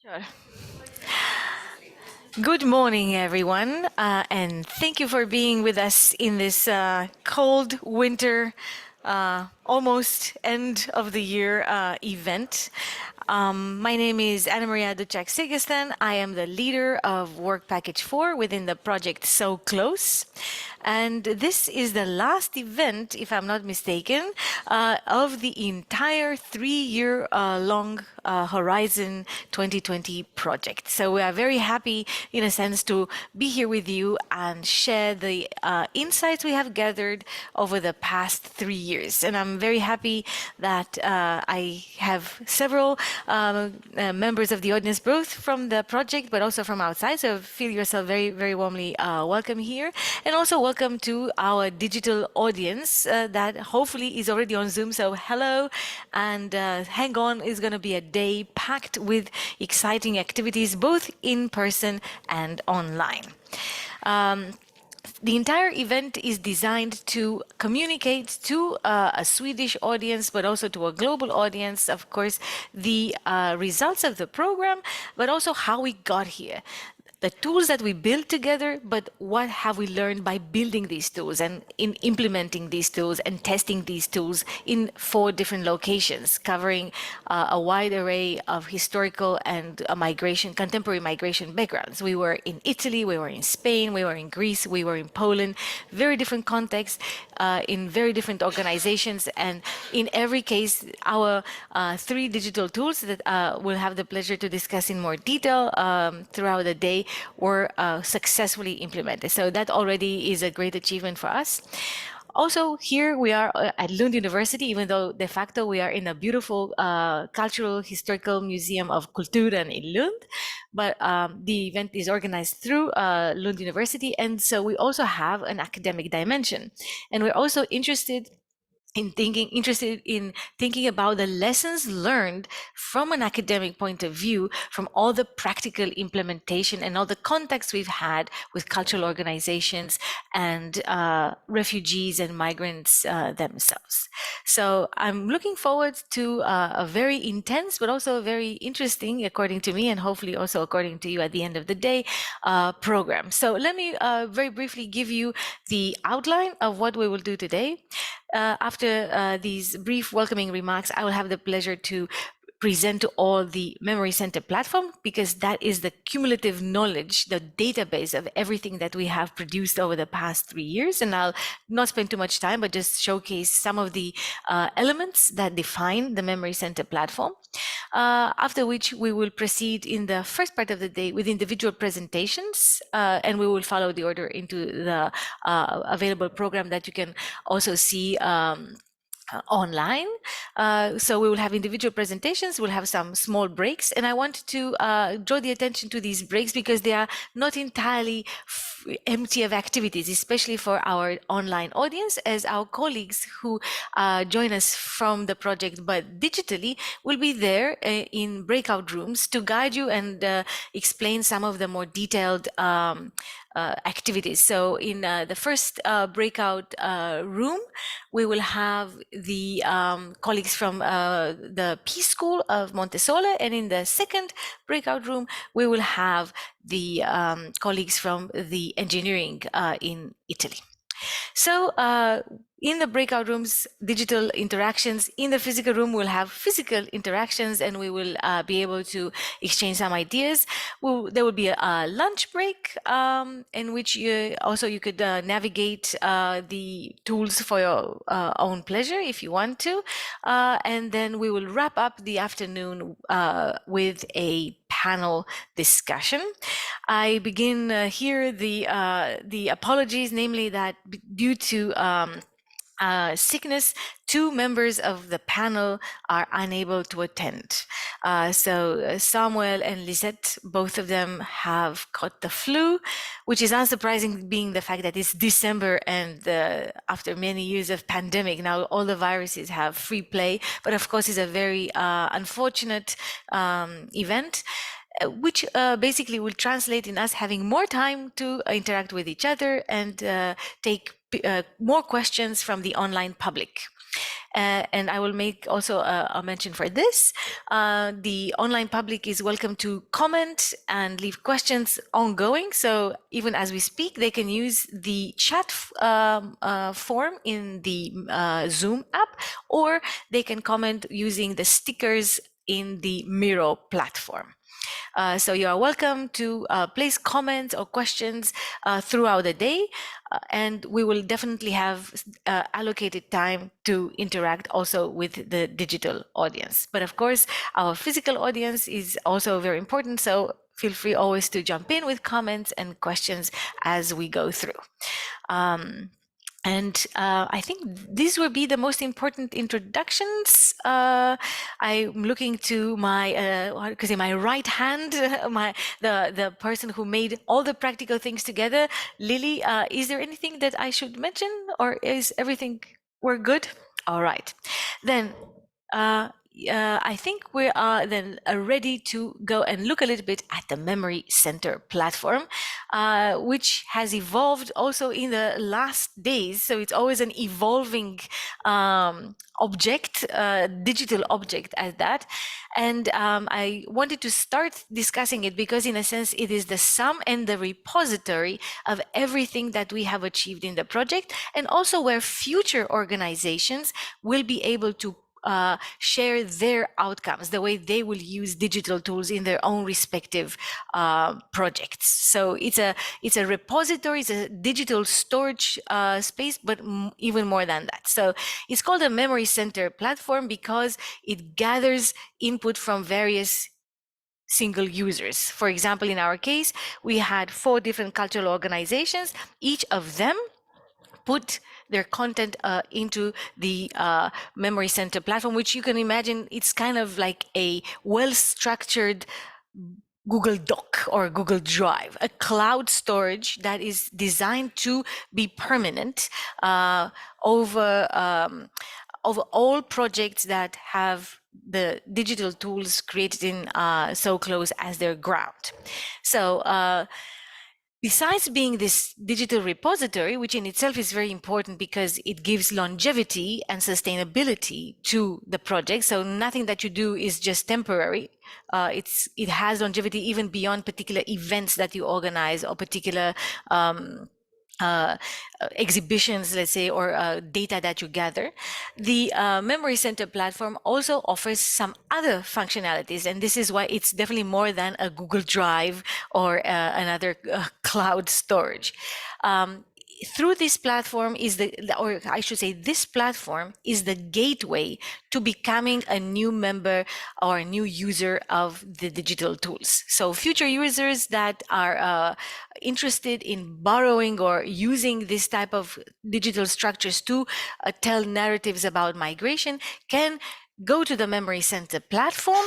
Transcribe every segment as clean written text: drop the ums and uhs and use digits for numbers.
Sure. Good morning, everyone, and thank you for being with us in this cold winter, almost end of the year event. My name is Anamaria Dutceac Segesten. I am the leader of Work Package 4 within the project So Close. And this is the last event, if I'm not mistaken, of the entire 3-year long Horizon 2020 project. So we are very happy, in a sense, to be here with you and share the insights we have gathered over the past 3 years. And I'm very happy that I have several members of the audience, both from the project but also from outside. So feel yourself very, very warmly welcome here. And also welcome to our digital audience that hopefully is already on Zoom. So hello, and hang on, is going to be a day packed with exciting activities, both in person and online. The entire event is designed to communicate to a Swedish audience, but also to a global audience, of course, the results of the program, but also how we got here. The tools that we built together, but what have we learned by building these tools and in implementing these tools and testing these tools in 4 different locations, covering a wide array of historical and contemporary migration backgrounds. We were in Italy, we were in Spain, we were in Greece, we were in Poland, very different contexts, in very different organizations. And in every case, our 3 digital tools that we'll have the pleasure to discuss in more detail throughout the day were successfully implemented. So that already is a great achievement for us. Also, here we are at Lund University, even though de facto we are in a beautiful cultural historical museum of Kulturen in Lund. But the event is organized through Lund University, and so we also have an academic dimension. And we're also interested in thinking about the lessons learned from an academic point of view, from all the practical implementation and all the contacts we've had with cultural organizations and refugees and migrants themselves. So I'm looking forward to a very intense, but also very interesting, according to me, and hopefully also according to you at the end of the day, program. So let me very briefly give you the outline of what we will do today. After these brief welcoming remarks, I will have the pleasure to present to all the Memory Center platform, because that is the cumulative knowledge, the database of everything that we have produced over the past 3 years. And I'll not spend too much time, but just showcase some of the elements that define the Memory Center platform. After which we will proceed in the first part of the day with individual presentations, and we will follow the order into the available program that you can also see online. So we will have individual presentations, we'll have some small breaks, and I want to draw the attention to these breaks because they are not entirely empty of activities, especially for our online audience, as our colleagues who join us from the project but digitally will be there in breakout rooms to guide you and explain some of the more detailed activities. So in the first breakout room, we will have the colleagues from the Peace School of Montesole, and in the second breakout room, we will have the colleagues from the engineering in Italy. So in the breakout rooms, digital interactions. In the physical room, we'll have physical interactions, and we will be able to exchange some ideas. There will be a lunch break in which you could navigate the tools for your own pleasure if you want to. And then we will wrap up the afternoon with a panel discussion. I begin here the apologies, namely that due to sickness, 2 members of the panel are unable to attend. So Samuel and Lisette, both of them have caught the flu, which is unsurprising being the fact that it's December and after many years of pandemic, now all the viruses have free play. But of course, it's a very unfortunate event, which basically will translate in us having more time to interact with each other and take more questions from the online public. And I will make also a mention for this. The online public is welcome to comment and leave questions ongoing. So even as we speak, they can use the chat form in the Zoom app, or they can comment using the stickers in the Miro platform. So you are welcome to place comments or questions throughout the day, and we will definitely have allocated time to interact also with the digital audience. But of course, our physical audience is also very important, so feel free always to jump in with comments and questions as we go through. And I think these will be the most important introductions. I'm looking to my, my right hand, the person who made all the practical things together. Lily, is there anything that I should mention, or is everything, we're good? All right, then. I think we are then ready to go and look a little bit at the Memory Center platform, which has evolved also in the last days. So it's always an evolving object, digital object at that. And I wanted to start discussing it because in a sense, it is the sum and the repository of everything that we have achieved in the project, and also where future organizations will be able to share their outcomes, the way they will use digital tools in their own respective projects. So it's a repository, it's a digital storage space, but even more than that. So it's called a Memory Center platform because it gathers input from various single users. For example, in our case, we had 4 different cultural organizations. Each of them put their content into the Memory Center platform, which you can imagine it's kind of like a well-structured Google Doc or Google Drive, a cloud storage that is designed to be permanent over all projects that have the digital tools created in SoClose as their ground. So besides being this digital repository, which in itself is very important because it gives longevity and sustainability to the project, so nothing that you do is just temporary. It has longevity even beyond particular events that you organize or particular exhibitions, let's say, or data that you gather. The Memory Center platform also offers some other functionalities, and this is why it's definitely more than a Google Drive or another cloud storage. Through this platform is or I should say, this platform is the gateway to becoming a new member or a new user of the digital tools. So future users that are interested in borrowing or using this type of digital structures to tell narratives about migration can go to the Memory Center platform,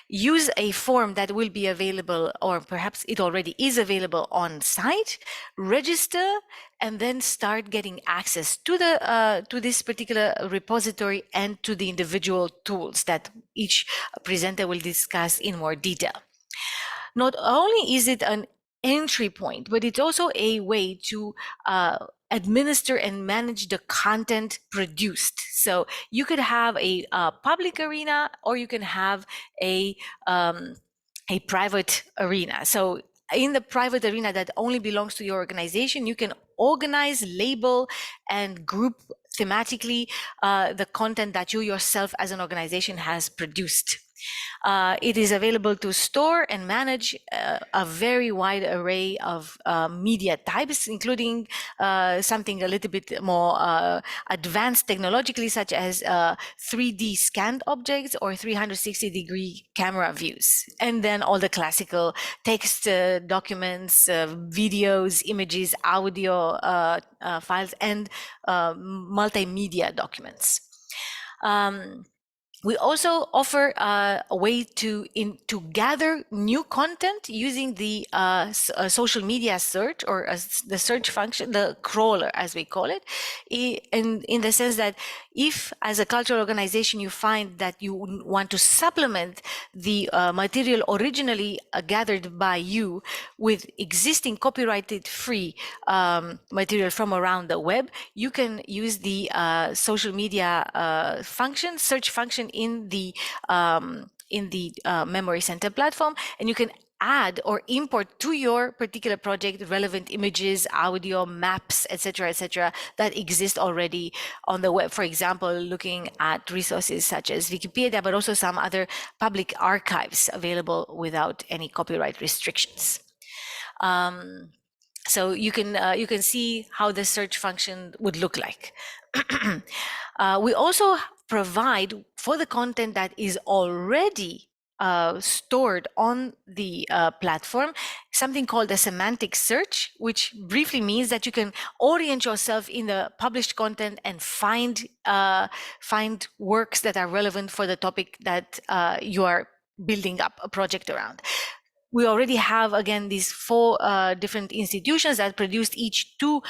use a form that will be available, or perhaps it already is available on site, register, and then start getting access to the to this particular repository and to the individual tools that each presenter will discuss in more detail. Not only is it an entry point, but it's also a way to administer and manage the content produced. So you could have a public arena, or you can have a private arena. So in the private arena that only belongs to your organization, you can organize, label, and group thematically the content that you yourself as an organization has produced. It is available to store and manage a very wide array of media types, including something a little bit more advanced technologically, such as 3D scanned objects or 360-degree camera views. And then all the classical text documents, videos, images, audio files, and multimedia documents. We also offer a way to gather new content using the social media search, or the search function, the crawler as we call it, in the sense that if as a cultural organization you find that you want to supplement the material originally gathered by you with existing copyrighted free material from around the web, you can use the social media function, search function in the Memory Center platform, and you can add or import to your particular project relevant images, audio, maps, etc., that exist already on the web. For example, looking at resources such as Wikipedia, but also some other public archives available without any copyright restrictions. So you can see how the search function would look like. We also provide for the content that is already stored on the platform something called a semantic search, which briefly means that you can orient yourself in the published content and find works that are relevant for the topic that you are building up a project around. We already have, again, these 4 different institutions that produced each two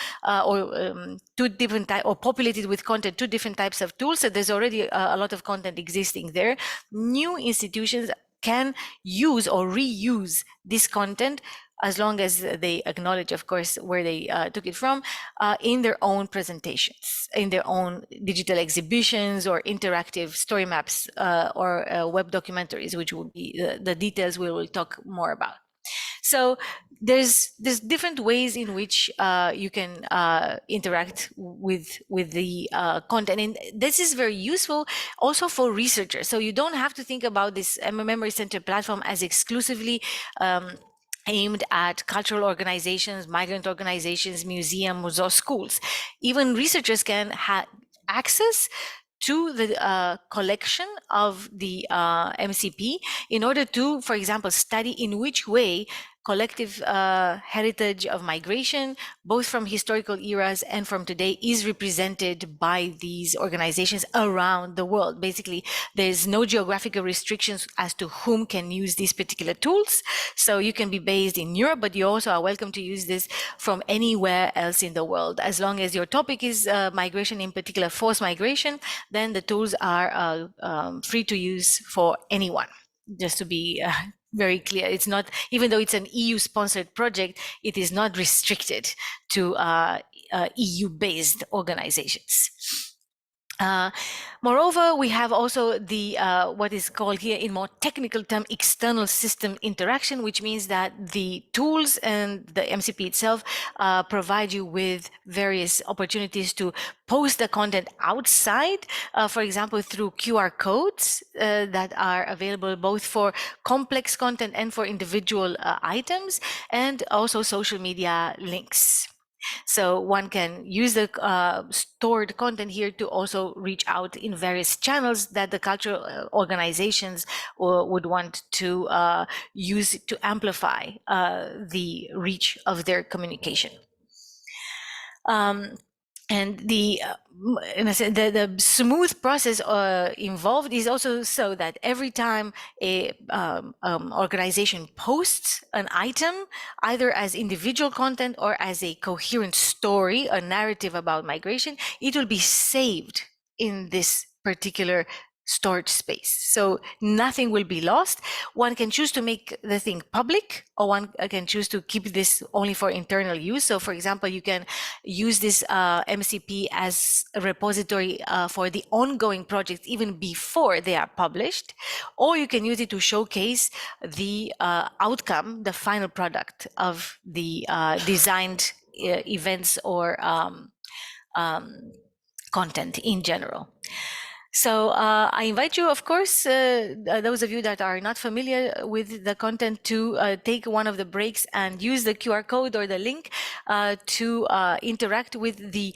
different types, or populated with content, 2 different types of tools. So there's already a lot of content existing there. New institutions can use or reuse this content, as long as they acknowledge, of course, where they took it from, in their own presentations, in their own digital exhibitions or interactive story maps or web documentaries, which will be the details we will talk more about. So there's different ways in which you can interact with the content, and this is very useful also for researchers. So you don't have to think about this Memory Center platform as exclusively aimed at cultural organizations, migrant organizations, museums, or schools. Even researchers can have access to the collection of the MCP in order to, for example, study in which way collective heritage of migration, both from historical eras and from today, is represented by these organizations around the world. Basically, there's no geographical restrictions as to whom can use these particular tools. So you can be based in Europe, but you also are welcome to use this from anywhere else in the world. As long as your topic is migration, in particular forced migration, then the tools are free to use for anyone. Just to be very clear, it's not, even though it's an EU-sponsored project, it is not restricted to EU-based organizations. Moreover, we have also the what is called here in more technical term external system interaction, which means that the tools and the MCP itself provide you with various opportunities to post the content outside, for example, through QR codes that are available both for complex content and for individual items, and also social media links. So one can use the stored content here to also reach out in various channels that the cultural organizations would want to use to amplify the reach of their communication. And the smooth process involved is also so that every time a organization posts an item, either as individual content or as a coherent story, a narrative about migration, it will be saved in this particular storage space. So nothing will be lost. One can choose to make the thing public, or one can choose to keep this only for internal use. So for example, you can use this MCP as a repository for the ongoing projects even before they are published, or you can use it to showcase the outcome, the final product of the designed events or content in general. So I invite you, of course, those of you that are not familiar with the content, to take one of the breaks and use the QR code or the link to interact with the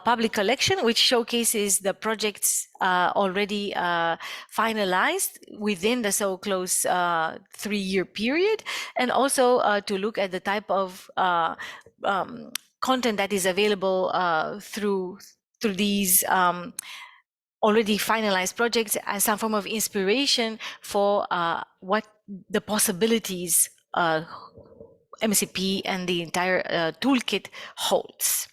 public collection, which showcases the projects already finalized within the so close 3-year period, and also to look at the type of content that is available through these already finalized projects as some form of inspiration for what the possibilities MCP and the entire toolkit holds.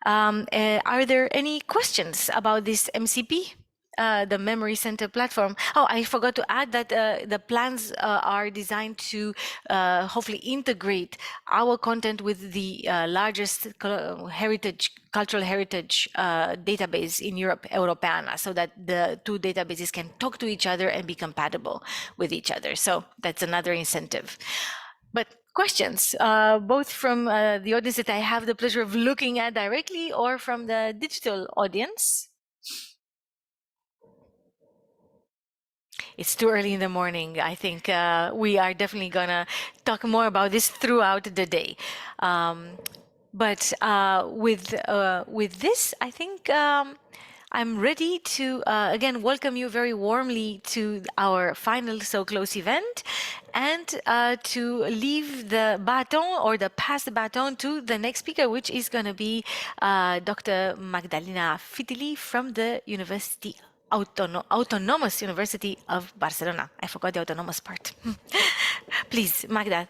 Are there any questions about this MCP? The Memory Center platform. Oh, I forgot to add that the plans are designed to hopefully integrate our content with the largest cultural heritage database in Europe, Europeana, so that the two databases can talk to each other and be compatible with each other. So that's another incentive. But questions, both from the audience that I have the pleasure of looking at directly or from the digital audience? It's too early in the morning. I think we are definitely gonna talk more about this throughout the day. But with this, I think I'm ready to again welcome you very warmly to our final So Close event, and to leave the baton or pass the baton to the next speaker, which is going to be Dr. Magdalena Fytili from the Autonomous University of Barcelona. I forgot the autonomous part. Please, Magda.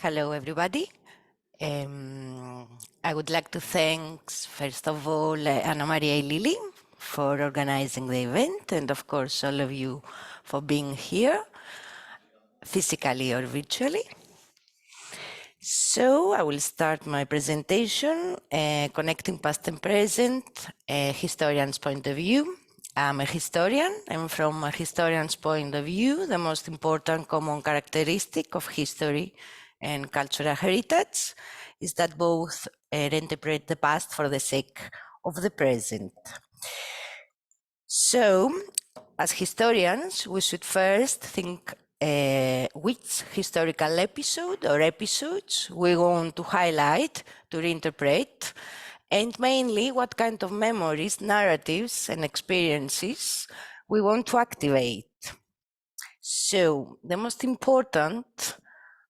Hello, everybody. I would like to thank, first of all, Anamaria and Lily for organizing the event, and of course, all of you for being here, physically or virtually. So I will start my presentation, connecting past and present, a historian's point of view. I'm a historian, and from a historian's point of view, the most important common characteristic of history and cultural heritage is that both reinterpret the past for the sake of the present. So, as historians, we should first think which historical episode or episodes we want to highlight, to reinterpret, and mainly what kind of memories, narratives, and experiences we want to activate. So, the most important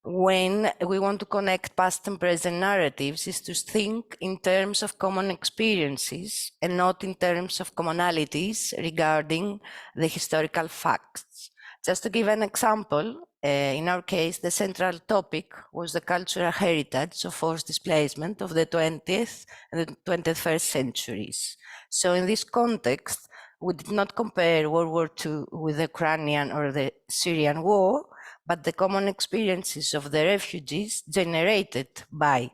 when we want to connect past and present narratives is to think in terms of common experiences and not in terms of commonalities regarding the historical facts. Just to give an example, in our case, the central topic was the cultural heritage of forced displacement of the 20th and the 21st centuries. So in this context, we did not compare World War II with the Ukrainian or the Syrian war, but the common experiences of the refugees generated by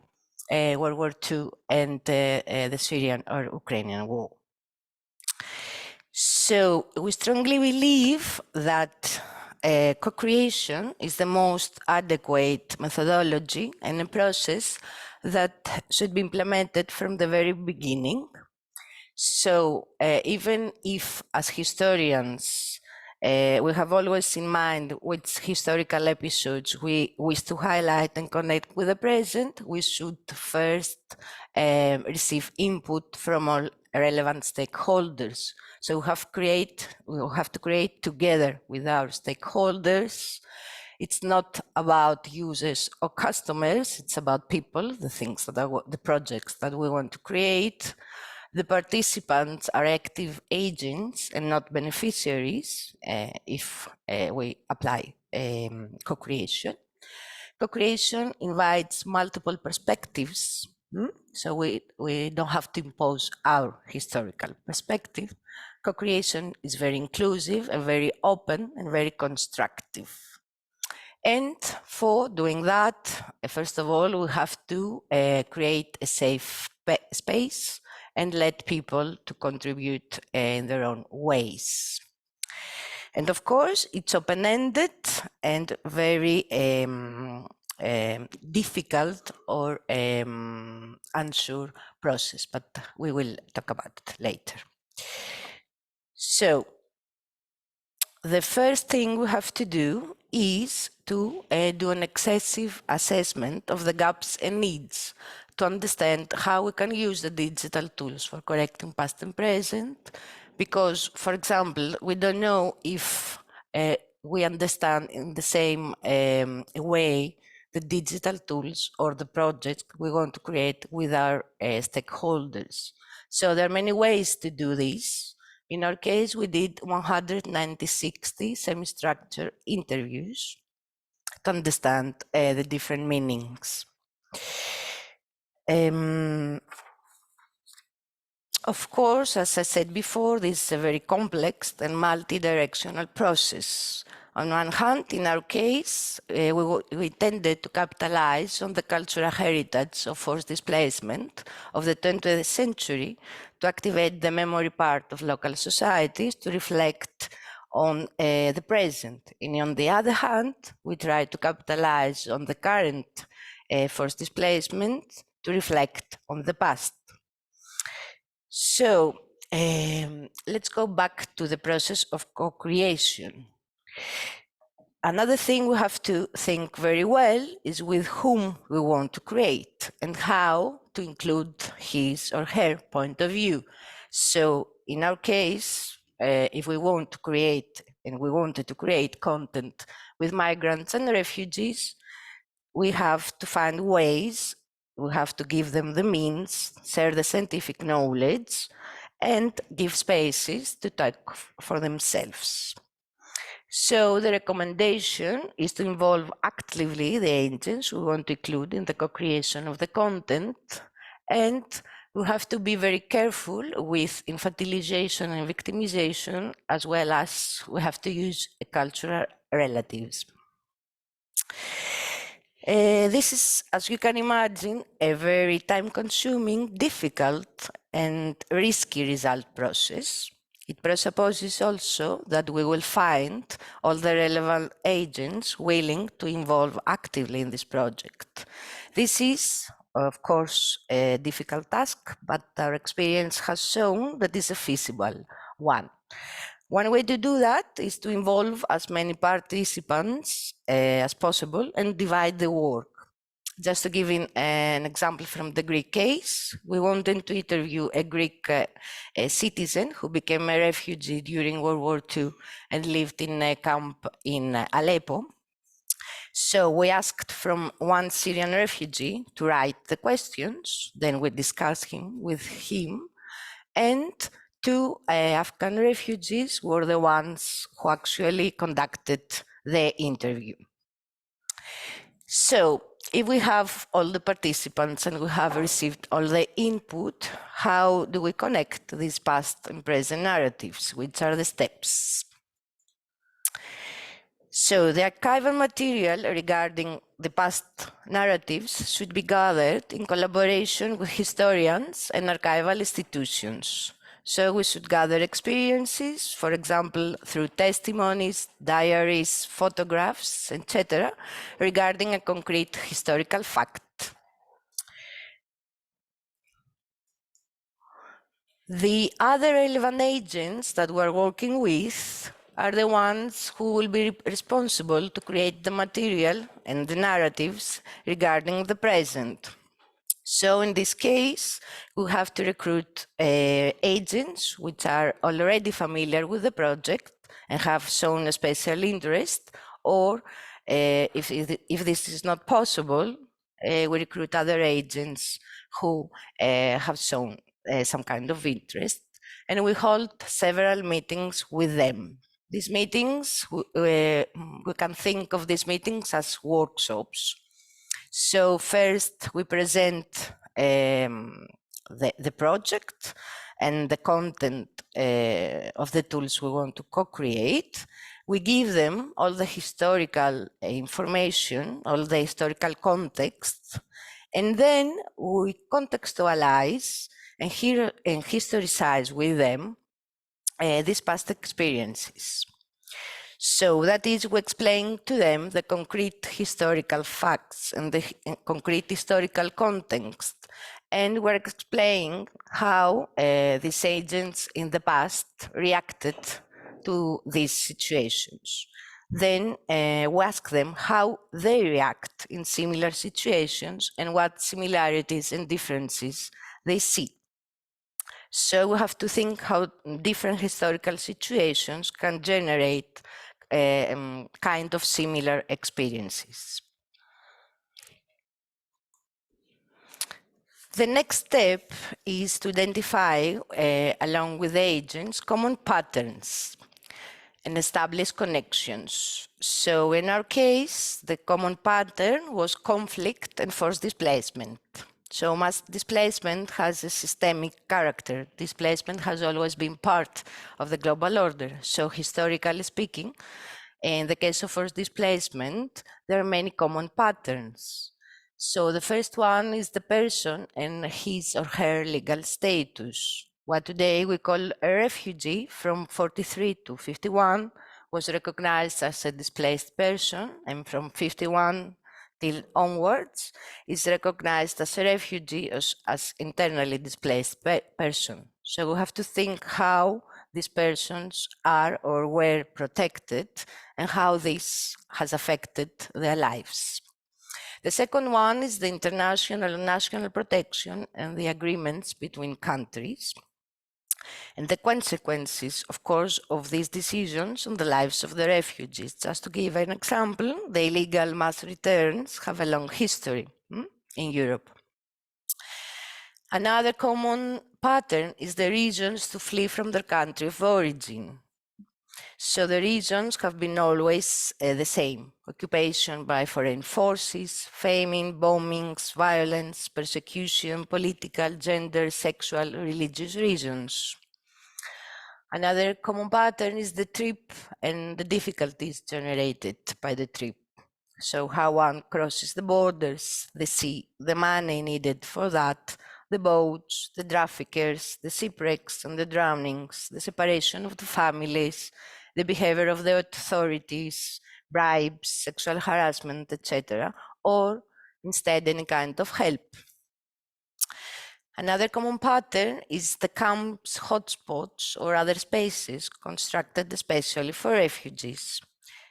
World War II and the Syrian or Ukrainian war. So we strongly believe that co-creation is the most adequate methodology and a process that should be implemented from the very beginning. So even if as historians we have always in mind which historical episodes we wish to highlight and connect with the present, we should first receive input from all relevant stakeholders. So we have to create together with our stakeholders. It's not about users or customers, it's about people, the things that are the projects that we want to create. The participants are active agents and not beneficiaries if we apply co-creation. Co-creation invites multiple perspectives, so we don't have to impose our historical perspective. Co-creation is very inclusive and very open and very constructive. And for doing that, first of all, we have to create a safe space and let people to contribute in their own ways. And of course, it's open-ended and very difficult or unsure process, but we will talk about it later. So the first thing we have to do is to do an excessive assessment of the gaps and needs to understand how we can use the digital tools for correcting past and present, because, for example, we don't know if we understand in the same way the digital tools or the projects we want to create with our stakeholders. So there are many ways to do this. In our case, we did 160 semi-structured interviews to understand the different meanings. Of course, as I said before, this is a very complex and multi-directional process. On one hand, in our case, we tended to capitalize on the cultural heritage of forced displacement of the 20th century to activate the memory part of local societies to reflect on the present. And on the other hand, we try to capitalize on the current forced displacement to reflect on the past. So let's go back to the process of co-creation. Another thing we have to think very well is with whom we want to create and how to include his or her point of view. So in our case, if we want to create, and we wanted to create content with migrants and refugees, we have to find ways, we have to give them the means, share the scientific knowledge, and give spaces to talk for themselves. So the recommendation is to involve actively the agents we want to include in the co-creation of the content, and we have to be very careful with infantilization and victimization, as well as we have to use cultural relatives. This is, as you can imagine, a very time-consuming, difficult, and risky result process. It presupposes also that we will find all the relevant agents willing to involve actively in this project. This is, of course, a difficult task, but our experience has shown that it's a feasible one. One way to do that is to involve as many participants as possible and divide the work. Just to give an example from the Greek case, we wanted to interview a Greek citizen who became a refugee during World War II and lived in a camp in Aleppo. So we asked from one Syrian refugee to write the questions, then we discussed with him, and two Afghan refugees were the ones who actually conducted the interview. So if we have all the participants and we have received all the input, how do we connect these past and present narratives? Which are the steps? So the archival material regarding the past narratives should be gathered in collaboration with historians and archival institutions. So we should gather experiences, for example, through testimonies, diaries, photographs, etc., regarding a concrete historical fact. The other relevant agents that we're working with are the ones who will be responsible to create the material and the narratives regarding the present. So in this case, we have to recruit agents which are already familiar with the project and have shown a special interest, or if this is not possible, we recruit other agents who have shown some kind of interest, and we hold several meetings with them. These meetings, we can think of these meetings as workshops. So first we present the project and the content of the tools we want to co-create. We give them all the historical information, all the historical context, and then we contextualize and historicize with them these past experiences. So that is, we explain to them the concrete historical facts and the concrete historical context, and we're explaining how these agents in the past reacted to these situations. Then we ask them how they react in similar situations and what similarities and differences they see. So we have to think how different historical situations can generate kind of similar experiences. The next step is to identify, along with agents, common patterns and establish connections. So in our case, the common pattern was conflict and forced displacement. So mass displacement has a systemic character. Displacement has always been part of the global order. So historically speaking, in the case of forced displacement, there are many common patterns. So the first one is the person and his or her legal status. What today we call a refugee from 43 to 51 was recognized as a displaced person, and from 51 till onwards is recognized as a refugee as internally displaced person. So we have to think how these persons are or were protected and how this has affected their lives. The second one is the international and national protection and the agreements between countries, and the consequences, of course, of these decisions on the lives of the refugees. Just to give an example, the illegal mass returns have a long history in Europe. Another common pattern is the reasons to flee from their country of origin. So the reasons have been always the same: occupation by foreign forces, famine, bombings, violence, persecution, political, gender, sexual, religious reasons. Another common pattern is the trip and the difficulties generated by the trip. So how one crosses the borders, the sea, the money needed for that, the boats, the traffickers, the shipwrecks and the drownings, the separation of the families, the behavior of the authorities, bribes, sexual harassment, etc., or instead any kind of help. Another common pattern is the camps, hotspots, or other spaces constructed especially for refugees.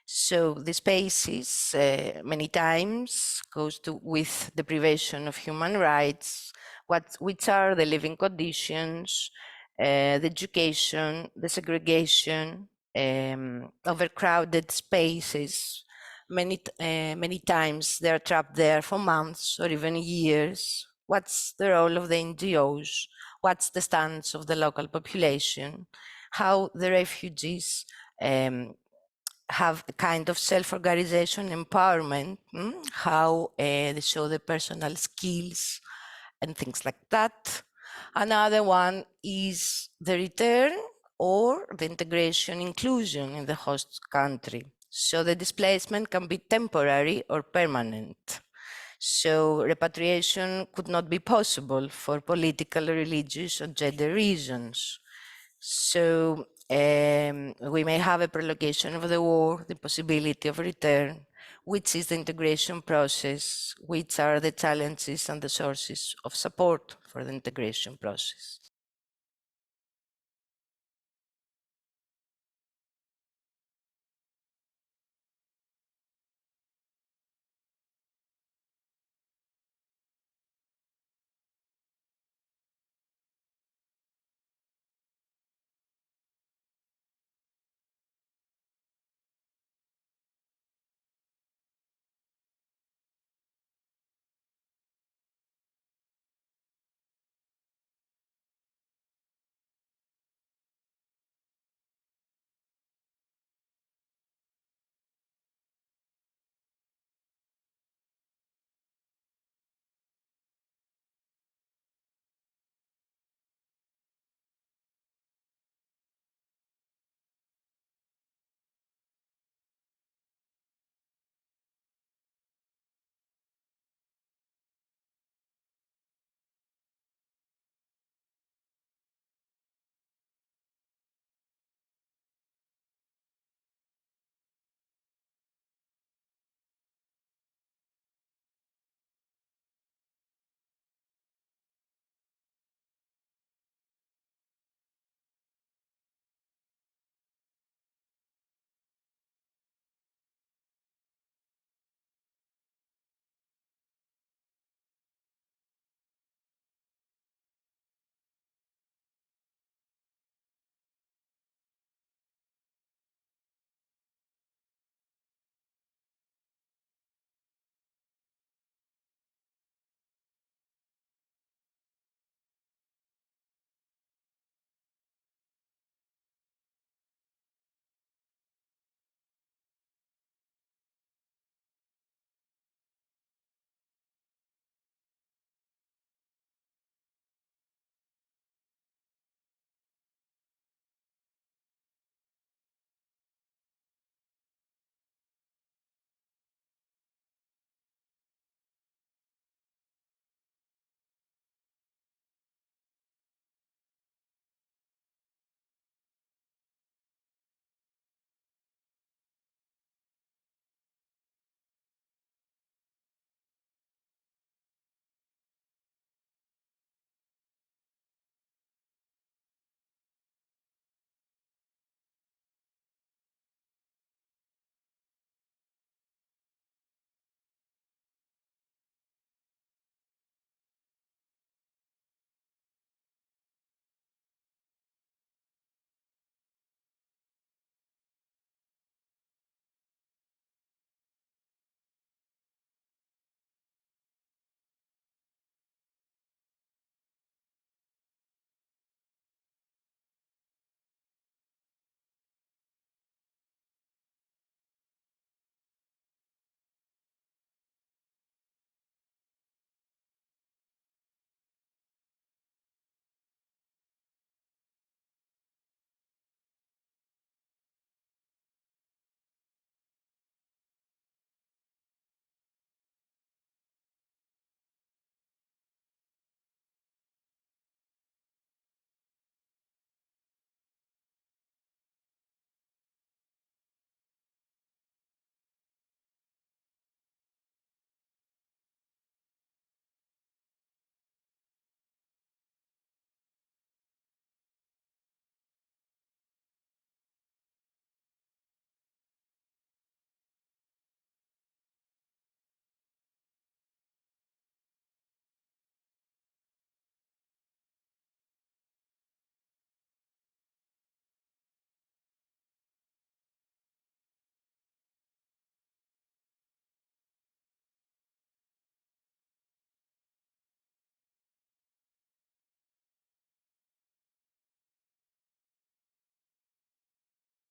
So the spaces many times goes to with deprivation of human rights, which are the living conditions, the education, the segregation, overcrowded spaces. Many times they're trapped there for months or even years. What's the role of the NGOs? What's the stance of the local population? How the refugees have a kind of self-organization empowerment, how they show their personal skills and things like that. Another one is the return or the integration inclusion in the host country. So the displacement can be temporary or permanent. So repatriation could not be possible for political, religious, or gender reasons. So we may have a prolongation of the war, the possibility of return, which is the integration process, which are the challenges and the sources of support for the integration process.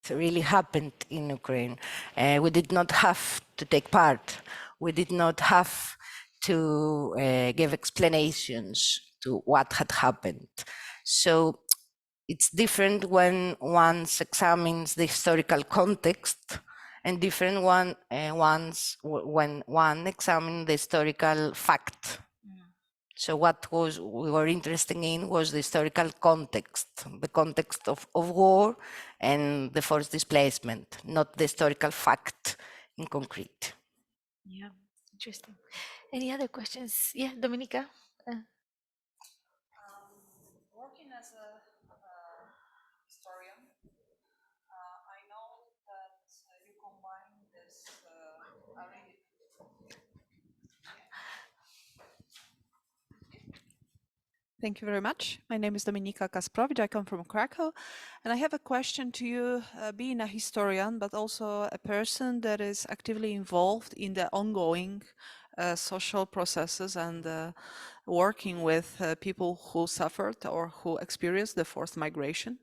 really happened in Ukraine. We did not have to take part. We did not have to give explanations to what had happened. So it's different when one examines the historical context, and different when one examines the historical fact. So what we were interested in was the historical context, the context of war and the forced displacement, not the historical fact in concrete. Yeah, interesting. Any other questions? Yeah, Dominica? Working as a historian, I know that you combine this Thank you very much. My name is Dominika Kasprowicz. I come from Krakow. And I have a question to you, being a historian, but also a person that is actively involved in the ongoing social processes and working with people who suffered or who experienced the forced migration.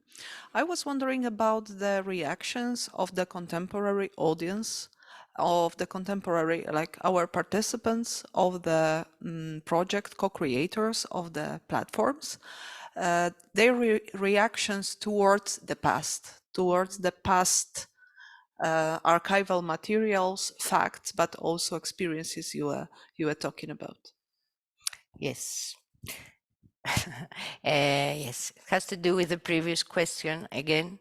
I was wondering about the reactions of the contemporary audience, of the contemporary, like our participants of the project, co-creators of the platforms, their reactions towards the past, archival materials, facts, but also experiences you were talking about. Yes. Yes, it has to do with the previous question again.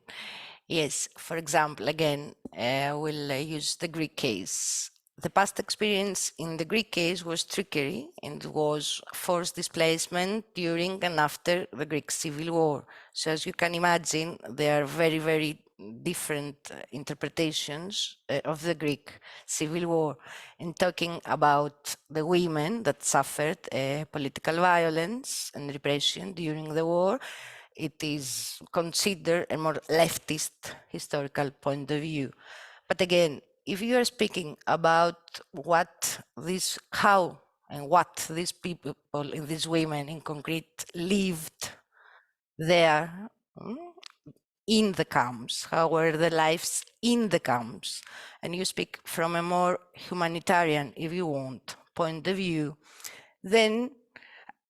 Yes, for example, again, we'll use the Greek case. The past experience in the Greek case was trickery and was forced displacement during and after the Greek Civil War. So as you can imagine, there are very, very different interpretations of the Greek Civil War. And talking about the women that suffered political violence and repression during the war, it is considered a more leftist historical point of view. But again, if you are speaking about how and what these people and these women in concrete lived there in the camps, how were the lives in the camps, and you speak from a more humanitarian, if you want, point of view, then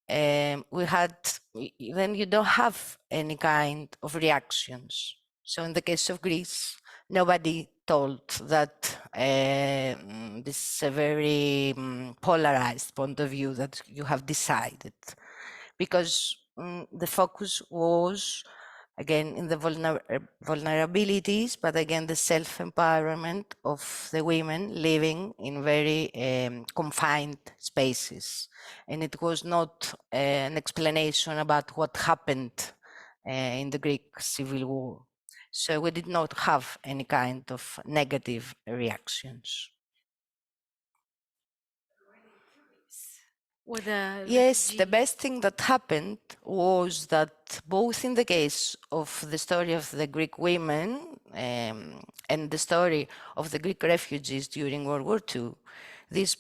then you don't have any kind of reactions. So in the case of Greece, nobody told that this is a very polarized point of view that you have decided, because the focus was again in the vulnerabilities, but again the self-empowerment of the women living in very confined spaces. And it was not an explanation about what happened in the Greek Civil War. So we did not have any kind of negative reactions. Yes, the best thing that happened was that both in the case of the story of the Greek women and the story of the Greek refugees during World War II, these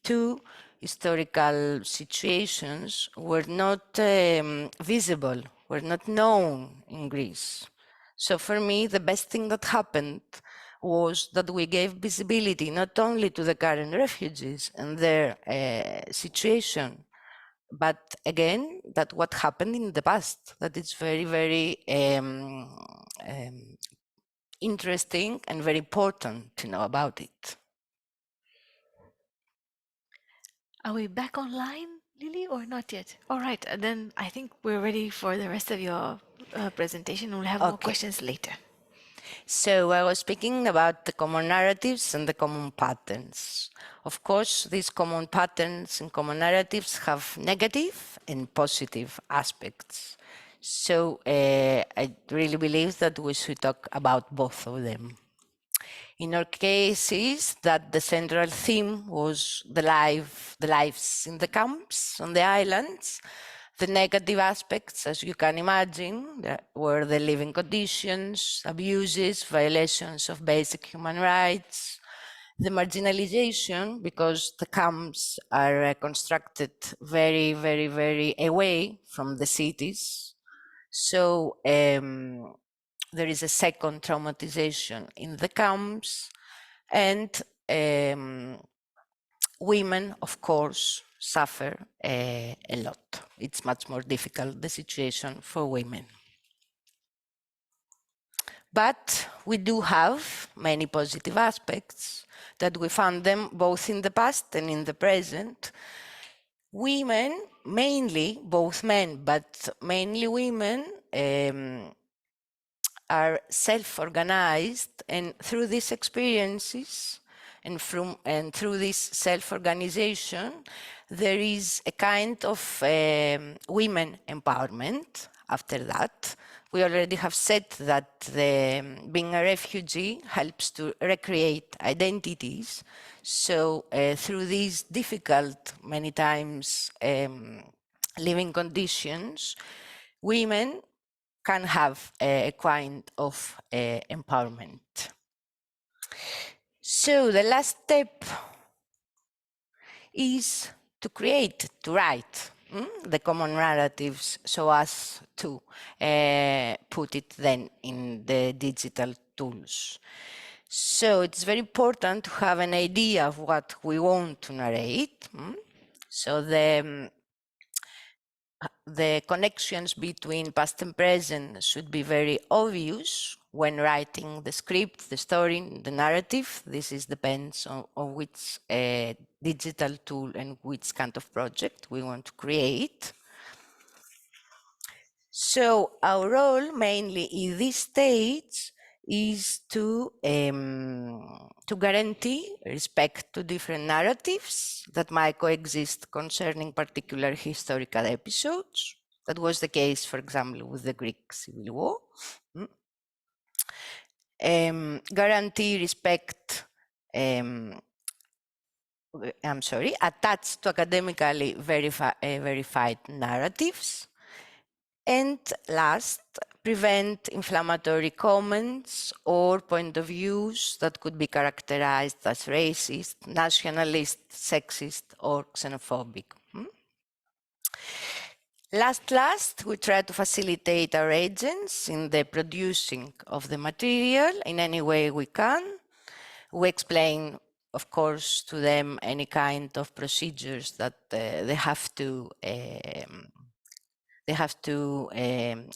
two historical situations were not visible, were not known in Greece. So for me, the best thing that happened was that we gave visibility not only to the current refugees and their situation, but again, that what happened in the past, that it's very, very interesting and very important to know about it. Are we back online, Lily, or not yet? All right, then I think we're ready for the rest of your presentation. We'll have more questions later. So I was speaking about the common narratives and the common patterns. Of course, these common patterns and common narratives have negative and positive aspects. So I really believe that we should talk about both of them. In our cases, that the central theme was the lives in the camps, on the islands. The negative aspects, as you can imagine, were the living conditions, abuses, violations of basic human rights, the marginalization, because the camps are constructed very, very, very away from the cities. So there is a second traumatization in the camps, and women, of course, suffer a lot. It's much more difficult, the situation for women. But we do have many positive aspects that we found them both in the past and in the present. Women, mainly, both men, but mainly women, are self-organized, and through these experiences and through this self-organization, there is a kind of women empowerment after that. We already have said that being a refugee helps to recreate identities. So through these difficult, many times, living conditions, women can have a kind of empowerment. So the last step is to create, to write the common narratives so as to put it then in the digital tools. So it's very important to have an idea of what we want to narrate. So the connections between past and present should be very obvious when writing the script, the story, the narrative. This depends on which digital tool and which kind of project we want to create. So our role mainly in this stage is to guarantee respect to different narratives that might coexist concerning particular historical episodes. That was the case, for example, with the Greek Civil War. Guarantee respect, attached to academically verified narratives. And last, prevent inflammatory comments or point of views that could be characterized as racist, nationalist, sexist, or xenophobic. Last, we try to facilitate our agents in the producing of the material in any way we can. We explain, of course, to them any kind of procedures that they have to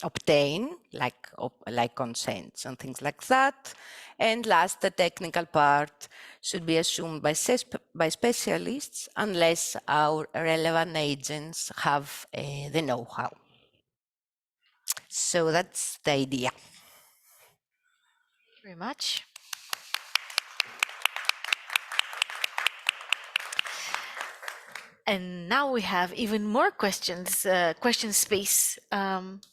obtain, like consents and things like that. And last, the technical part should be assumed by specialists unless our relevant agents have the know-how. So that's the idea. Very much. And now we have even more questions, question space.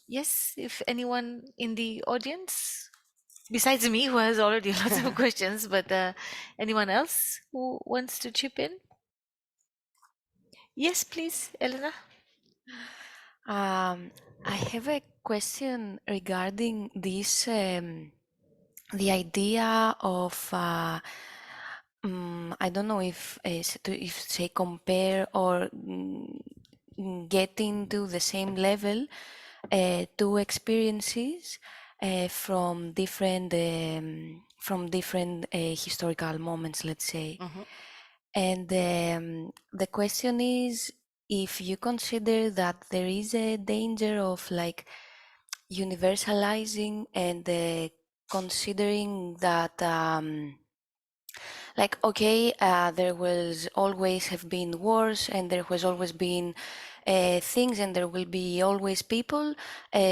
Yes, if anyone in the audience, besides me, who has already lots of questions, but anyone else who wants to chip in? Yes, please, Elena. I have a question regarding this, the idea of, I don't know if say compare or getting to the same level, two experiences from different historical moments, let's say. And the question is, if you consider that there is a danger of like universalizing and considering that like, okay, there was always have been wars and there has always been things, and there will be always people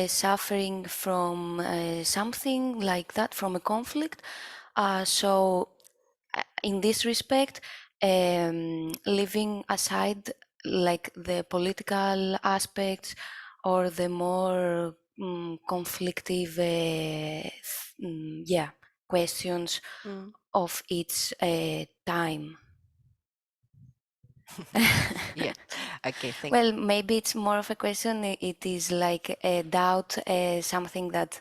suffering from something like that, from a conflict. So in this respect, leaving aside like the political aspects or the more conflictive questions of its time. Yeah, okay, thank you. Well, maybe it's more of a question. It is like a doubt, something that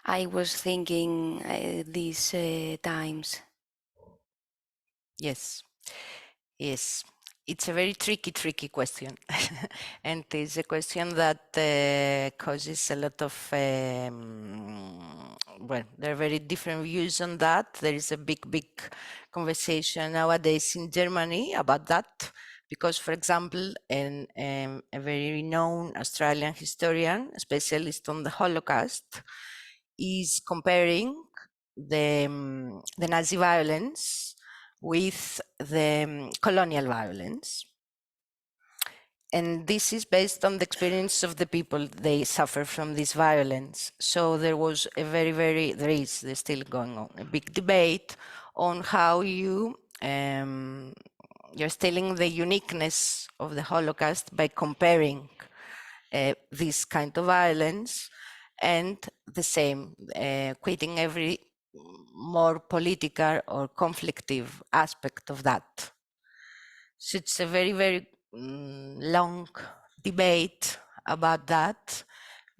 I was thinking these times. Yes, yes. It's a very tricky question. And it's a question that causes a lot of well, there are very different views on that. There is a big conversation nowadays in Germany about that, because, for example, a very renowned Australian historian, a specialist on the Holocaust, is comparing the Nazi violence with the colonial violence. And this is based on the experience of the people they suffer from this violence. So there was a there's still going on, a big debate on how you're stealing the uniqueness of the Holocaust by comparing this kind of violence and the same, quitting every more political or conflictive aspect of that. So it's a very long debate about that.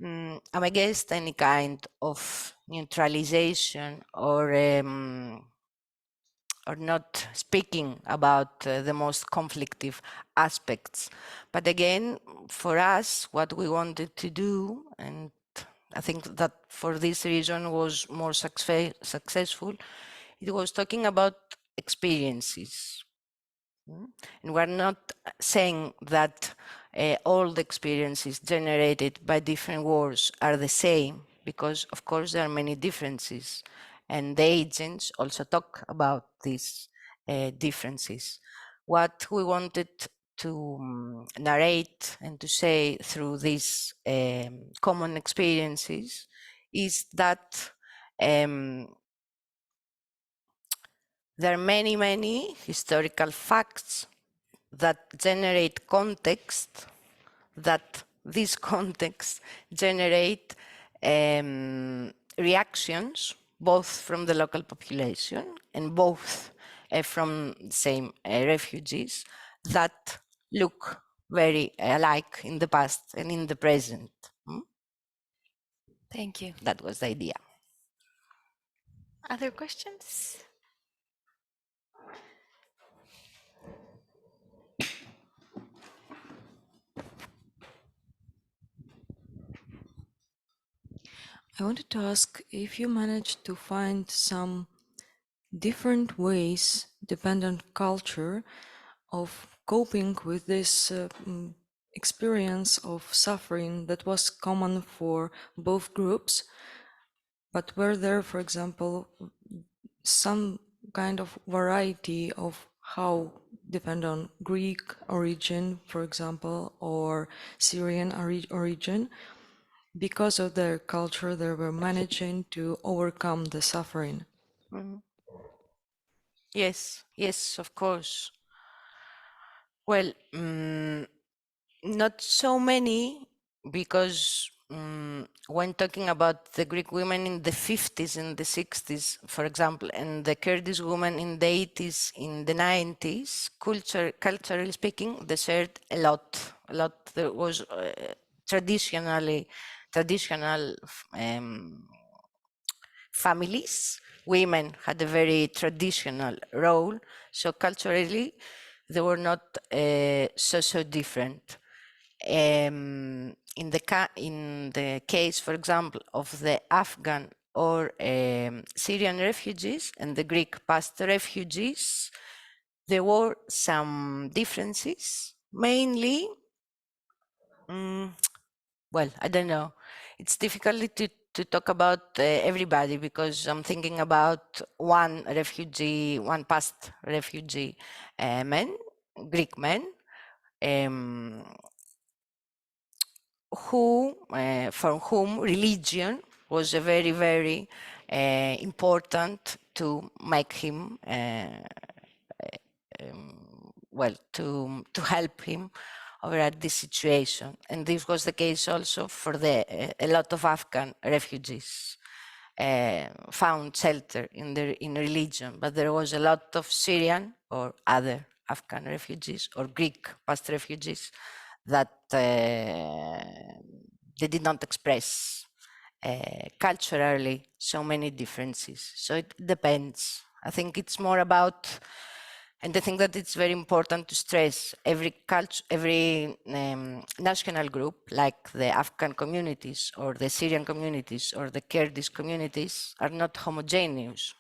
I'm against any kind of neutralization or not speaking about the most conflictive aspects. But again, for us, what we wanted to do, and I think that for this reason was more successful, it was talking about experiences. And we're not saying that all the experiences generated by different wars are the same, because of course there are many differences. And the agents also talk about these differences. What we wanted to narrate and to say through these common experiences is that there are many historical facts that generate context, that these contexts generate reactions, both from the local population and both from the same refugees, that look very alike in the past and in the present. Thank you. That was the idea. Other questions? I wanted to ask if you managed to find some different ways, dependent on culture, of coping with this experience of suffering that was common for both groups, but were there, for example, some kind of variety of how, depend on Greek origin, for example, or Syrian origin, because of their culture, they were managing to overcome the suffering. Yes, of course. Well, not so many, because when talking about the Greek women in the 50s and the 60s, for example, and the Kurdish women in the 80s, in the 90s, culturally speaking, they shared a lot. There was traditional families. Women had a very traditional role, so culturally they were not so different. In the case, for example, of the Afghan or Syrian refugees and the Greek past refugees, there were some differences, mainly, well, I don't know. It's difficult to talk about everybody, because I'm thinking about one past refugee man, Greek man, for whom religion was a very important to make him to help him over at this situation. And this was the case also for a lot of Afghan refugees found shelter in religion, but there was a lot of Syrian or other Afghan refugees or Greek past refugees that they did not express culturally so many differences. So it depends. I think it's more about And I think that it's very important to stress every culture, every national group, like the Afghan communities or the Syrian communities or the Kurdish communities, are not homogeneous.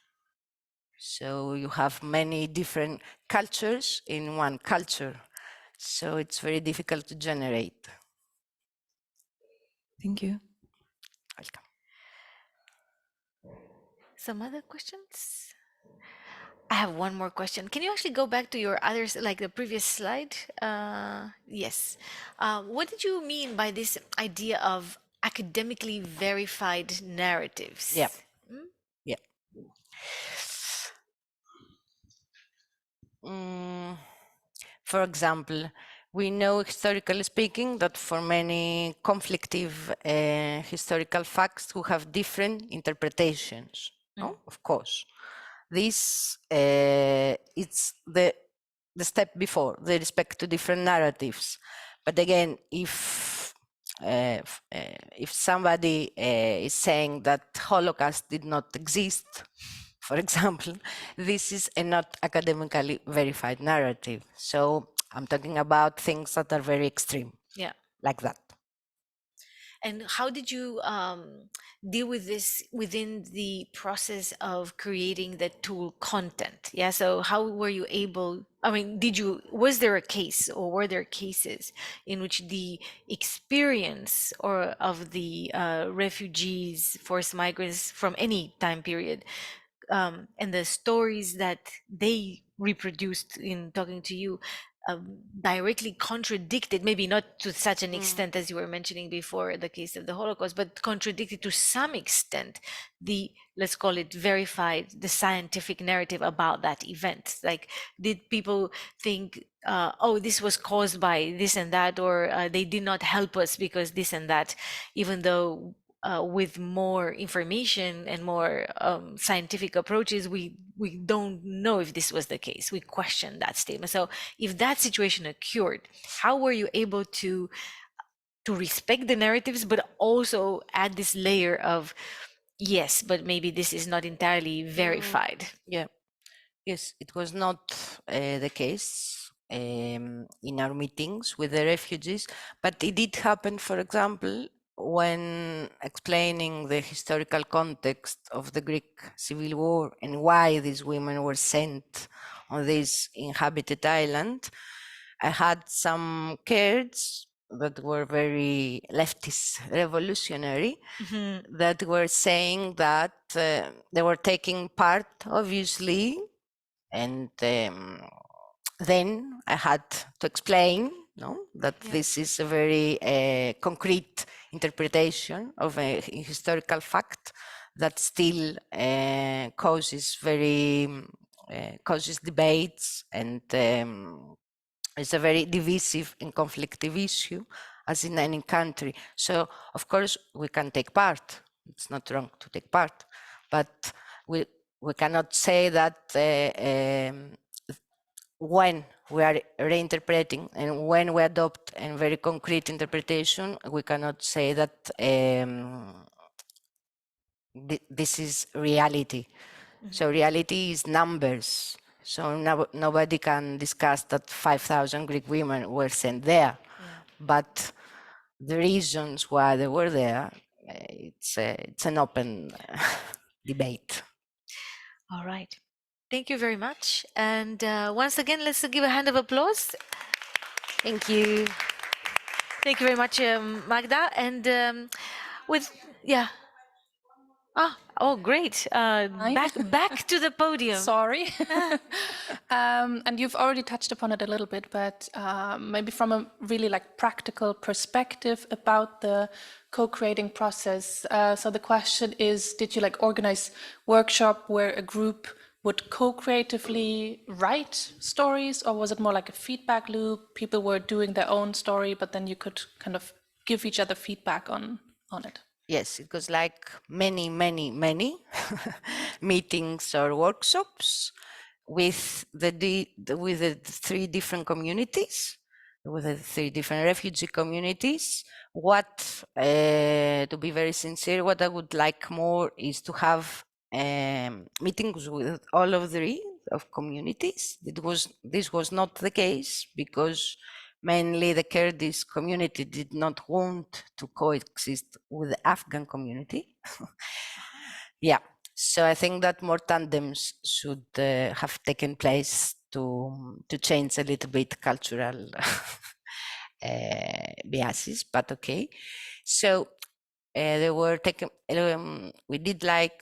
So you have many different cultures in one culture. So it's very difficult to generate. Thank you. Welcome. Some other questions? I have one more question. Can you actually go back to your others, like the previous slide? Yes. What did you mean by this idea of academically verified narratives? Yeah. Yeah. For example, we know, historically speaking, that for many conflictive historical facts who have different interpretations. No, of course. This it's the step before, the respect to different narratives. But again, if somebody is saying that Holocaust did not exist, for example, this is a not academically verified narrative. So I'm talking about things that are very extreme, Yeah. like that. And how did you deal with this within the process of creating the tool content? Yeah, so how were you able, I mean, was there a case or were there cases in which the experience or of the refugees, forced migrants from any time period, and the stories that they reproduced in talking to you directly contradicted, maybe not to such an extent as you were mentioning before the case of the Holocaust, but contradicted to some extent the, let's call it verified, the scientific narrative about that event? Like, did people think, oh, this was caused by this and that, or they did not help us because this and that, even though with more information and more scientific approaches, we don't know if this was the case. We question that statement. So if that situation occurred, how were you able to respect the narratives, but also add this layer of, yes, but maybe this is not entirely verified? Yeah. Yes, it was not the case in our meetings with the refugees, but it did happen, for example, when explaining the historical context of the Greek civil war and why these women were sent on this inhabited island. I had some Kurds that were very leftist revolutionary that were saying that they were taking part, obviously, and then I had to explain that this is a very concrete interpretation of a historical fact that still causes debates, and it's a very divisive and conflictive issue, as in any country. So, of course, we can take part. It's not wrong to take part, but we cannot say that when we are reinterpreting and when we adopt a very concrete interpretation, we cannot say that this is reality. So reality is numbers. So nobody can discuss that 5,000 Greek women were sent there. But the reasons why they were there, it's an open debate. All right. Thank you very much. And once again, let's give a hand of applause. Thank you. Thank you very much, Magda. And yeah. Oh, great. Back to the podium. Sorry. And you've already touched upon it a little bit, but maybe from a really practical perspective about the co-creating process. So the question is, did you organize workshop where a group would co-creatively write stories, or was it more like a feedback loop? People were doing their own story, but then you could kind of give each other feedback on it. Yes, it was like many meetings or workshops with the 3 different communities, with the 3 different refugee communities. What, to be very sincere, what I would like more is to have meetings with all of 3, of communities. This was not the case because mainly the Kurdish community did not want to coexist with the Afghan community. Yeah, so I think that more tandems should have taken place to change a little bit cultural biases, but okay. So they were taken. We did like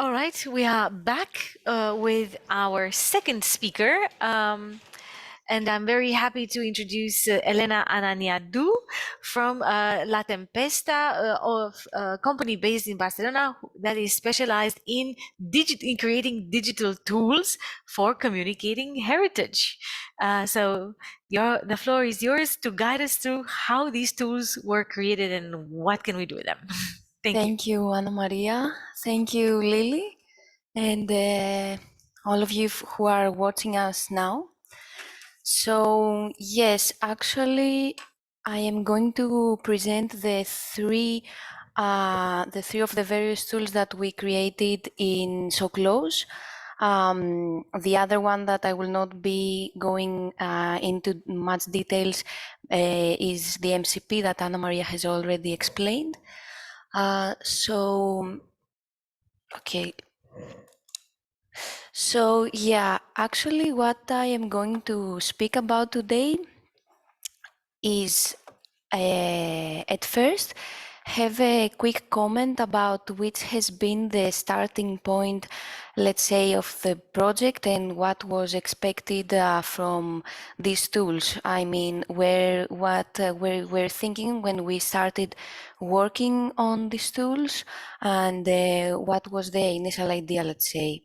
All right, we are back with our second speaker. And I'm very happy to introduce Elena Ananiadou from La Tempesta, of a company based in Barcelona that is specialized in creating digital tools for communicating heritage. So the floor is yours to guide us through how these tools were created and what can we do with them. Thank you. Thank you, Anamaria. Thank you, Lily, and all of you who are watching us now. So yes, actually, I am going to present the three of the various tools that we created in So Close. The other one that I will not be going into much details is the MCP that Anamaria has already explained. Okay. So yeah, actually what I am going to speak about today is at first have a quick comment about which has been the starting point, let's say, of the project and what was expected from these tools. I mean, what we were thinking when we started working on these tools, and what was the initial idea, let's say.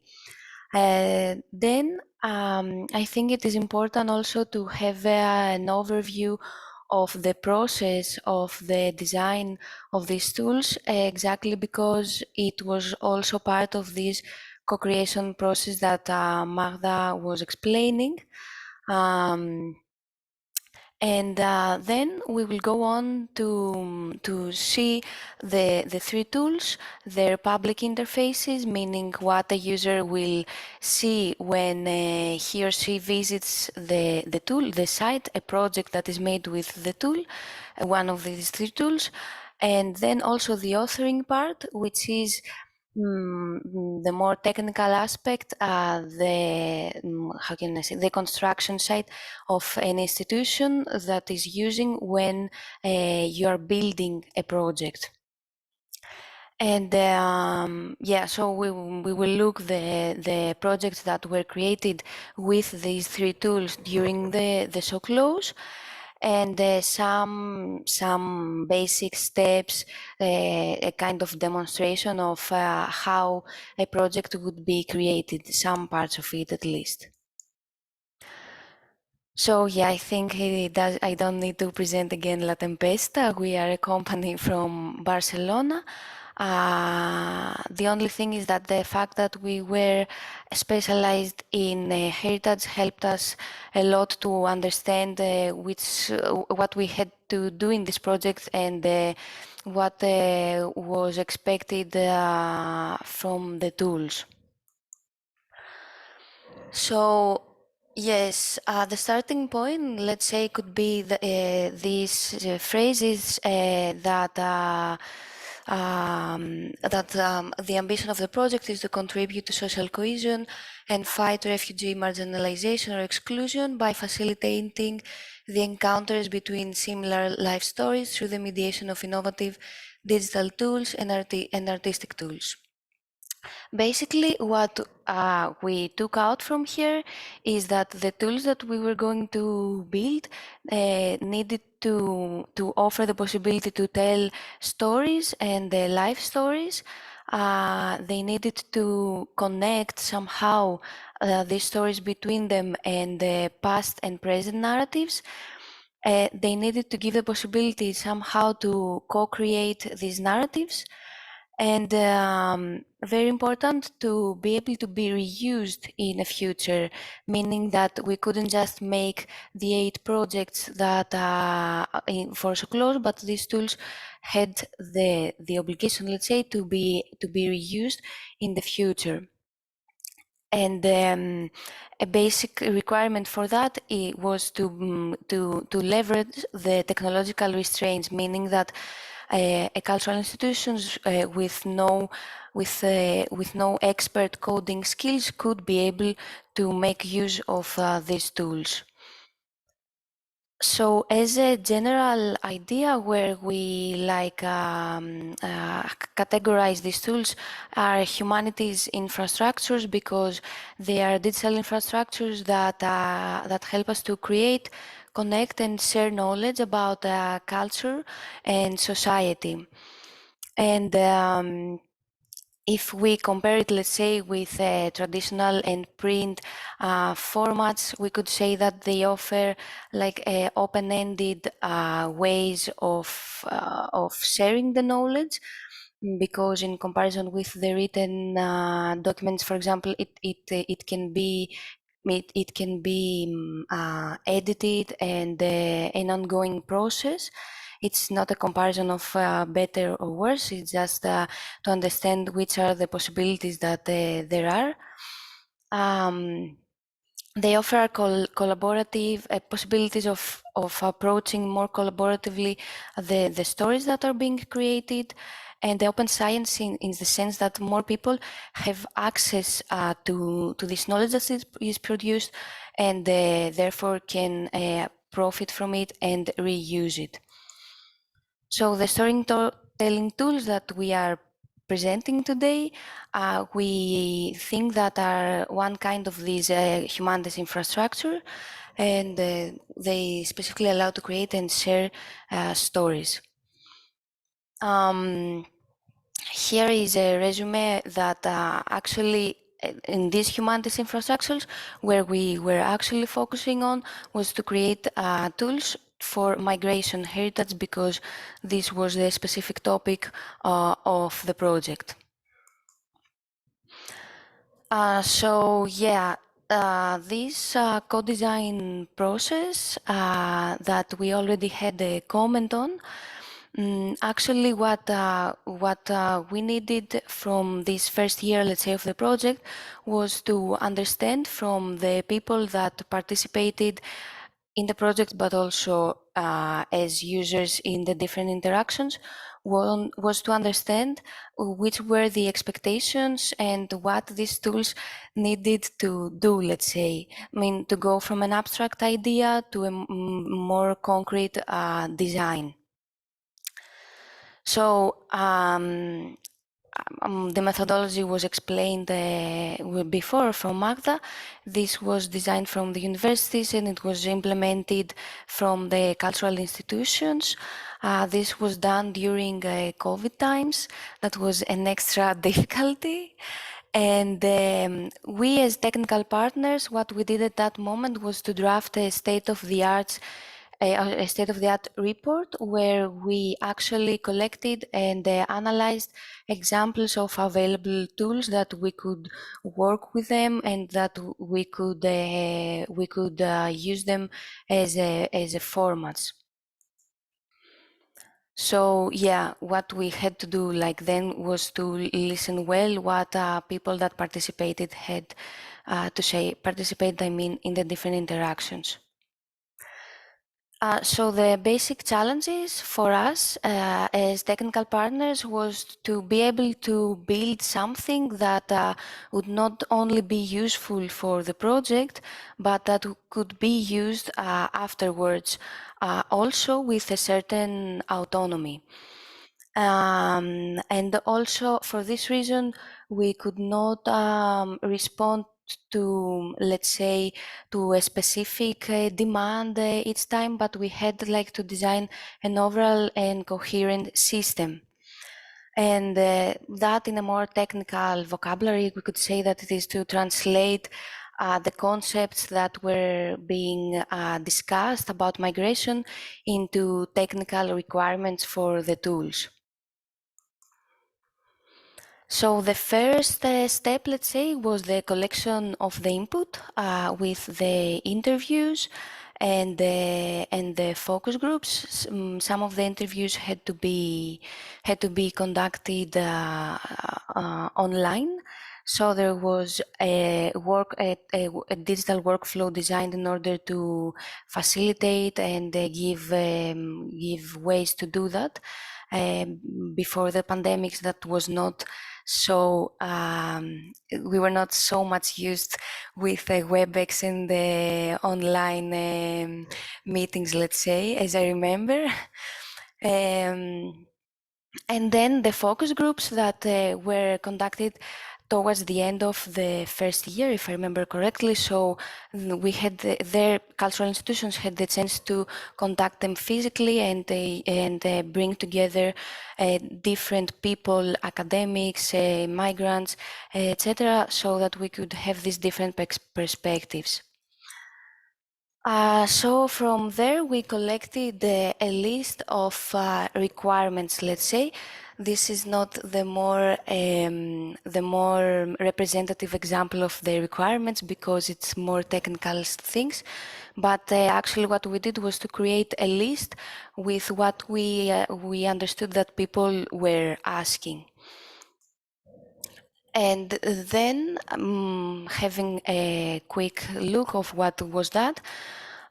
Then I think it is important also to have an overview of the process of the design of these tools, exactly because it was also part of this co-creation process that Magda was explaining. And then we will go on to see the three tools, their public interfaces, meaning what a user will see when he or she visits the tool, the site, a project that is made with the tool, one of these three tools, and then also the authoring part, which is the more technical aspect, how can I say, the construction side of an institution that is using when you are building a project. And yeah, so we will look the projects that were created with these three tools during the So Close, and some basic steps, a kind of demonstration of how a project would be created, some parts of it at least. So yeah, I think I don't need to present again La Tempesta. We are a company from Barcelona. The only thing is that the fact that we were specialized in heritage helped us a lot to understand what we had to do in this project and what was expected from the tools. So yes, the starting point, let's say, could be these phrases that the ambition of the project is to contribute to social cohesion and fight refugee marginalization or exclusion by facilitating the encounters between similar life stories through the mediation of innovative digital tools and artistic tools. Basically, what we took out from here is that the tools that we were going to build needed to offer the possibility to tell stories and life stories. They needed to connect somehow these stories between them and the past and present narratives. They needed to give the possibility somehow to co-create these narratives. And very important to be able to be reused in the future, meaning that we couldn't just make the 8 projects that for So Close, but these tools had the obligation, let's say, to be reused in the future. And a basic requirement for that was to leverage the technological restraints, meaning that cultural institutions with no expert coding skills could be able to make use of these tools. So as a general idea where we categorize these tools are humanities infrastructures, because they are digital infrastructures that help us to create, connect and share knowledge about culture and society. And if we compare it, let's say, with traditional and print formats, we could say that they offer like open-ended ways of sharing the knowledge, because in comparison with the written documents, for example, it can be edited and an ongoing process. It's not a comparison of better or worse. It's just to understand which are the possibilities that there are. They offer collaborative possibilities of approaching more collaboratively the stories that are being created, and the open science in the sense that more people have access to this knowledge that is produced, and therefore can profit from it and reuse it. So the storytelling tools that we are presenting today, we think that are one kind of these humanities infrastructure, and they specifically allow to create and share stories. Here is a resume that actually in these humanities infrastructures, where we were actually focusing on was to create tools for migration heritage, because this was the specific topic of the project. This co-design process that we already had a comment on, actually what we needed from this first year, let's say, of the project, was to understand from the people that participated in the project, but also as users in the different interactions, was to understand which were the expectations and what these tools needed to do, let's say. I mean, to go from an abstract idea to a more concrete design. So the methodology was explained before from Magda. This was designed from the universities and it was implemented from the cultural institutions. This was done during COVID times. That was an extra difficulty. And we as technical partners, what we did at that moment was to draft a state-of-the-art report, where we actually collected and analyzed examples of available tools that we could work with them, and that we could use them as a formats. So yeah, what we had to do like then was to listen well what people that participated had to say. Participate, I mean, in the different interactions. So the basic challenges for us as technical partners was to be able to build something that would not only be useful for the project, but that could be used afterwards, also with a certain autonomy. And also for this reason, we could not respond to, let's say, to a specific demand each time, but we had like to design an overall and coherent system. And that, in a more technical vocabulary, we could say that it is to translate the concepts that were being discussed about migration into technical requirements for the tools. So the first step, let's say, was the collection of the input with the interviews and the focus groups. Some of the interviews had to be conducted online. So there was a digital workflow designed in order to facilitate and give ways to do that. Before the pandemics, that was not So we were not so much used with WebEx and the online meetings, let's say, as I remember. And then the focus groups that were conducted towards the end of the first year, if I remember correctly. So we had their cultural institutions had the chance to contact them physically and bring together different people, academics, migrants, etc., so that we could have these different perspectives. So from there, we collected a list of requirements, let's say. This is not the more representative example of the requirements because it's more technical things. But actually what we did was to create a list with what we understood that people were asking. And then having a quick look of what was that,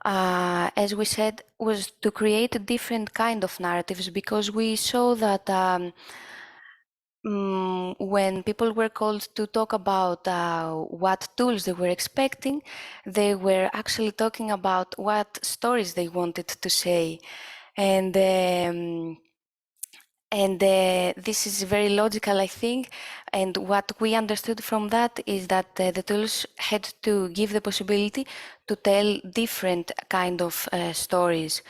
as we said, was to create a different kind of narratives, because we saw that when people were called to talk about what tools they were expecting, they were actually talking about what stories they wanted to say. And this is very logical, I think. And what we understood from that is that the tools had to give the possibility to tell different kind of stories.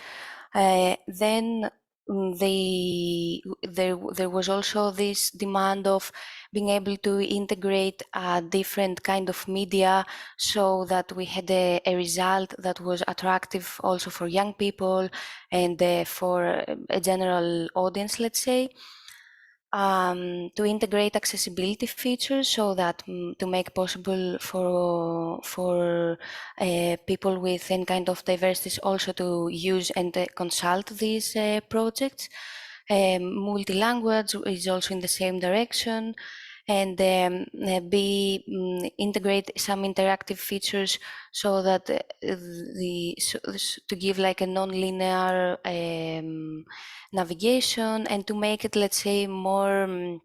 Then there was also this demand of being able to integrate a different kind of media so that we had a result that was attractive also for young people and for a general audience, let's say. To integrate accessibility features so that to make possible for people with any kind of diversities also to use and consult these projects. Multi-language is also in the same direction, and integrate some interactive features so that to give like a non-linear navigation and to make it, let's say, more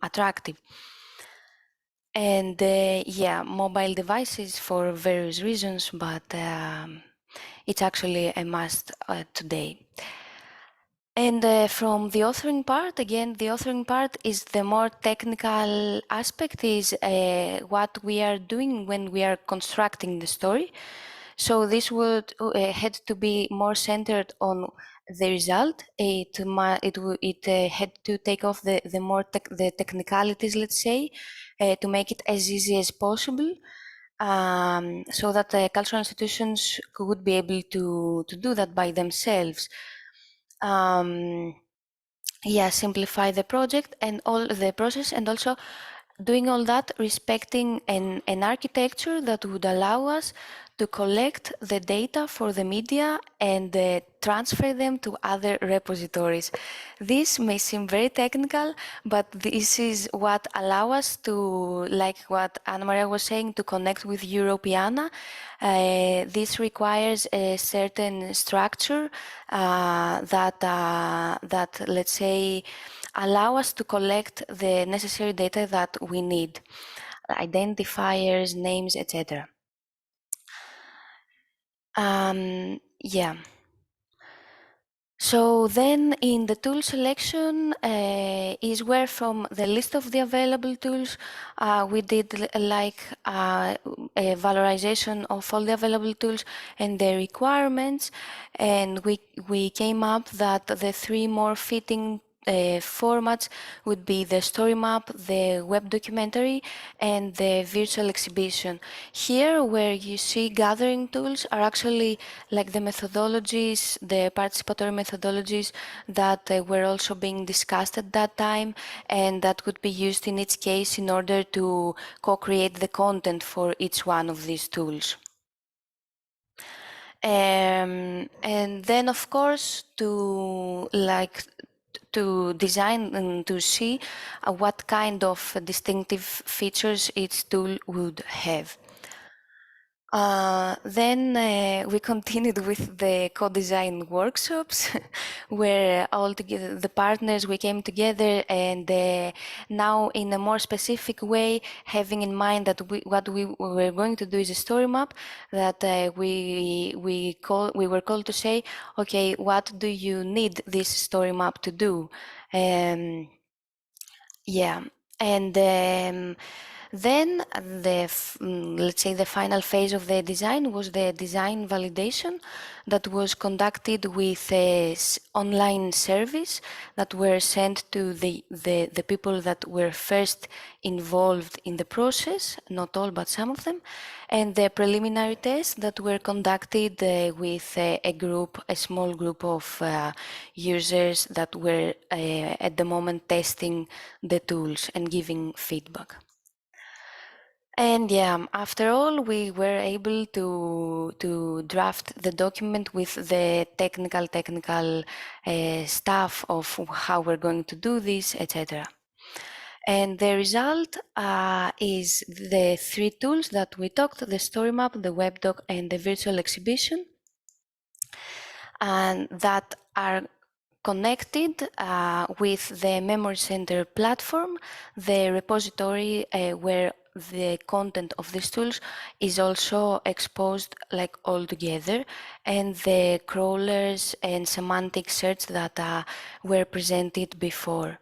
attractive. And yeah, mobile devices for various reasons, but it's actually a must today. And from the authoring part, again, the authoring part is the more technical aspect, is what we are doing when we are constructing the story. So this would had to be more centered on the result. It had to take off the technicalities, let's say, to make it as easy as possible, so that the cultural institutions could be able to do that by themselves. Yeah, simplify the project and all the process, and also doing all that respecting an architecture that would allow us to collect the data for the media and transfer them to other repositories. This may seem very technical, but this is what allows us to, like what Anamaria was saying, to connect with Europeana. This requires a certain structure that, let's say, allow us to collect the necessary data that we need, identifiers, names, etc. Yeah. So then in the tool selection is where from the list of the available tools, we did like a valorization of all the available tools and their requirements. And we came up that the three more fitting formats would be the story map, the web documentary, and the virtual exhibition. Here, where you see gathering tools are actually like the methodologies, the participatory methodologies that were also being discussed at that time, and that could be used in each case in order to co-create the content for each one of these tools. And then, of course, to design and to see what kind of distinctive features each tool would have. Then we continued with the co-design workshops where all together the partners we came together, and now in a more specific way, having in mind that what we were going to do is a story map, that we were called to say, okay, what do you need this story map to do? Yeah, and then let's say the final phase of the design was the design validation that was conducted with a online service that were sent to the people that were first involved in the process, not all, but some of them, and the preliminary tests that were conducted with a small group of users that were at the moment testing the tools and giving feedback. And yeah, after all, we were able to draft the document with the technical stuff of how we're going to do this, etc. And the result is the three tools that we talked: the story map, the webdoc, and the virtual exhibition, and that are connected with the Memory Center platform, the repository where the content of these tools is also exposed like all together, and the crawlers and semantic search that were presented before.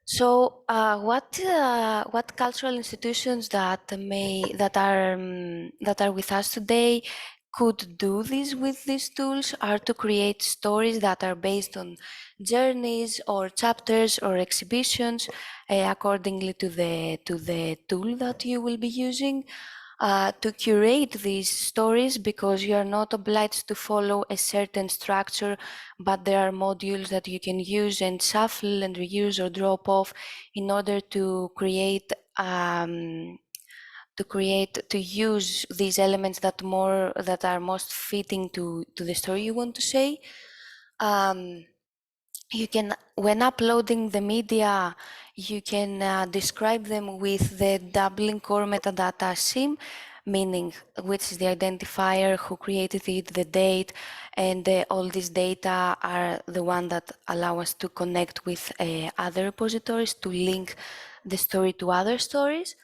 So, what cultural institutions that are with us today could do this with these tools are to create stories that are based on journeys or chapters or exhibitions, accordingly to the tool that you will be using. To curate these stories, because you are not obliged to follow a certain structure, but there are modules that you can use and shuffle and reuse or drop off in order to create to use these elements that are most fitting to the story you want to say. You can, when uploading the media, you can describe them with the Dublin Core Metadata SIM, meaning which is the identifier, who created it, the date, and all these data are the one that allow us to connect with other repositories, to link the story to other stories.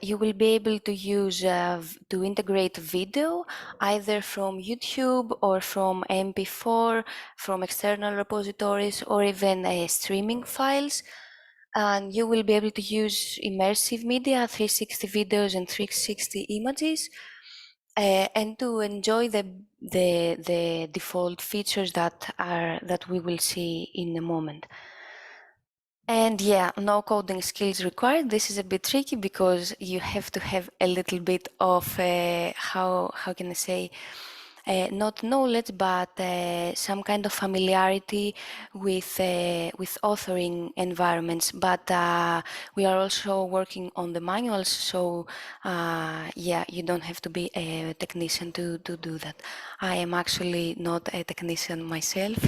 You will be able to use to integrate video either from YouTube or from MP4, from external repositories, or even streaming files. And you will be able to use immersive media, 360 videos and 360 images, and to enjoy the default features that we will see in a moment. And yeah, no coding skills required. This is a bit tricky because you have to have a little bit of how can I say, not knowledge, but some kind of familiarity with authoring environments. But we are also working on the manuals, so yeah, you don't have to be a technician to do that. I am actually not a technician myself.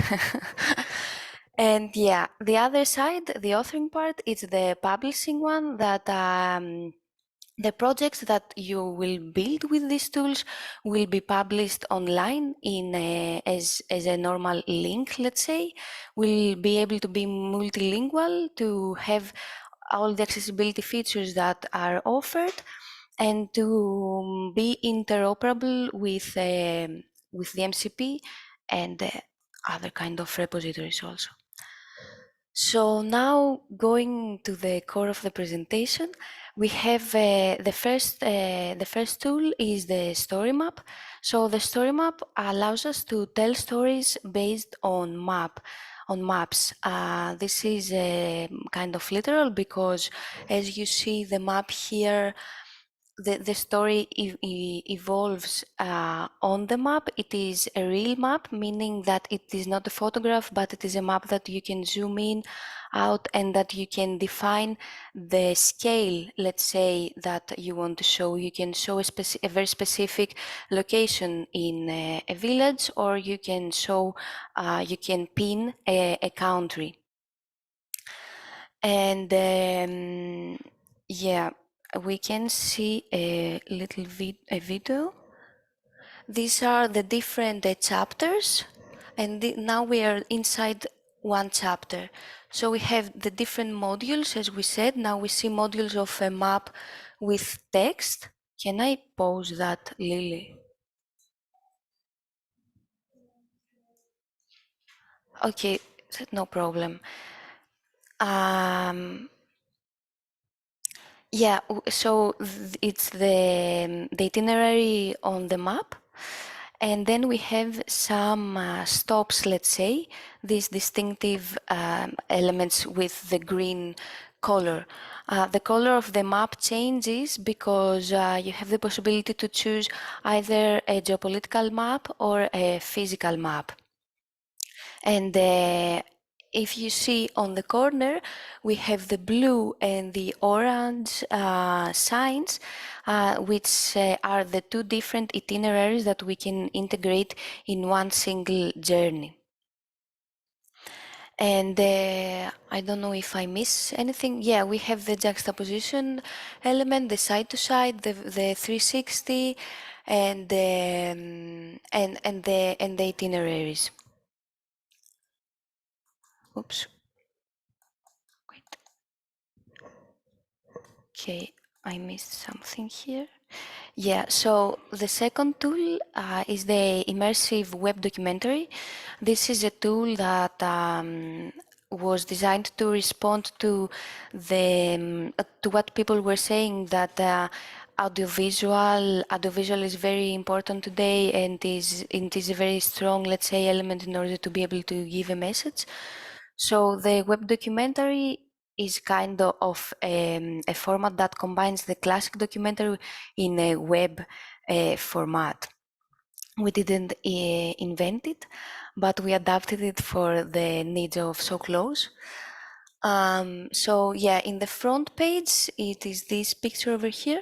And yeah, the other side, the authoring part, is the publishing one, that the projects that you will build with these tools will be published online as a normal link, let's say. We'll be able to be multilingual, to have all the accessibility features that are offered, and to be interoperable with the MCP and other kind of repositories also. So now, going to the core of the presentation, we have the first tool is the story map. So the story map allows us to tell stories based on maps. This is kind of literal, because as you see the map here, the story evolves on the map. It is a real map, meaning that it is not a photograph, but it is a map that you can zoom in, out, and that you can define the scale, let's say, that you want to show. You can show a very specific location in a village, or you can show, you can pin a country. And yeah, we can see a little video. These are the different chapters, and now we are inside one chapter. So we have the different modules, as we said. Now we see modules of a map with text. Can I pause that, Lily? Okay, no problem. Yeah, so it's the itinerary on the map, and then we have some stops, let's say, these distinctive elements with the green color. The color of the map changes because you have the possibility to choose either a geopolitical map or a physical map. And if you see on the corner, we have the blue and the orange signs, which are the two different itineraries that we can integrate in one single journey. And I don't know if I miss anything. Yeah, we have the juxtaposition element, the side to side, the 360, and the itineraries. Oops. Wait. Okay, I missed something here. Yeah, so the second tool is the immersive web documentary. This is a tool that was designed to respond to the to what people were saying, that audiovisual is very important today, and it is a very strong, let's say, element in order to be able to give a message. So the web documentary is kind of a format that combines the classic documentary in a web format. We didn't invent it, but we adapted it for the needs of So Close. So yeah, in the front page, it is this picture over here.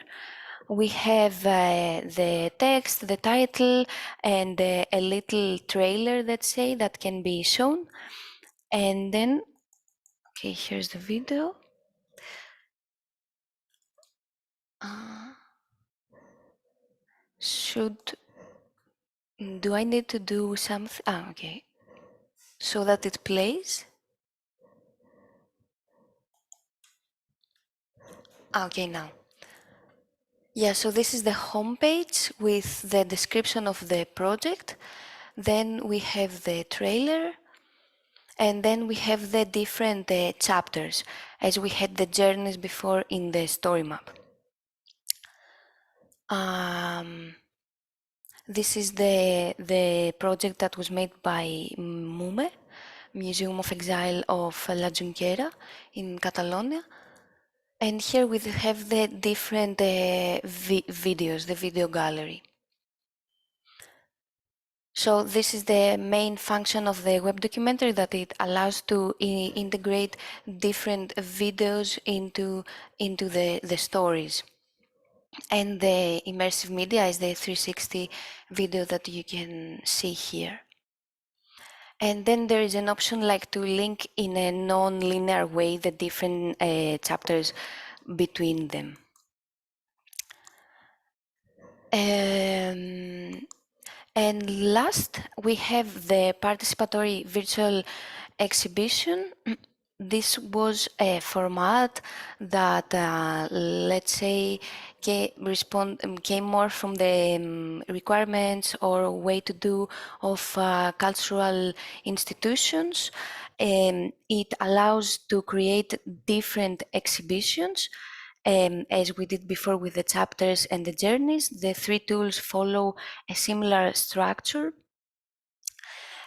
We have the text, the title, and a little trailer, let's say, that can be shown. And then, okay, here's the video. Do I need to do something? Okay. So that it plays? Okay, now. Yeah, so this is the homepage with the description of the project. Then we have the trailer, and then we have the different chapters, as we had the journeys before in the story map. This is the project that was made by MUME, Museum of Exile of La Junquera in Catalonia. And here we have the different videos, the video gallery. So this is the main function of the web documentary, that it allows to integrate different videos into the stories. And the immersive media is the 360 video that you can see here. And then there is an option like to link in a non-linear way the different chapters between them. And last, we have the participatory virtual exhibition. This was a format that, let's say, came more from the requirements or way to do of cultural institutions. It allows to create different exhibitions. As we did before with the chapters and the journeys, the three tools follow a similar structure.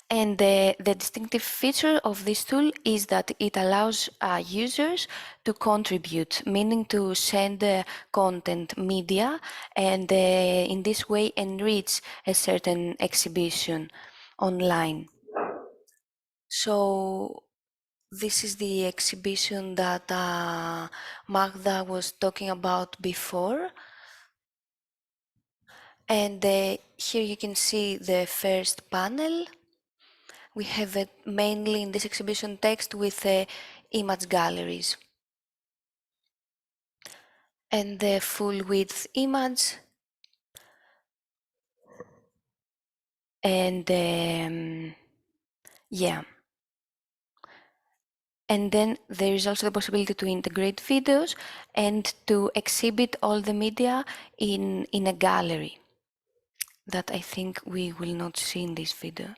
And the distinctive feature of this tool is that it allows users to contribute, meaning to send content, media, and in this way enrich a certain exhibition online. So this is the exhibition that Magda was talking about before. And here you can see the first panel. We have it mainly in this exhibition text with image galleries. and the full width image, and yeah. And then there is also the possibility to integrate videos and to exhibit all the media in a gallery that I think we will not see in this video.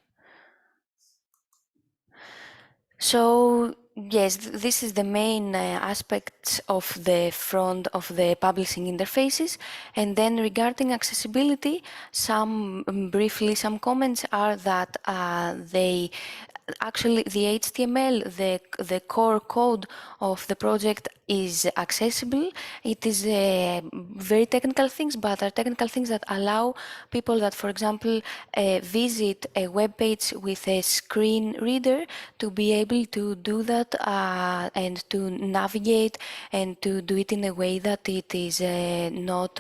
So yes, this is the main aspect of the front of the publishing interfaces. And then regarding accessibility, briefly some comments are that actually the HTML, the core code of the project is accessible. It is very technical things, but are technical things that allow people that, for example, visit a web page with a screen reader to be able to do that and to navigate and to do it in a way that it is not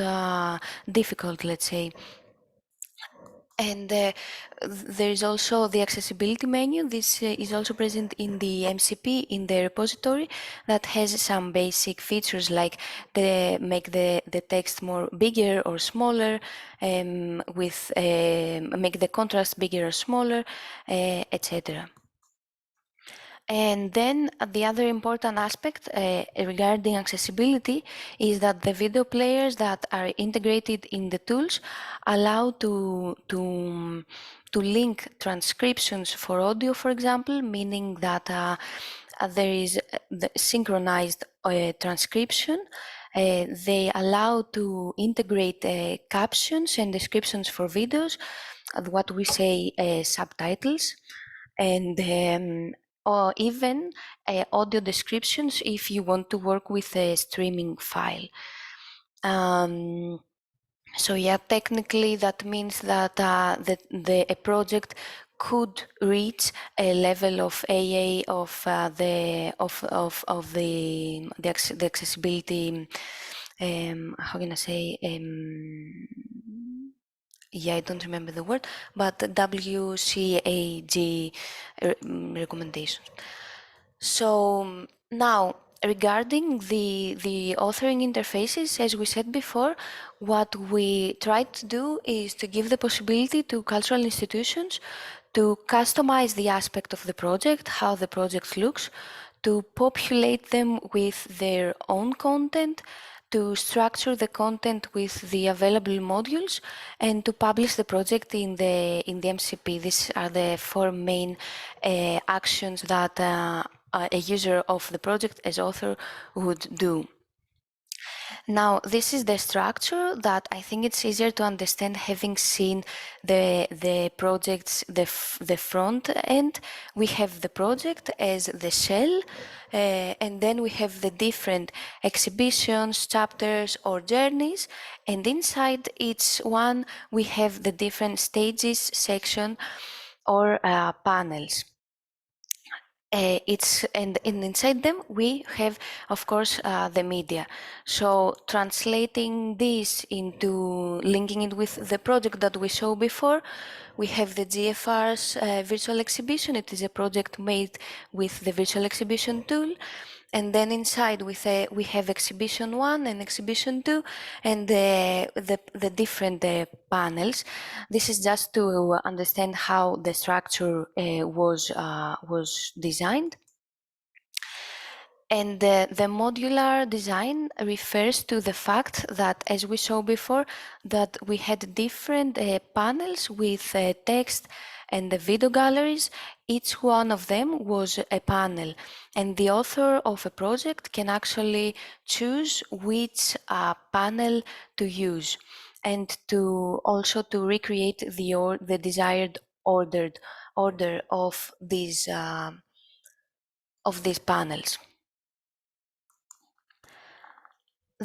difficult, let's say. And there is also the accessibility menu. This is also present in the MCP, in the repository, that has some basic features like make the text more bigger or smaller, make the contrast bigger or smaller, etc. And then the other important aspect regarding accessibility is that the video players that are integrated in the tools allow to link transcriptions for audio, for example, meaning that there is the synchronized transcription. They allow to integrate captions and descriptions for videos, what we say subtitles, and or even audio descriptions if you want to work with a streaming file. So yeah, technically that means that a project could reach a level of AA of the accessibility. How can I say? Yeah, I don't remember the word, but WCAG recommendations. So now, regarding the authoring interfaces, as we said before, what we try to do is to give the possibility to cultural institutions to customize the aspect of the project, how the project looks, to populate them with their own content, to structure the content with the available modules, and to publish the project in the MCP. These are the four main actions that a user of the project as author would do. Now, this is the structure that I think it's easier to understand having seen the project's, the front end. We have the project as the shell, and then we have the different exhibitions, chapters, or journeys, and inside each one we have the different stages, section, or panels. And inside them we have, of course, the media. So translating this into linking it with the project that we saw before, we have the GFR's virtual exhibition. It is a project made with the virtual exhibition tool. And then inside we have exhibition 1 and exhibition 2 and the different panels. This is just to understand how the structure was designed. And the modular design refers to the fact that, as we saw before, that we had different panels with text and the video galleries. Each one of them was a panel, and the author of a project can actually choose which panel to use, and to also to recreate the desired order of these panels.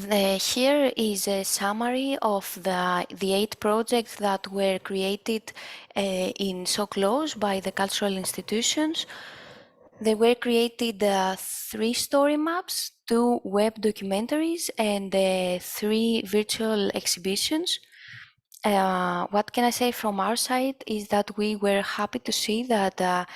Here is a summary of the 8 projects that were created in so close by the cultural institutions. They were created 3 story maps, 2 web documentaries, and 3 virtual exhibitions. What can I say from our side is that we were happy to see that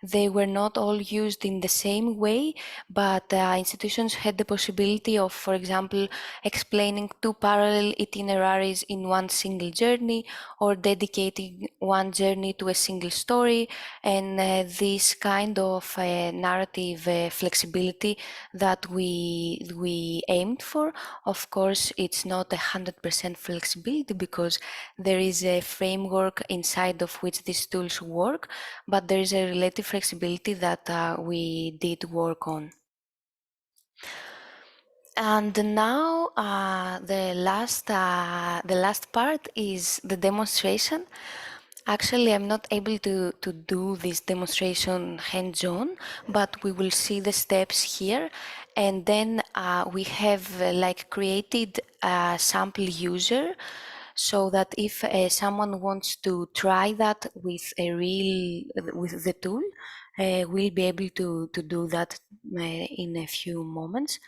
They were not all used in the same way, but institutions had the possibility of, for example, explaining 2 parallel itineraries in one single journey, or dedicating one journey to a single story, and this kind of narrative flexibility that we aimed for. Of course, it's not 100% flexibility because there is a framework inside of which these tools work, but there is a relative flexibility that we did work on. And now the last part is the demonstration. Actually, I'm not able to do this demonstration hands-on, but we will see the steps here. And then we have created a sample user, so that if someone wants to try that with the tool, we'll be able to do that in a few moments.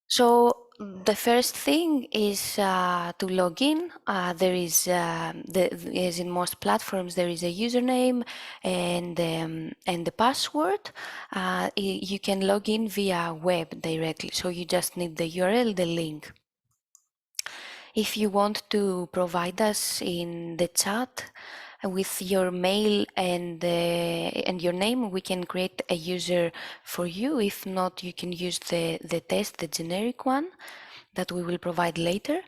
So the first thing is to log in. There is, as in most platforms, there is a username and the password. You can log in via web directly, so you just need the URL, the link. If you want to provide us in the chat with your mail and your name, we can create a user for you. If not, you can use the test, the generic one that we will provide later.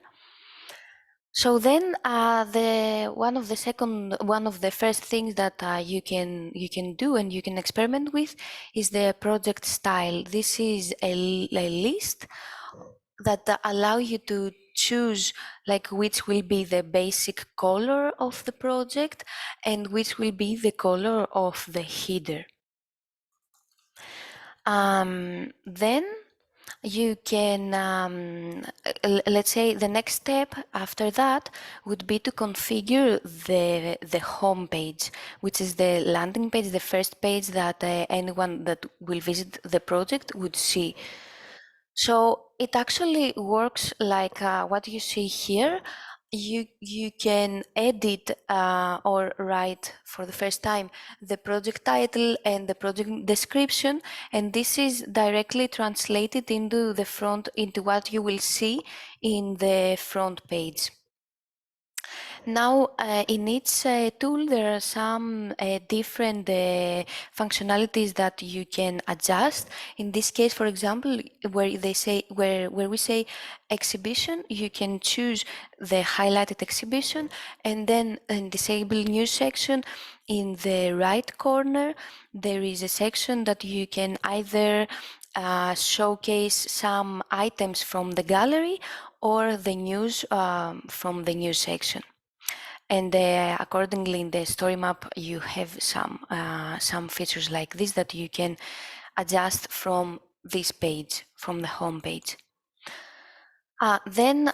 So then one of the first things that you can do and you can experiment with is the project style. This is a list that allow you to choose which will be the basic color of the project and which will be the color of the header. Then you can, let's say the next step after that would be to configure the home page, which is the landing page, the first page that anyone that will visit the project would see. So it actually works like what you see here. You can edit or write for the first time the project title and the project description, and this is directly translated into what you will see in the front page. Now, in each tool, there are some different functionalities that you can adjust. In this case, for example, where we say exhibition, you can choose the highlighted exhibition, and then in disable news section, in the right corner, there is a section that you can either showcase some items from the gallery or the news from the news section. And accordingly, in the story map, you have some features like this that you can adjust from this page, from the home page. Then,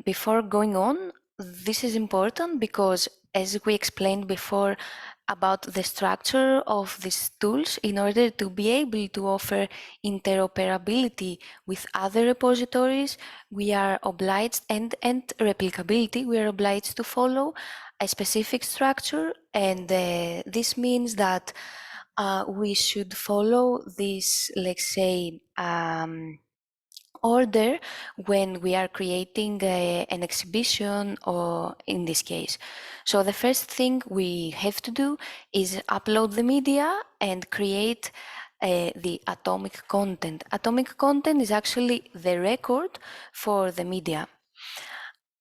before going on, this is important because, as we explained before about the structure of these tools, in order to be able to offer interoperability with other repositories, we are obliged, and replicability, we are obliged to follow a specific structure, and this means that we should follow this, let's say, order when we are creating an exhibition, or in this case. So the first thing we have to do is upload the media and create the atomic content. Atomic content is actually the record for the media.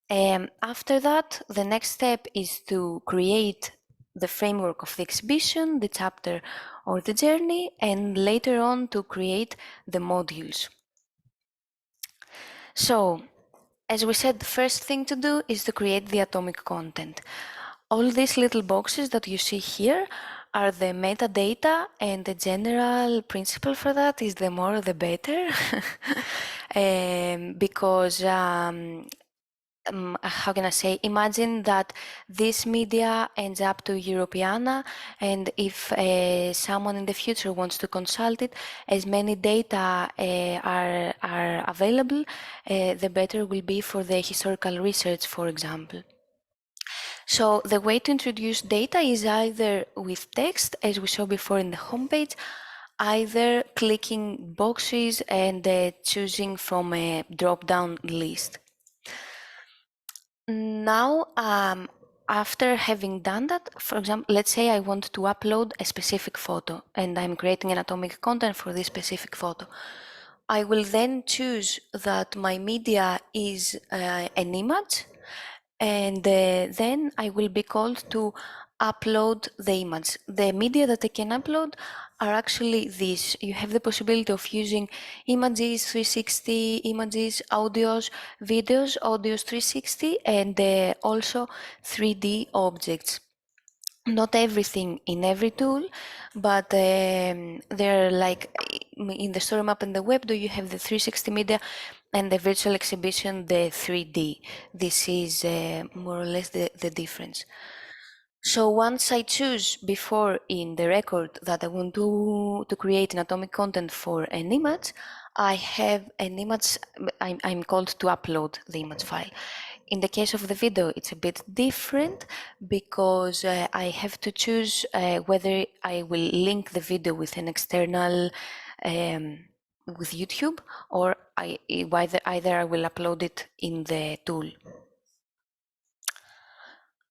After that, the next step is to create the framework of the exhibition, the chapter or the journey, and later on to create the modules. So, as we said, the first thing to do is to create the atomic content. All these little boxes that you see here are the metadata, and the general principle for that is the more the better. Because how can I say, imagine that this media ends up to Europeana, and if someone in the future wants to consult it, as many data are available, the better will be for the historical research, for example. So the way to introduce data is either with text, as we saw before in the homepage, either clicking boxes and choosing from a drop-down list. Now, after having done that, for example, let's say I want to upload a specific photo and I'm creating an atomic content for this specific photo. I will then choose that my media is an image, and then I will be called to upload the image. The media that I can upload are actually these. You have the possibility of using images 360, images, audios, videos, audios 360, and also 3D objects. Not everything in every tool, but they're like in the story map and the web, do you have the 360 media and the virtual exhibition, the 3D. This is more or less the difference. So once I choose before in the record that I want to create an atomic content for an image, I have an image, I'm called to upload the image file. In the case of the video, it's a bit different because I have to choose whether I will link the video with an external, with YouTube, or either I will upload it in the tool.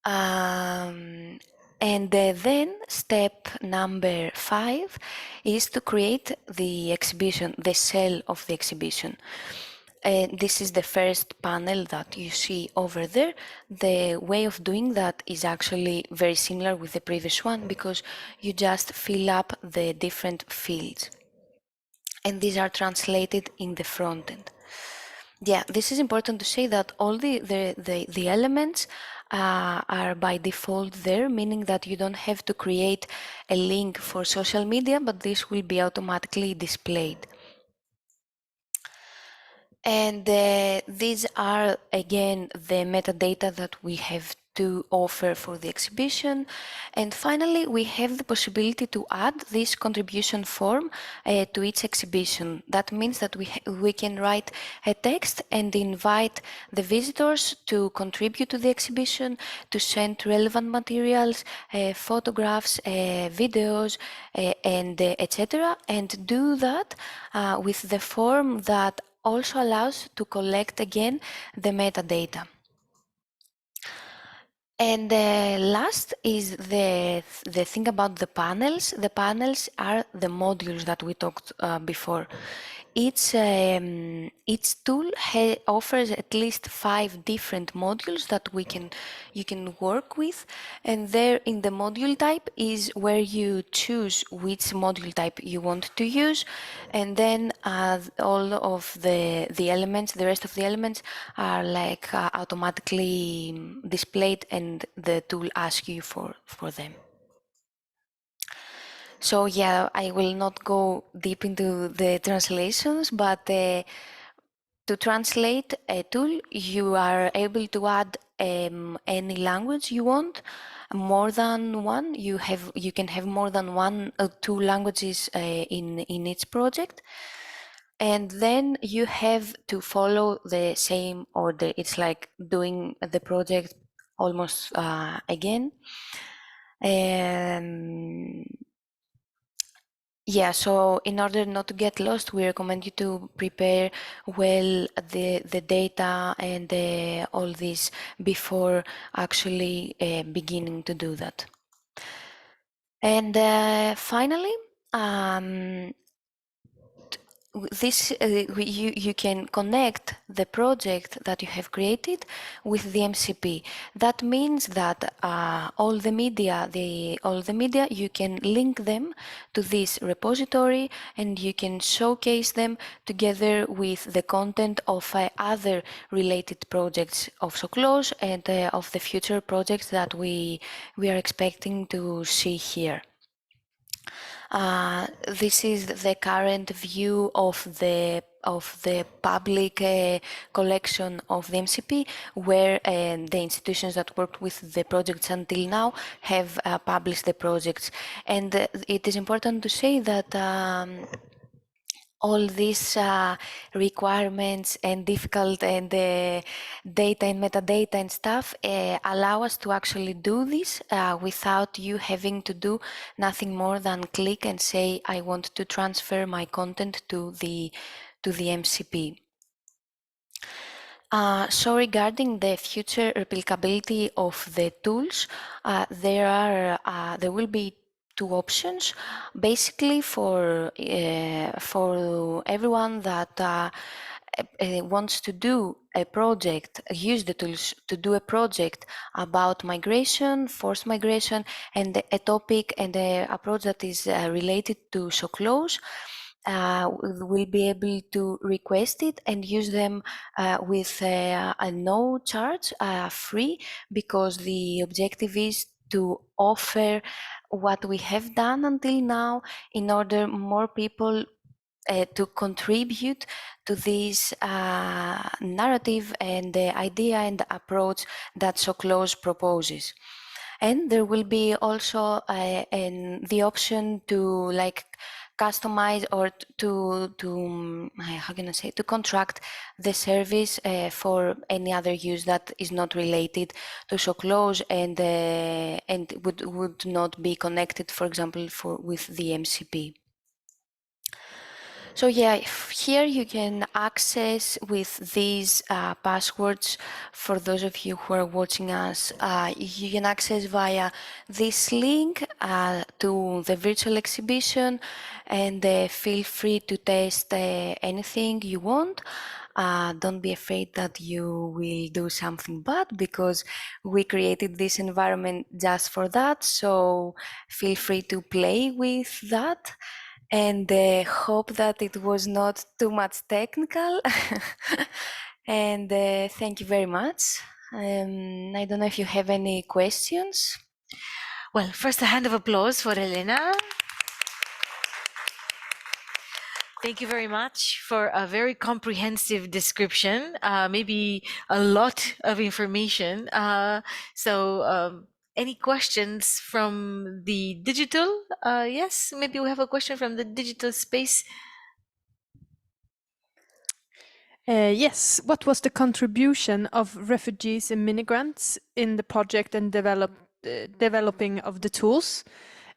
And then step number 5 is to create the exhibition, the cell of the exhibition. This is the first panel that you see over there. The way of doing that is actually very similar with the previous one because you just fill up the different fields. And these are translated in the front end. Yeah, this is important to say that all the elements are by default there, meaning that you don't have to create a link for social media, but this will be automatically displayed. And these are, again, the metadata that we have to offer for the exhibition. And finally, we have the possibility to add this contribution form to each exhibition. That means that we can write a text and invite the visitors to contribute to the exhibition, to send relevant materials, photographs, videos, and etc. And do that with the form that also allows to collect again the metadata. And last is the thing about the panels. The panels are the modules that we talked before. Each tool offers at least 5 different modules that you can work with, and there in the module type is where you choose which module type you want to use, and then all of the elements, the rest of the elements are like automatically displayed, and the tool asks you for them. So yeah, I will not go deep into the translations, but to translate a tool, you are able to add any language you want, more than one. You can have more than one or 2 languages in each project, and then you have to follow the same order. It's like doing the project almost again. Yeah, so in order not to get lost, we recommend you to prepare well the data and all this before actually beginning to do that. And finally, this you can connect the project that you have created with the MCP. That means that all the media you can link them to this repository, and you can showcase them together with the content of other related projects of SOCLOS and of the future projects that we are expecting to see here. This is the current view of the public collection of the MCP, where the institutions that worked with the projects until now have published the projects. And it is important to say that all these requirements and difficult and data and metadata and stuff allow us to actually do this without you having to do nothing more than click and say, I want to transfer my content to the MCP. So regarding the future replicability of the tools, there will be two options. Basically, for everyone that wants to do a project, use the tools to do a project about migration, forced migration, and a topic and a approach that is related to shock laws, will be able to request it and use them with a no charge, free, because the objective is to offer what we have done until now in order more people to contribute to this narrative and the idea and the approach that shock laws proposes. And there will be also the option to customize or to how can I say, to contract the service for any other use that is not related to shock laws and would not be connected, for example, with the MCP. So yeah, here you can access with these passwords. For those of you who are watching us, you can access via this link to the virtual exhibition, and feel free to test anything you want. Don't be afraid that you will do something bad, because we created this environment just for that. So feel free to play with that. And hope that it was not too much technical. And thank you very much. I don't know if you have any questions. Well, first a hand of applause for Elena. Thank you very much for a very comprehensive description, maybe a lot of information. Any questions from the digital? Yes, maybe we have a question from the digital space. Yes, what was the contribution of refugees and migrants in the project and developing of the tools?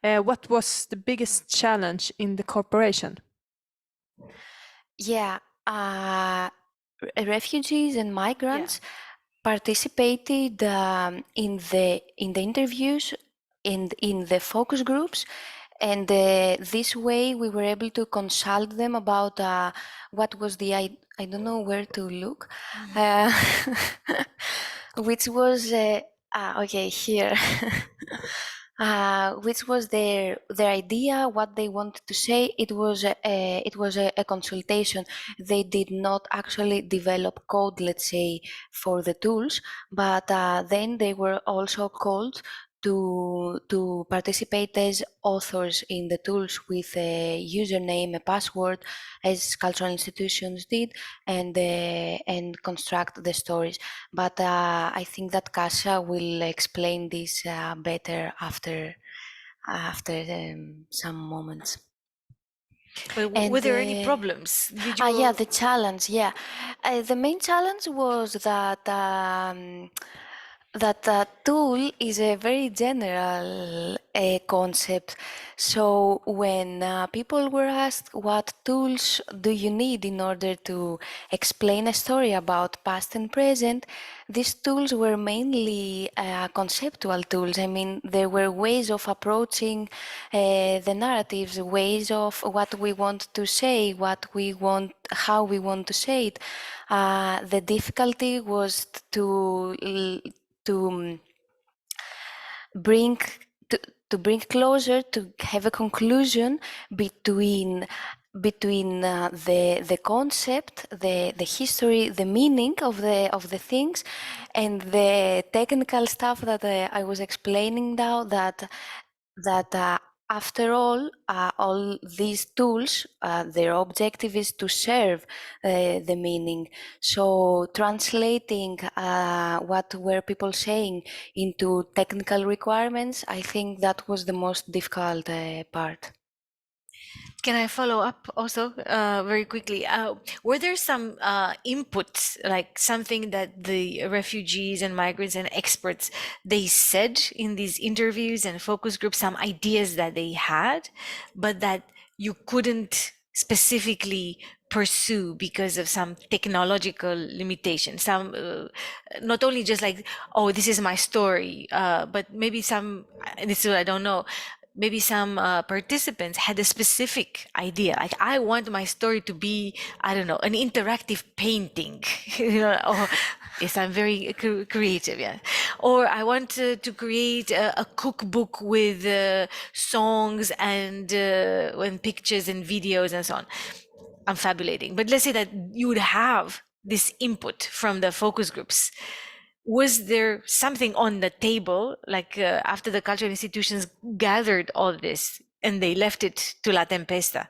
What was the biggest challenge in the cooperation? Yeah, refugees and migrants participated in the interviews, in the focus groups, and this way we were able to consult them about what was the I don't know where to look, which was okay, here. Which was their idea, what they wanted to say. It was a consultation. They did not actually develop code, let's say, for the tools, but then they were also called to participate as authors in the tools with a username, a password, as cultural institutions did, and construct the stories. But I think that Kasia will explain this better after some moments. But were there any problems? Did you? Yeah, the challenge. Yeah, the main challenge was that that tool is a very general concept. So when people were asked what tools do you need in order to explain a story about past and present, these tools were mainly conceptual tools. I mean, there were ways of approaching the narratives, ways of what we want to say, how we want to say it. The difficulty was to bring closer, to have a conclusion between the concept, the history, the meaning of the things, and the technical stuff that I was explaining now. That after all these tools, their objective is to serve the meaning. So translating what were people saying into technical requirements, I think that was the most difficult part. Can I follow up also very quickly? Were there some inputs, like something that the refugees and migrants and experts they said in these interviews and focus groups, some ideas that they had, but that you couldn't specifically pursue because of some technological limitation? Some not only just like, oh, this is my story, but maybe some, this is, I don't know, maybe some participants had a specific idea, like I want my story to be, I don't know, an interactive painting, you know, or yes, I'm very creative, yeah, or I want to create a cookbook with songs and pictures and videos and so on. I'm fabulating, but let's say that you would have this input from the focus groups. Was there something on the table, like after the cultural institutions gathered all this and they left it to La Tempesta?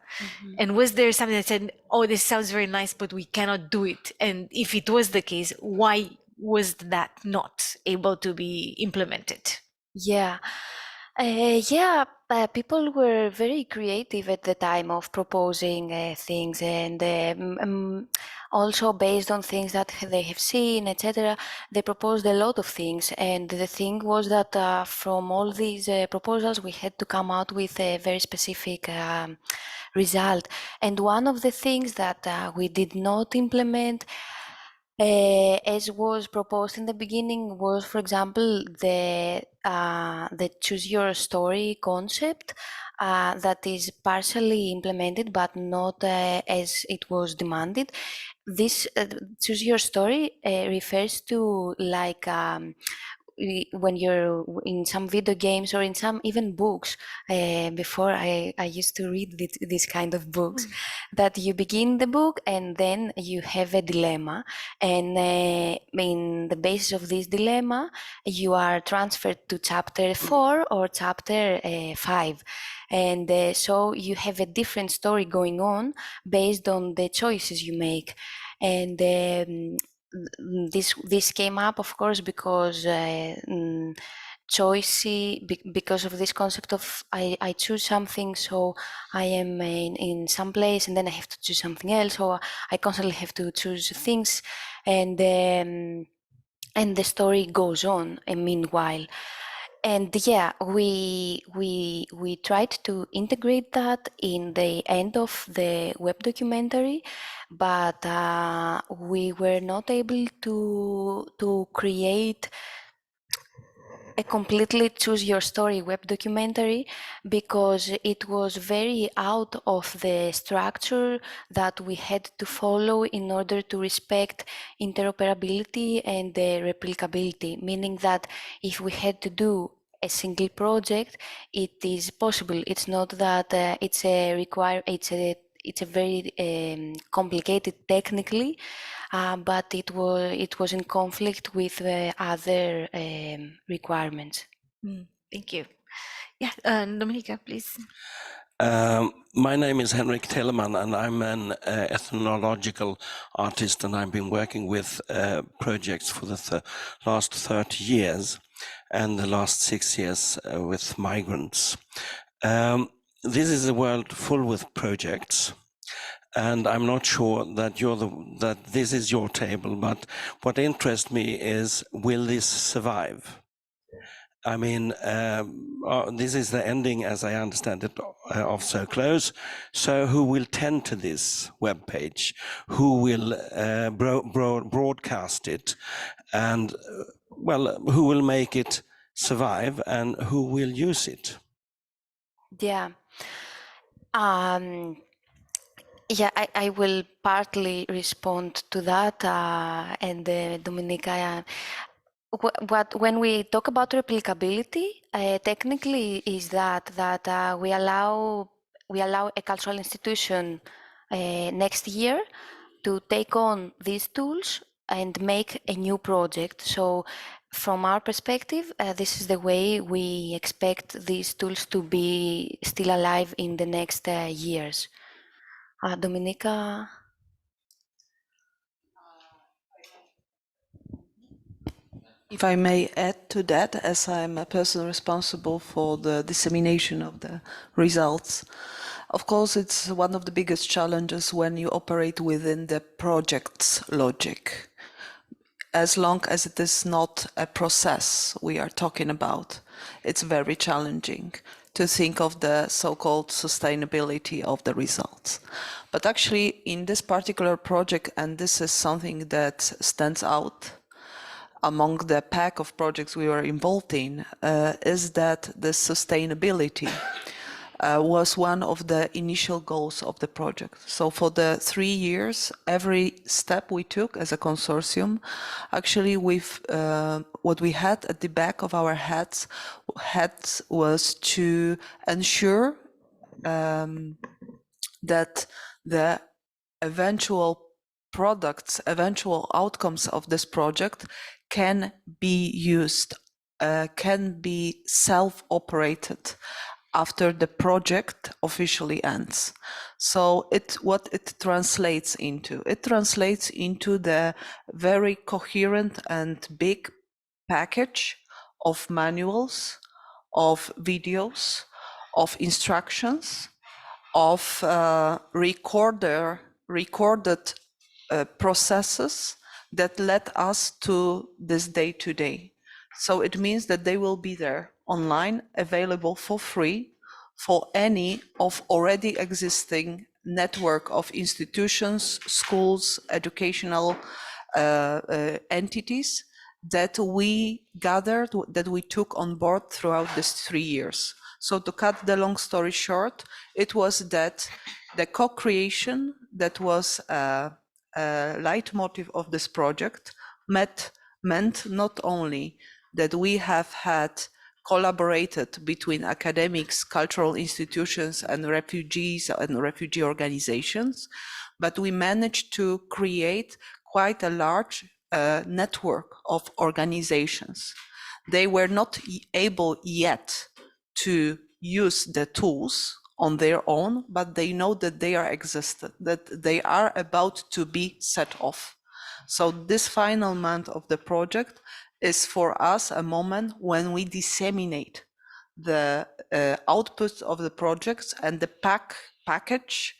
And was there something that said, oh, this sounds very nice, but we cannot do it? And if it was the case, why was that not able to be implemented? Yeah. People were very creative at the time of proposing things, and also based on things that they have seen, etc. They proposed a lot of things, and the thing was that from all these proposals, we had to come out with a very specific result. And one of the things that we did not implement, as was proposed in the beginning, was, for example, the choose your story concept that is partially implemented, but not as it was demanded. This choose your story refers to like when you're in some video games or in some even books. Before I used to read this kind of books, that you begin the book and then you have a dilemma, and in the basis of this dilemma you are transferred to chapter 4 or chapter 5, and so you have a different story going on based on the choices you make. And this came up, of course, because because of this concept of I choose something, so I am in some place, and then I have to choose something else, so I constantly have to choose things, and the story goes on. And meanwhile, and yeah, we tried to integrate that in the end of the web documentary, but we were not able to create a completely choose your story web documentary, because it was very out of the structure that we had to follow in order to respect interoperability and replicability, meaning that if we had to do a single project, it is possible. It's not that it's a very complicated technically, but it was in conflict with other requirements. Thank you. Yeah, Dominika, please. My name is Henrik Telemann, and I'm an ethnological artist, and I've been working with projects for the last 30 years and the last 6 years with migrants. This is a world full with projects, and I'm not sure that that this is your table, but what interests me is, will this survive? I mean, this is the ending, as I understand it, of So Close. So who will tend to this webpage? Who will broadcast it? And, well, who will make it survive, and who will use it? Yeah. Yeah, I will partly respond to that, and Dominika. When we talk about replicability, technically is that we allow a cultural institution next year to take on these tools and make a new project. So from our perspective, this is the way we expect these tools to be still alive in the next years. Dominika? If I may add to that, as I'm a person responsible for the dissemination of the results, Of course, it's one of the biggest challenges when you operate within the project's logic. As long as it is not a process we are talking about, it's very challenging to think of the so-called sustainability of the results. But actually, in this particular project, and this is something that stands out among the pack of projects we were involved in, is that the sustainability was one of the initial goals of the project. So for the 3 years, every step we took as a consortium, actually what we had at the back of our heads was to ensure that the eventual products, eventual outcomes of this project can be used, can be self-operated after the project officially ends. So what it translates into? It translates into the very coherent and big package of manuals, of videos, of instructions, of recorded processes that led us to this day today. So it means that they will be there online, available for free for any of already existing network of institutions, schools, educational entities that we gathered, that we took on board throughout these 3 years. So to cut the long story short, it was that the co-creation that was a leitmotif of this project meant not only that we have had collaborated between academics, cultural institutions, and refugees and refugee organizations, but we managed to create quite a large network of organizations. They were not able yet to use the tools on their own, but they know that they are existed, that they are about to be set off. So this final month of the project is for us a moment when we disseminate the outputs of the projects and the package,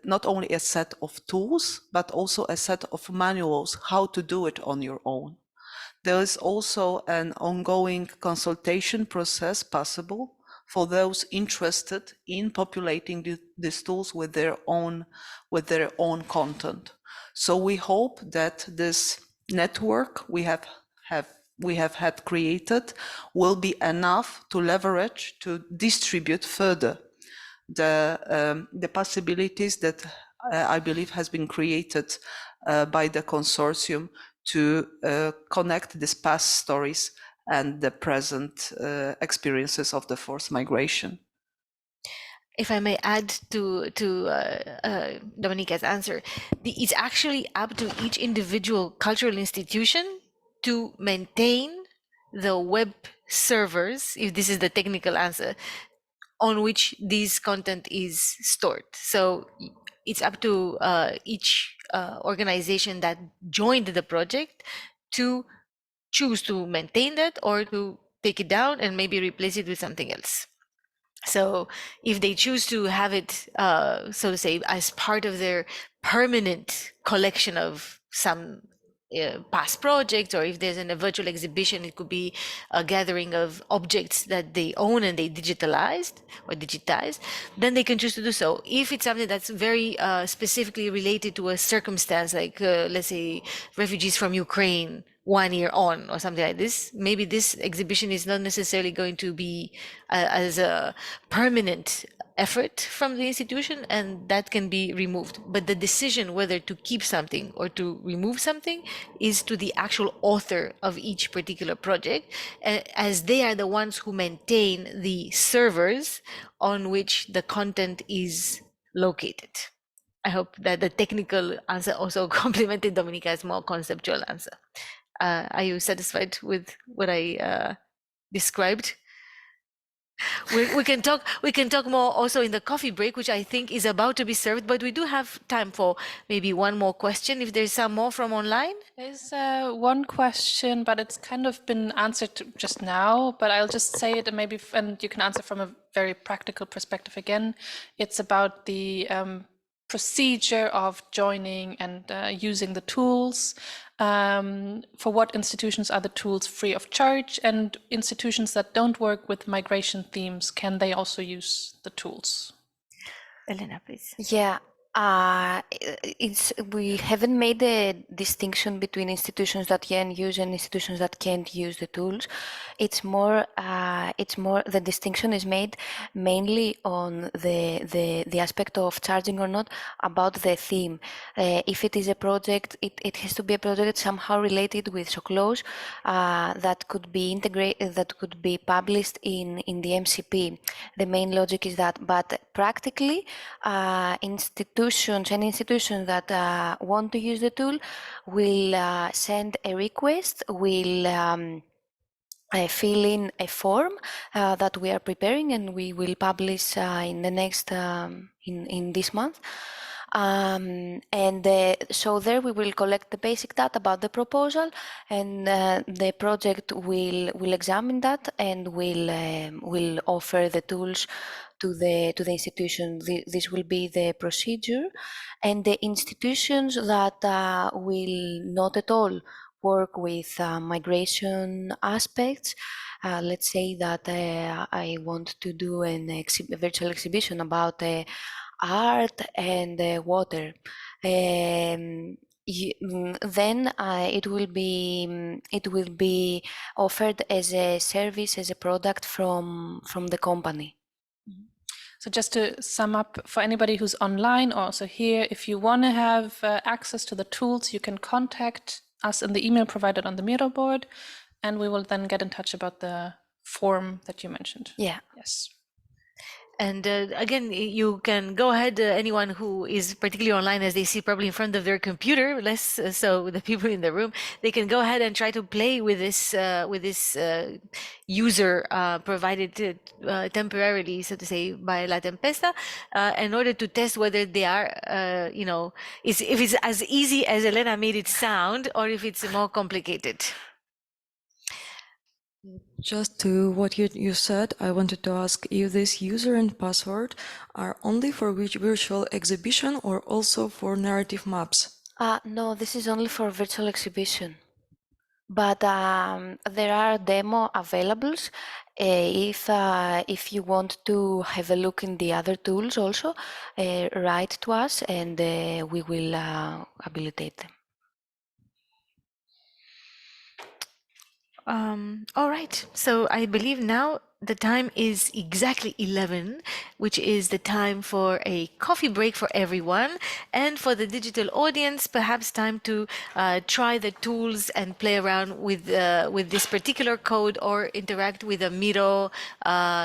not only a set of tools, but also a set of manuals how to do it on your own. There is also an ongoing consultation process possible for those interested in populating these tools with their own content. So we hope that this network we have had created will be enough to leverage, to distribute further the possibilities that I believe has been created by the consortium to connect these past stories and the present experiences of the forced migration. If I may add to Dominica's answer, it's actually up to each individual cultural institution to maintain the web servers, if this is the technical answer, on which this content is stored. So it's up to each organization that joined the project to choose to maintain that or to take it down and maybe replace it with something else. So if they choose to have it, so to say, as part of their permanent collection of some past projects, or if there's a virtual exhibition, it could be a gathering of objects that they own and they digitalized, then they can choose to do so. If it's something that's very specifically related to a circumstance, like let's say refugees from Ukraine 1 year on or something like this, maybe this exhibition is not necessarily going to be as a permanent effort from the institution, and that can be removed. But the decision whether to keep something or to remove something is to the actual author of each particular project, as they are the ones who maintain the servers on which the content is located. I hope that the technical answer also complemented Dominica's more conceptual answer. Are you satisfied with what I described? We can talk. We can talk more also in the coffee break, which I think is about to be served. But we do have time for maybe one more question, if there's some more from online. There's one question, but it's kind of been answered just now, but I'll just say it and maybe, and you can answer from a very practical perspective again. It's about the procedure of joining and using the tools. For what institutions are the tools free of charge, and institutions that don't work with migration themes, can they also use the tools? Elena, please. Yeah, we haven't made a distinction between institutions that can use and institutions that can't use the tools. It's more the distinction is made mainly on the aspect of charging or not about the theme. If it is a project, it has to be a project somehow related with SOCLOS that could be integrated, that could be published in the MCP. The main logic is that, but practically, institutions that want to use the tool will send a request, will fill in a form that we are preparing, and we will publish in the next in this month. So there we will collect the basic data about the proposal, and the project will examine that and will offer the tools to the institution. This will be the procedure, and the institutions that will not at all work with migration aspects. Let's say that I want to do a virtual exhibition about art and water. Then it will be offered as a service, as a product from the company. So just to sum up, for anybody who's online or also here, if you want to have access to the tools, you can contact us in the email provided on the Miro board, and we will then get in touch about the form that you mentioned. Yeah. Yes. And again, you can go ahead, anyone who is particularly online, as they see probably in front of their computer, less so the people in the room, they can go ahead and try to play with this user provided temporarily, so to say, by La Tempesta, in order to test whether they are, if it's as easy as Elena made it sound, or if it's more complicated. Just to what you said, I wanted to ask if this user and password are only for which virtual exhibition or also for narrative maps? No, this is only for virtual exhibition. But there are demo availables. If you want to have a look in the other tools also, write to us and we will habilitate them. All right. So I believe now the time is exactly 11, which is the time for a coffee break for everyone. And for the digital audience, perhaps time to try the tools and play around with this particular code or interact with a Miro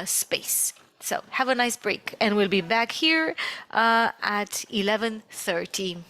space. So have a nice break, and we'll be back here at 11:30.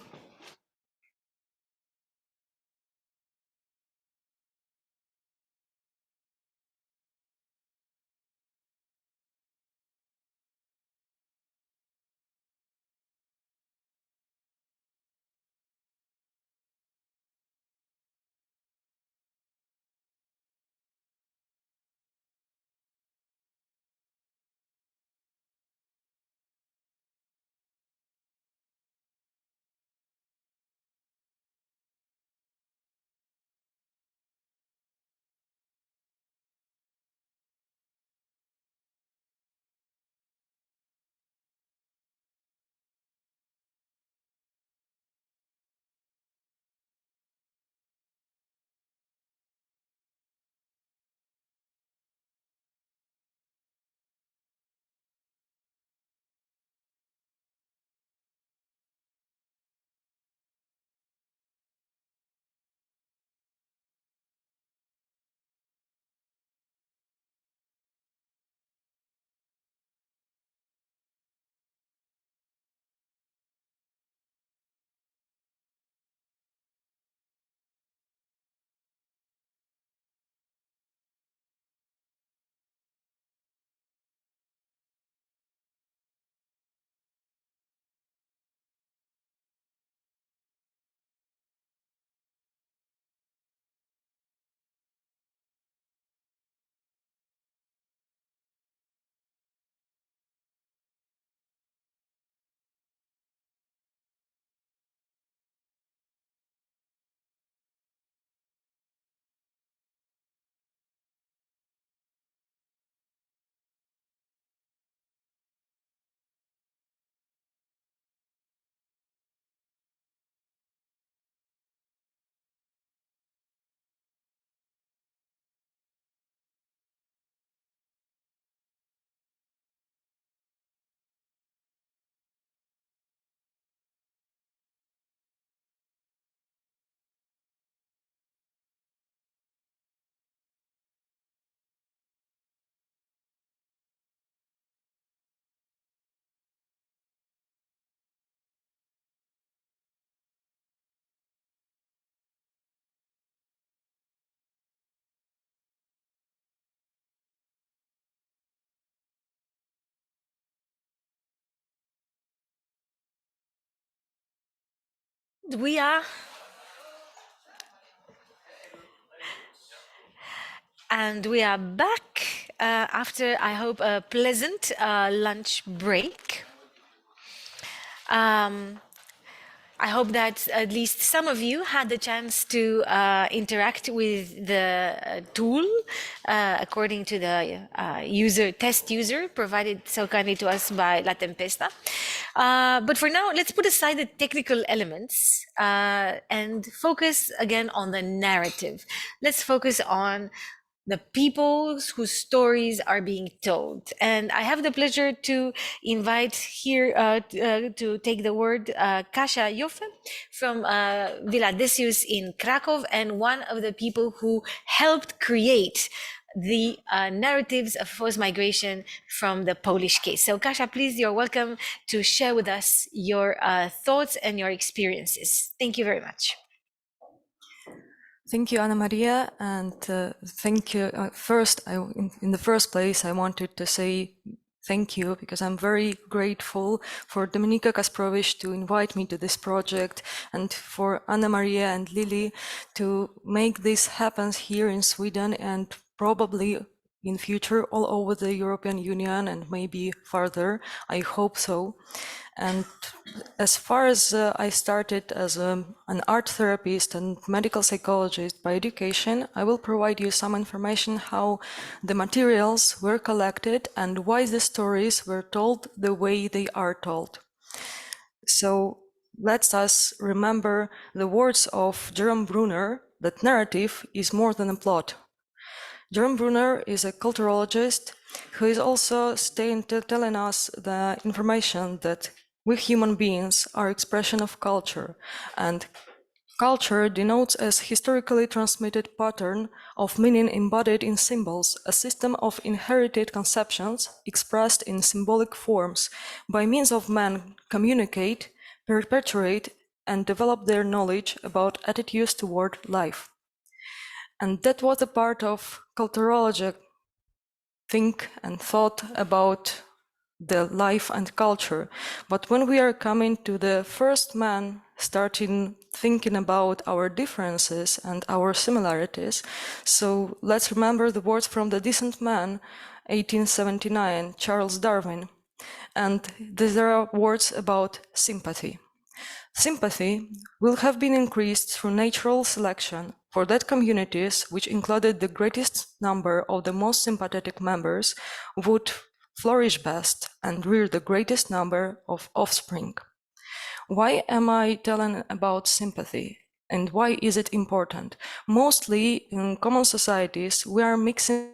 We are back after, I hope, a pleasant lunch break. I hope that at least some of you had the chance to interact with the tool according to the test user provided so kindly to us by La Tempesta. But for now, let's put aside the technical elements and focus again on the narrative. Let's focus on the people whose stories are being told. And I have the pleasure to invite here to take the word Kasia Ioffe from Villa Decjusza in Krakow, and one of the people who helped create the narratives of forced migration from the Polish case. So Kasia, please, you're welcome to share with us your thoughts and your experiences. Thank you very much. Thank you, Anamaria, and thank you. In the first place, I wanted to say thank you because I'm very grateful for Dominika Kasprowicz to invite me to this project, and for Anamaria and Lily to make this happen here in Sweden and probably in future all over the European Union and maybe further. I hope so. And as far as I started as an art therapist and medical psychologist by education, I will provide you some information how the materials were collected and why the stories were told the way they are told. So let us remember the words of Jerome Brunner that narrative is more than a plot. Jerome Brunner is a culturologist who is also telling us the information that we human beings are expression of culture, and culture denotes as historically transmitted pattern of meaning embodied in symbols, a system of inherited conceptions expressed in symbolic forms, by means of men communicate, perpetuate, and develop their knowledge about attitudes toward life. And that was a part of culturology, think and thought about the life and culture. But when we are coming to the first man, starting thinking about our differences and our similarities, so let's remember the words from The Decent Man, 1879, Charles Darwin. And these are words about sympathy. Sympathy will have been increased through natural selection for that communities which included the greatest number of the most sympathetic members would flourish best and rear the greatest number of offspring. Why am I telling about sympathy? And why is it important? Mostly in common societies, we are mixing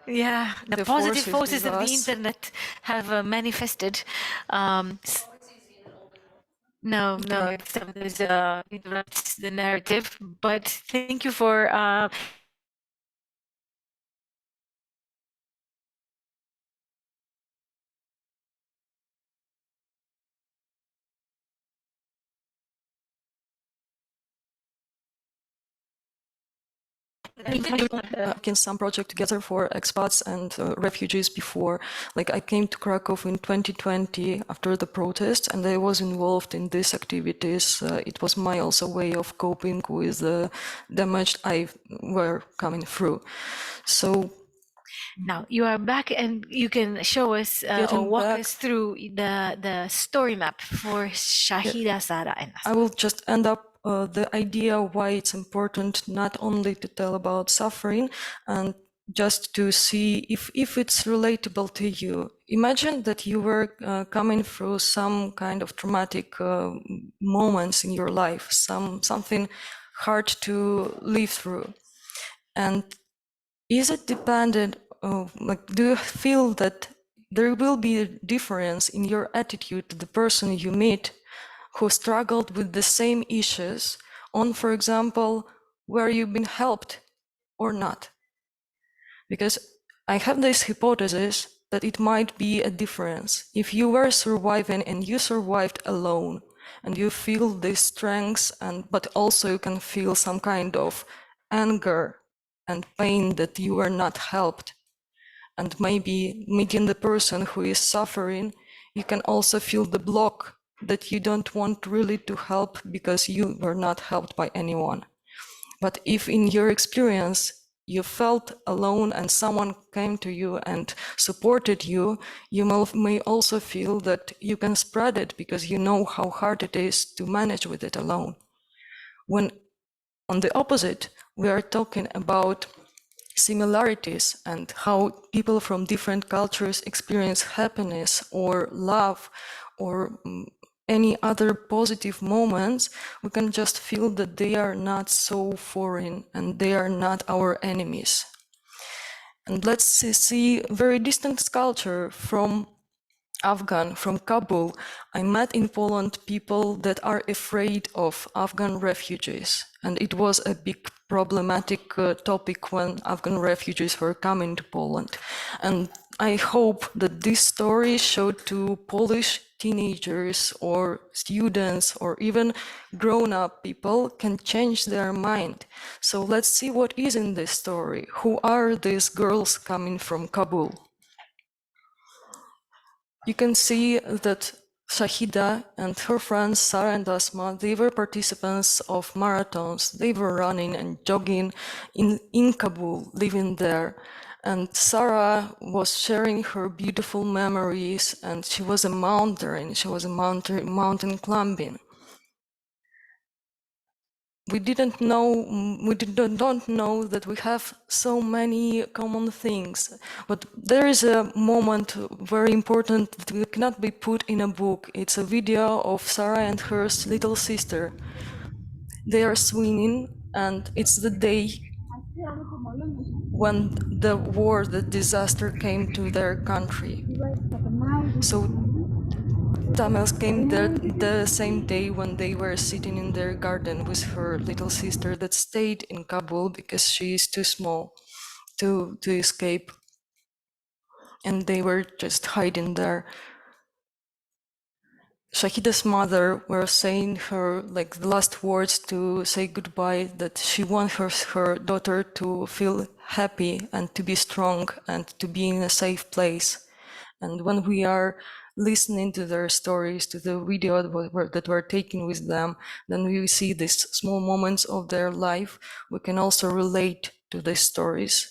Yeah, the The positive forces forces with of the us. internet have manifested. No, no, it sometimes interrupts the narrative. But thank you for in some project together for expats and refugees before. Like I came to Krakow in 2020 after the protest, and I was involved in these activities. It was my also way of coping with the damage I were coming through. So now you are back, and you can show us or Getting walk back- us through the story map for Shahida, Sara, and I will just end up the idea why it's important not only to tell about suffering and just to see if it's relatable to you. Imagine that you were coming through some kind of traumatic moments in your life, something hard to live through. And is it dependent, like, do you feel that there will be a difference in your attitude to the person you meet who struggled with the same issues on, for example, where you've been helped or not? Because I have this hypothesis that it might be a difference. If you were surviving and you survived alone and you feel this strength, but also you can feel some kind of anger and pain that you were not helped. And maybe meeting the person who is suffering, you can also feel the block that you don't want really to help because you were not helped by anyone. But if in your experience you felt alone and someone came to you and supported you, you may also feel that you can spread it because you know how hard it is to manage with it alone. When on the opposite, we are talking about similarities and how people from different cultures experience happiness or love or any other positive moments, we can just feel that they are not so foreign and they are not our enemies. And let's see very distant culture from Afghan, from Kabul. I met in Poland people that are afraid of Afghan refugees. And it was a big problematic topic when Afghan refugees were coming to Poland. And I hope that this story showed to Polish teenagers or students or even grown-up people can change their mind. So let's see what is in this story. Who are these girls coming from Kabul? You can see that Shahida and her friends Sarah and Asma, they were participants of marathons. They were running and jogging in Kabul, living there. And Sarah was sharing her beautiful memories, and she was a mountaineer. She was a mountain climbing. We don't know that we have so many common things, but there is a moment very important that cannot be put in a book. It's a video of Sarah and her little sister. They are swimming, and it's the day when the war, the disaster came to their country. So Tamils came there the same day when they were sitting in their garden with her little sister that stayed in Kabul because she is too small to escape. And they were just hiding there. Shahida's mother were saying her like the last words to say goodbye, that she wants her daughter to feel happy and to be strong and to be in a safe place. And when we are listening to their stories, to the video that were taken with them, then we see these small moments of their life. We can also relate to these stories.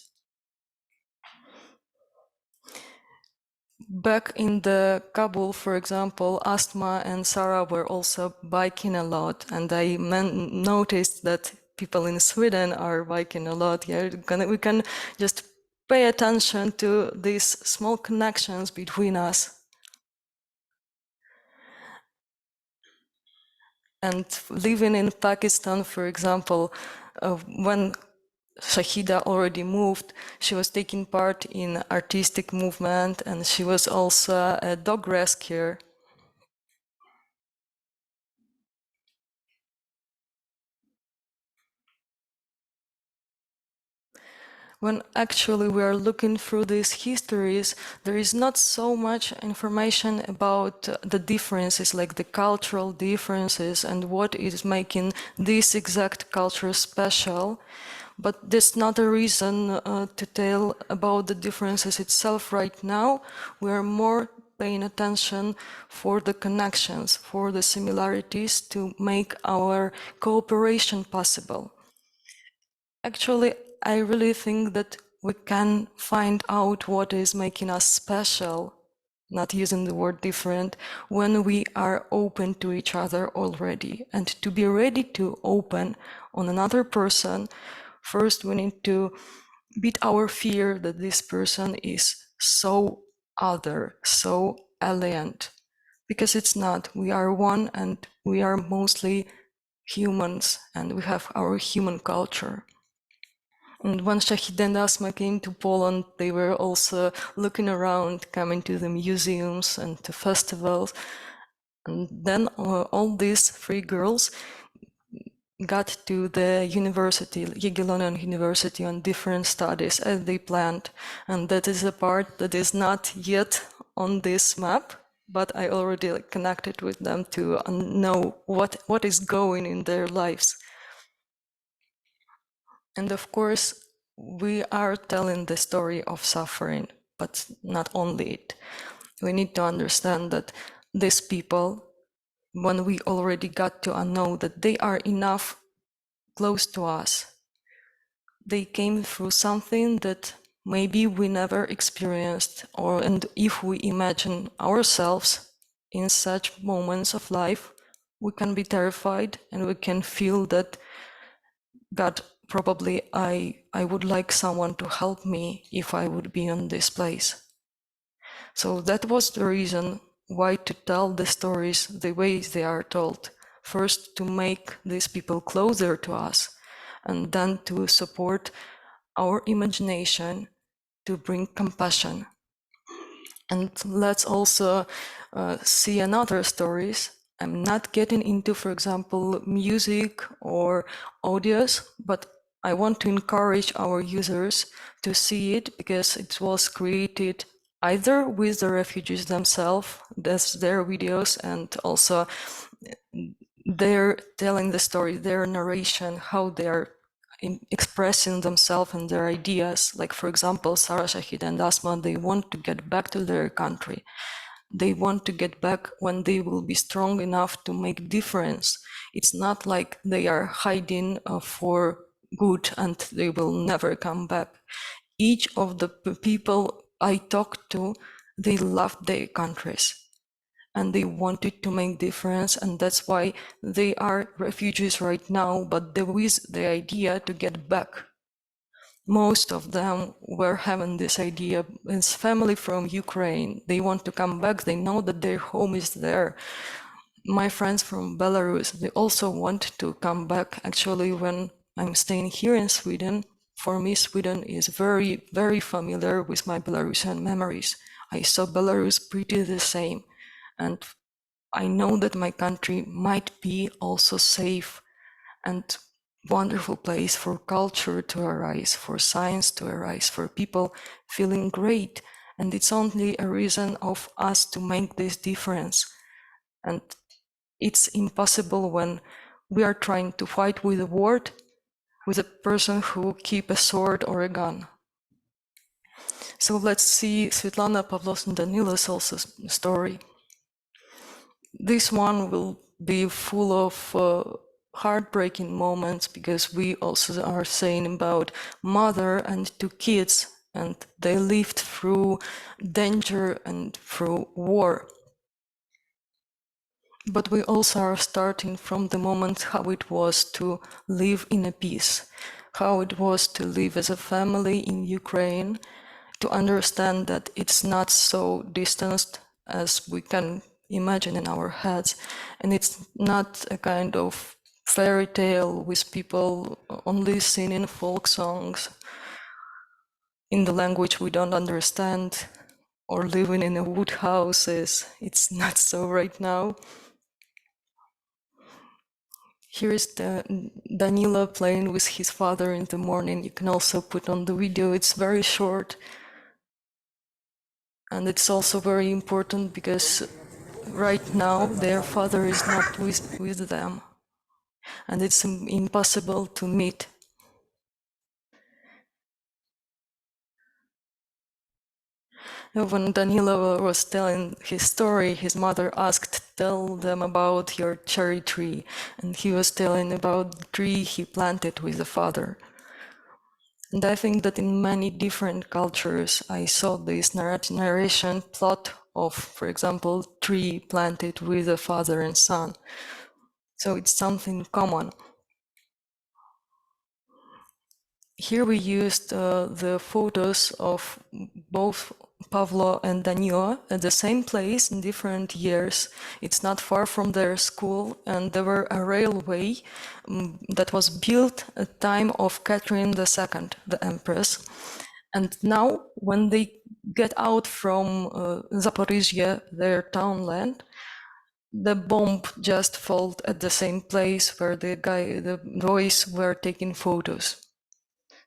Back in the Kabul, for example, Asma and Sarah were also biking a lot, and I noticed that people in Sweden are biking a lot. Yeah, we can just pay attention to these small connections between us. And living in Pakistan, for example, when Shahida already moved. She was taking part in artistic movement, and she was also a dog rescuer. When actually we are looking through these histories, there is not so much information about the differences, like the cultural differences and what is making this exact culture special. But that's not a reason to tell about the differences itself right now. We are more paying attention for the connections, for the similarities to make our cooperation possible. Actually, I really think that we can find out what is making us special, not using the word different, when we are open to each other already. And to be ready to open on another person, first we need to beat our fear that this person is so other, so alien. Because it's not. We are one and we are mostly humans and we have our human culture. And when Shahid and Asma came to Poland, they were also looking around, coming to the museums and to festivals. And then all these three girls got to the university, Jagiellonian University, on different studies as they planned. And that is a part that is not yet on this map, but I already connected with them to know what is going in their lives. And of course, we are telling the story of suffering, but not only it. We need to understand that these people, when we already got to know that they are enough close to us, they came through something that maybe we never experienced, and if we imagine ourselves in such moments of life, we can be terrified and we can feel that God, probably I would like someone to help me if I would be in this place. So that was the reason why to tell the stories the way they are told. First, to make these people closer to us, and then to support our imagination, to bring compassion. And let's also see another stories. I'm not getting into, for example, music or audios, but I want to encourage our users to see it because it was created either with the refugees themselves, that's their videos, and also they're telling the story, their narration, how they're expressing themselves and their ideas. Like, for example, Sarah, Shahid, and Asma, they want to get back to their country. They want to get back when they will be strong enough to make difference. It's not like they are hiding for good and they will never come back. Each of the people I talked to, they loved their countries and they wanted to make difference, and that's why they are refugees right now, but there is the idea to get back. Most of them were having this idea. It's family from Ukraine. They want to come back. They know that their home is there. My friends from Belarus, they also want to come back. Actually, when I'm staying here in Sweden, for me, Sweden is very, very familiar with my Belarusian memories. I saw Belarus pretty the same. And I know that my country might be also safe and wonderful place for culture to arise, for science to arise, for people feeling great. And it's only a reason of us to make this difference. And it's impossible when we are trying to fight with a word, with a person who keep a sword or a gun. So let's see Svetlana, Pavlos, and Danila's also story. This one will be full of heartbreaking moments because we also are saying about mother and two kids, and they lived through danger and through war. But we also are starting from the moment how it was to live in a peace, how it was to live as a family in Ukraine, to understand that it's not so distant as we can imagine in our heads, and it's not a kind of fairy tale with people only singing folk songs in the language we don't understand, or living in wood houses. It's not so right now. Here's Danilo playing with his father in the morning. You can also put on the video. It's very short. And it's also very important because right now their father is not with them. And it's impossible to meet. When Danilo was telling his story, his mother asked, "Tell them about your cherry tree." And he was telling about the tree he planted with the father. And I think that in many different cultures, I saw this narration plot of, for example, tree planted with a father and son. So it's something common. Here we used the photos of both Pavlo and Danilo at the same place in different years. It's not far from their school, and there were a railway that was built at the time of Catherine II, the Empress. And now, when they get out from Zaporizhia, their townland, the bomb just fell at the same place where the boys were taking photos.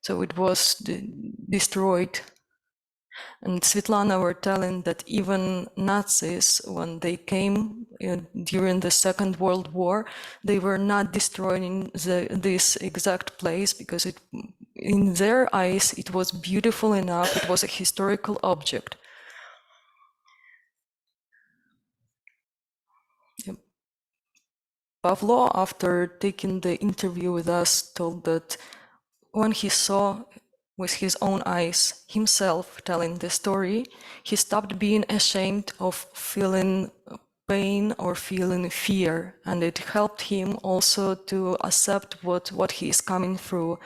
So it was destroyed. And Svetlana were telling that even Nazis, when they came during the Second World War, they were not destroying this exact place because in their eyes it was beautiful enough, it was a historical object. Pavlo, after taking the interview with us, told that when he saw with his own eyes himself telling the story, he stopped being ashamed of feeling pain or feeling fear, and it helped him also to accept what he is coming through.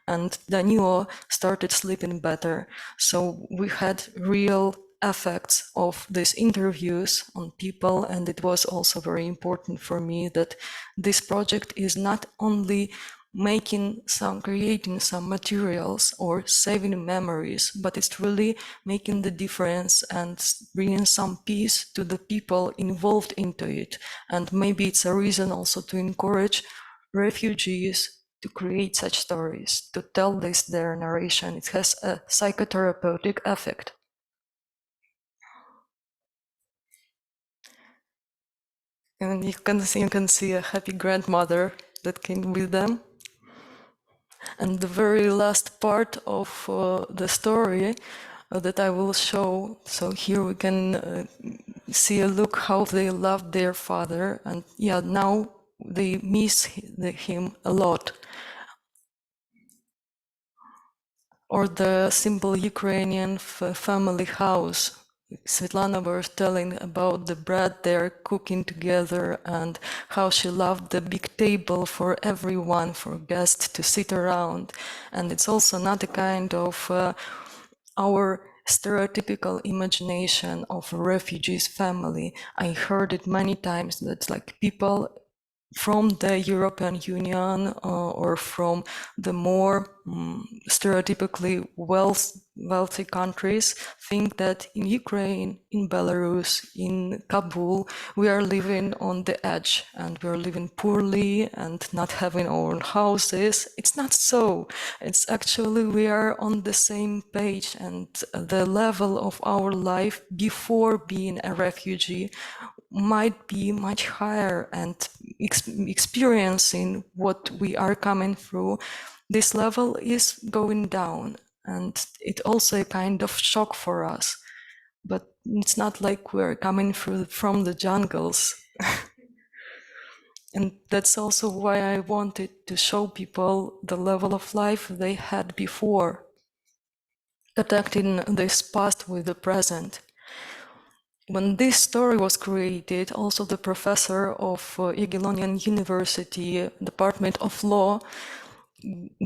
And Danilo started sleeping better. So we had real effects of these interviews on people, and it was also very important for me that this project is not only creating some materials or saving memories, but it's really making the difference and bringing some peace to the people involved into it. And maybe it's a reason also to encourage refugees to create such stories, to tell their narration. It has a psychotherapeutic effect. And you can see a happy grandmother that came with them. And the very last part of the story that I will show. So here we can see a look how they loved their father, and yeah, now they miss him a lot. Or the simple Ukrainian family house. Svetlana was telling about the bread they're cooking together and how she loved the big table for everyone, for guests to sit around. And it's also not a kind of our stereotypical imagination of a refugee's family. I heard it many times that like people from the European Union or from the more stereotypically wealthy countries think that in Ukraine, in Belarus, in Kabul, we are living on the edge and we are living poorly and not having our own houses. It's not so. It's actually we are on the same page, and the level of our life before being a refugee might be much higher, and experiencing what we are coming through, this level is going down, and it's also a kind of shock for us. But it's not like we're coming from the jungles. And that's also why I wanted to show people the level of life they had before, connecting this past with the present. When this story was created, also the professor of Lund University, Department of Law,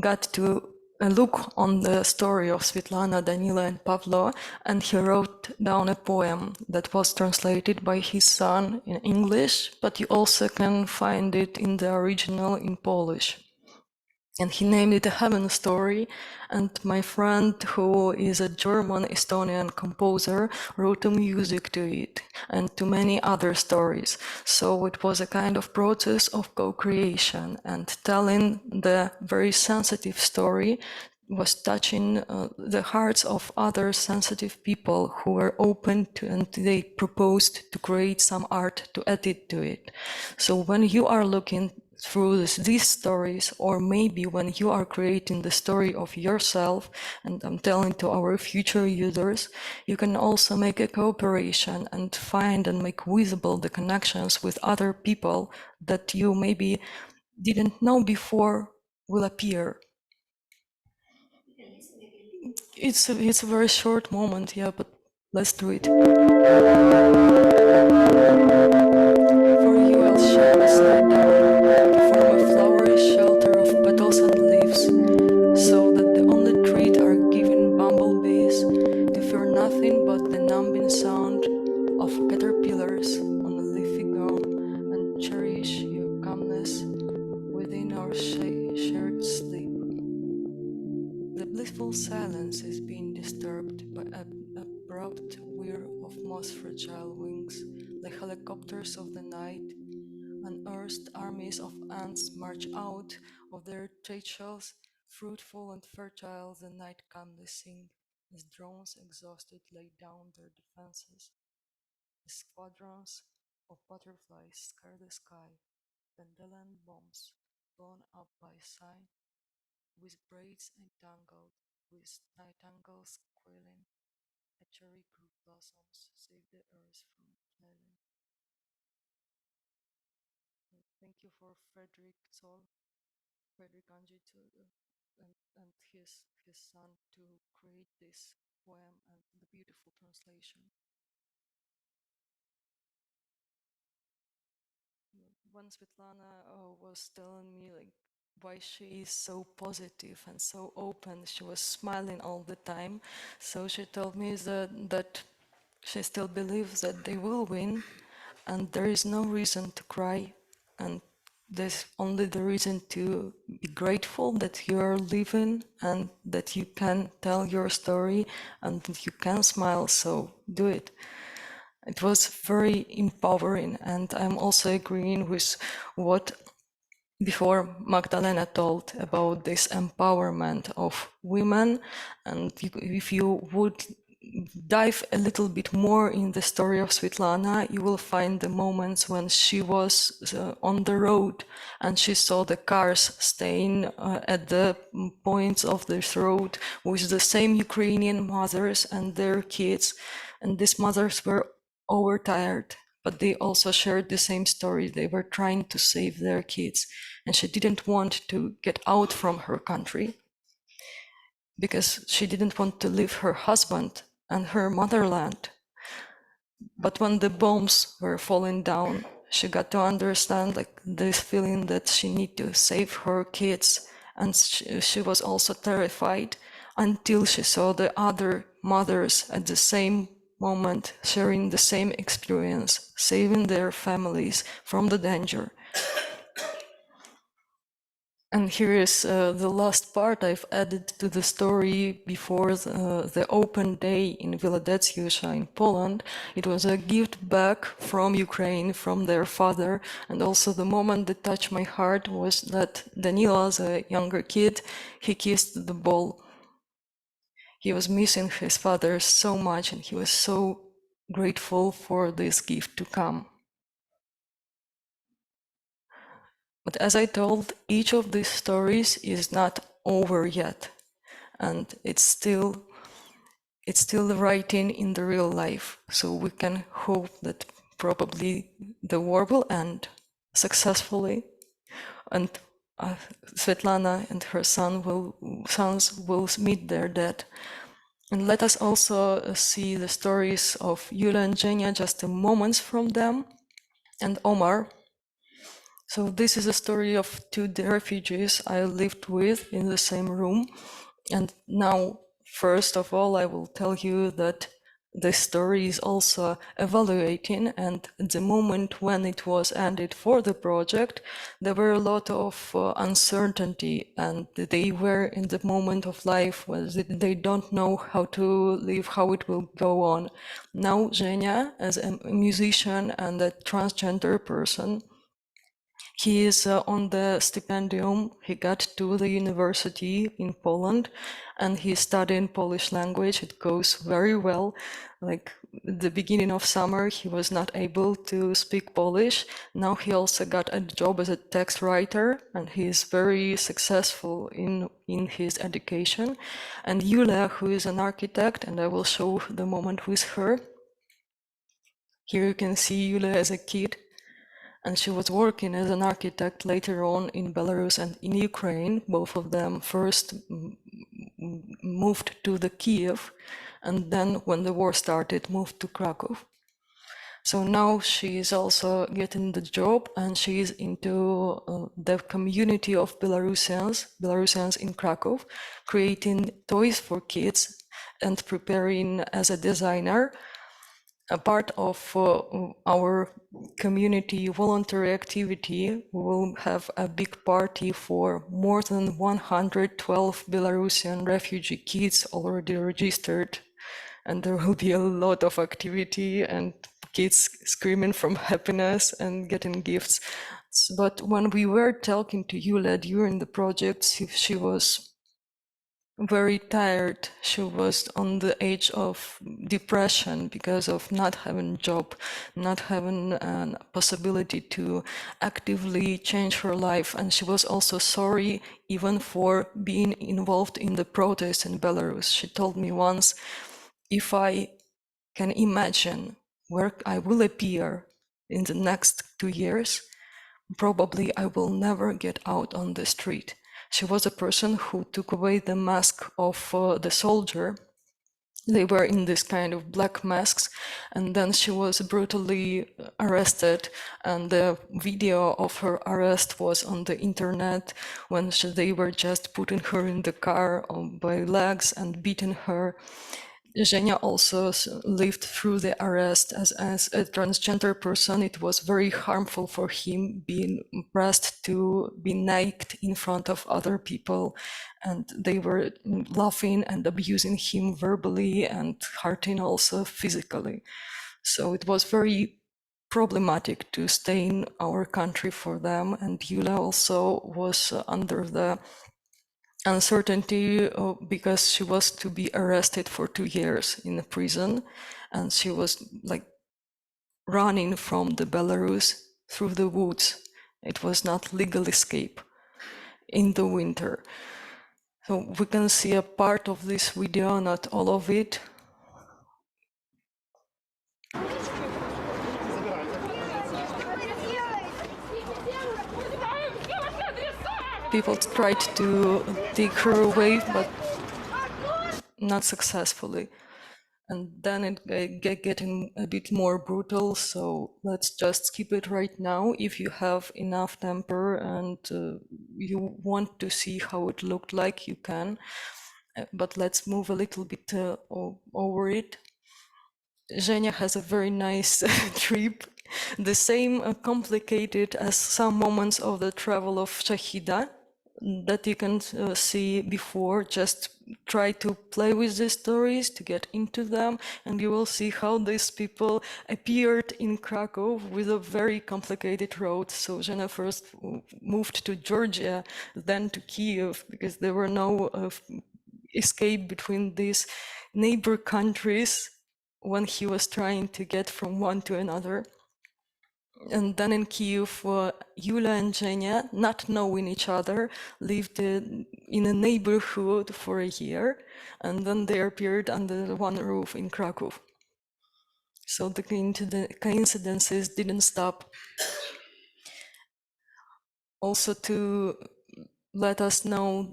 got to a look on the story of Svetlana, Danila, and Pavlo, and he wrote down a poem that was translated by his son in English, but you also can find it in the original in Polish. And he named it A Heaven Story, and my friend, who is a German-Estonian composer, wrote the music to it and to many other stories. So it was a kind of process of co-creation, and telling the very sensitive story was touching the hearts of other sensitive people who were open to, and they proposed to create some art to add it to it. So when you are looking through these stories, or maybe when you are creating the story of yourself, and I'm telling to our future users, you can also make a cooperation and find and make visible the connections with other people that you maybe didn't know before will appear. It's a very short moment, yeah, but let's do it. For you, I'll share a slide down to form a flowery shelter of petals and leaves, so that the on the tree are giving bumblebees to fear nothing but the numbing sound of caterpillars on a leafy gown, and cherish your calmness within our shared sleep. The blissful silence is being disturbed by an abrupt whir of most fragile wings, like helicopters of the night. Unearthed armies of ants march out of their trachels, fruitful and fertile the night calmly sing, as drones exhausted lay down their defenses. The squadrons of butterflies scare the sky, dandelion bombs blown up by sign, with braids entangled, with nightingales quailing, a cherry group blossoms save the earth from flailing. Thank you for Frederick Anji and his son to create this poem and the beautiful translation. When Svetlana was telling me like why she is so positive and so open, she was smiling all the time. So she told me that she still believes that they will win, and there is no reason to cry, and there's only the reason to be grateful that you are living and that you can tell your story and that you can smile, so do it. It was very empowering, and I'm also agreeing with what before Magdalena told about this empowerment of women. And if you would dive a little bit more in the story of Svetlana, you will find the moments when she was on the road and she saw the cars staying at the points of this road with the same Ukrainian mothers and their kids. And these mothers were overtired, but they also shared the same story. They were trying to save their kids, and she didn't want to get out from her country because she didn't want to leave her husband and her motherland. But when the bombs were falling down, she got to understand like this feeling that she need to save her kids, and she was also terrified until she saw the other mothers at the same moment sharing the same experience, saving their families from the danger. And here is the last part I've added to the story before the open day in Villa Decjusza in Poland. It was a gift back from Ukraine, from their father. And also the moment that touched my heart was that Danila, the younger kid, he kissed the ball. He was missing his father so much, and he was so grateful for this gift to come. But as I told, each of these stories is not over yet, and it's still writing in the real life. So we can hope that probably the war will end successfully, and Svetlana and her sons will meet their death. And let us also see the stories of Yulia and Zhenya, just a moments from them, and Omar. So this is a story of two refugees I lived with in the same room. And now, first of all, I will tell you that the story is also evaluating, and at the moment when it was ended for the project, there were a lot of uncertainty, and they were in the moment of life where they don't know how to live, how it will go on. Now, Zhenya, as a musician and a transgender person, he is on the stipendium. He got to the university in Poland, and he's studying Polish language. It goes very well. Like at the beginning of summer, he was not able to speak Polish. Now he also got a job as a text writer, and he is very successful in his education. And Willa, who is an architect, and I will show the moment with her. Here you can see Willa as a kid. And she was working as an architect later on in Belarus and in Ukraine. Both of them first moved to the Kiev, and then when the war started, moved to Krakow. So now she is also getting the job, and she is into the community of Belarusians in Krakow, creating toys for kids and preparing as a designer. A part of our community voluntary activity, we will have a big party for more than 112 Belarusian refugee kids already registered. And there will be a lot of activity and kids screaming from happiness and getting gifts. But when we were talking to Willa during the project, she was very tired. She was on the edge of depression because of not having a job, not having a possibility to actively change her life. And she was also sorry even for being involved in the protests in Belarus. She told me once, if I can imagine where I will appear in the next 2 years, probably I will never get out on the street. She was a person who took away the mask of the soldier. They were in this kind of black masks, and then she was brutally arrested, and the video of her arrest was on the internet when they were just putting her in the car by legs and beating her. Zhenya also lived through the arrest as a transgender person. It was very harmful for him being pressed to be naked in front of other people, and they were laughing and abusing him verbally and hurting also physically. So it was very problematic to stay in our country for them, and Willa also was under the uncertainty because she was to be arrested for 2 years in a prison, and she was like running from the Belarus through the woods. It was not legal escape in the winter. So we can see a part of this video, not all of it. People tried to take her away, but not successfully. And then it getting a bit more brutal, so let's just skip it right now. If you have enough temper and you want to see how it looked like, you can. But let's move a little bit over it. Zhenya has a very nice trip, the same complicated as some moments of the travel of Shahida that you can see before. Just try to play with the stories to get into them, and you will see how these people appeared in Krakow with a very complicated road. So Zhenya first moved to Georgia, then to Kiev, because there were no escape between these neighbor countries when he was trying to get from one to another. And then in Kiev, Willa and Zhenya, not knowing each other, lived in a neighborhood for a year, and then they appeared under one roof in Krakow. So the coincidences didn't stop. Also to let us know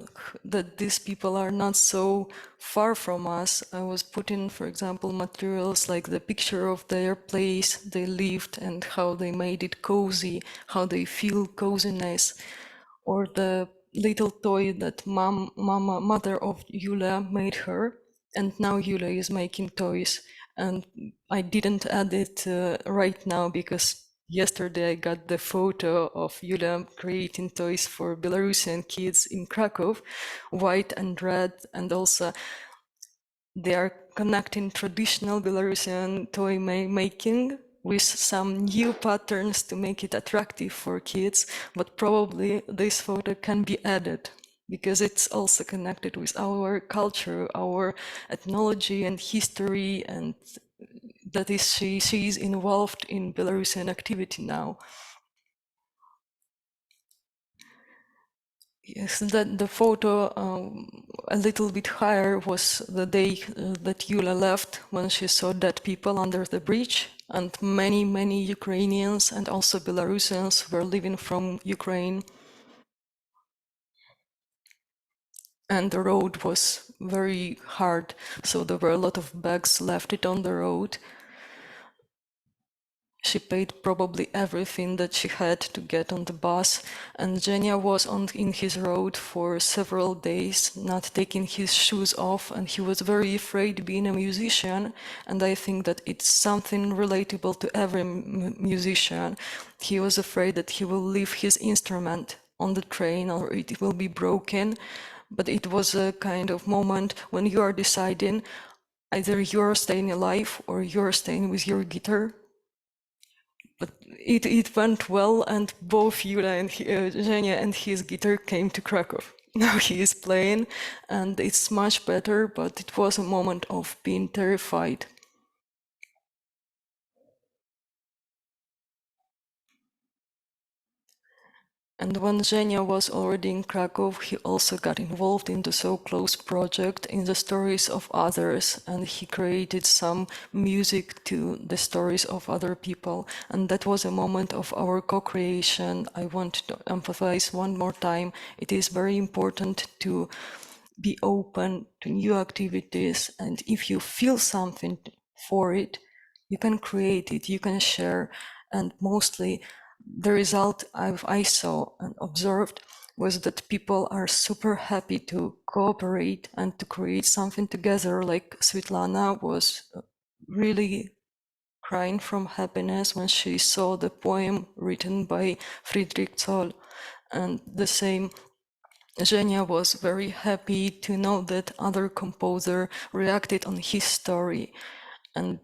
that these people are not so far from us. I was putting, for example, materials like the picture of their place they lived and how they made it cozy, how they feel coziness, or the little toy that mother of Yulia made her, and now Yulia is making toys. And I didn't add it right now because yesterday I got the photo of Yulia creating toys for Belarusian kids in Krakow, white and red, and also they are connecting traditional Belarusian toy making with some new patterns to make it attractive for kids, but probably this photo can be added because it's also connected with our culture, our ethnology and history, and that is she is involved in Belarusian activity now. Yes, that the photo a little bit higher was the day that Yulia left, when she saw dead people under the bridge, and many Ukrainians and also Belarusians were leaving from Ukraine. And the road was very hard, so there were a lot of bags left it on the road. She paid probably everything that she had to get on the bus, and Zhenya was in his road for several days, not taking his shoes off, and he was very afraid being a musician, and I think that it's something relatable to every musician. He was afraid that he will leave his instrument on the train or it will be broken, but it was a kind of moment when you are deciding either you're staying alive or you're staying with your guitar. But it went well, and both Yura and Zhenya and his guitar came to Krakow. Now he is playing, and it's much better, but it was a moment of being terrified. And when Zhenya was already in Krakow, he also got involved in the So Close project, in the stories of others, and he created some music to the stories of other people. And that was a moment of our co-creation. I want to emphasize one more time, it is very important to be open to new activities, and if you feel something for it, you can create it, you can share, and mostly the result I saw and observed was that people are super happy to cooperate and to create something together. Like Svetlana was really crying from happiness when she saw the poem written by Friedrich Zoll, and the same Zhenya was very happy to know that other composer reacted on his story, and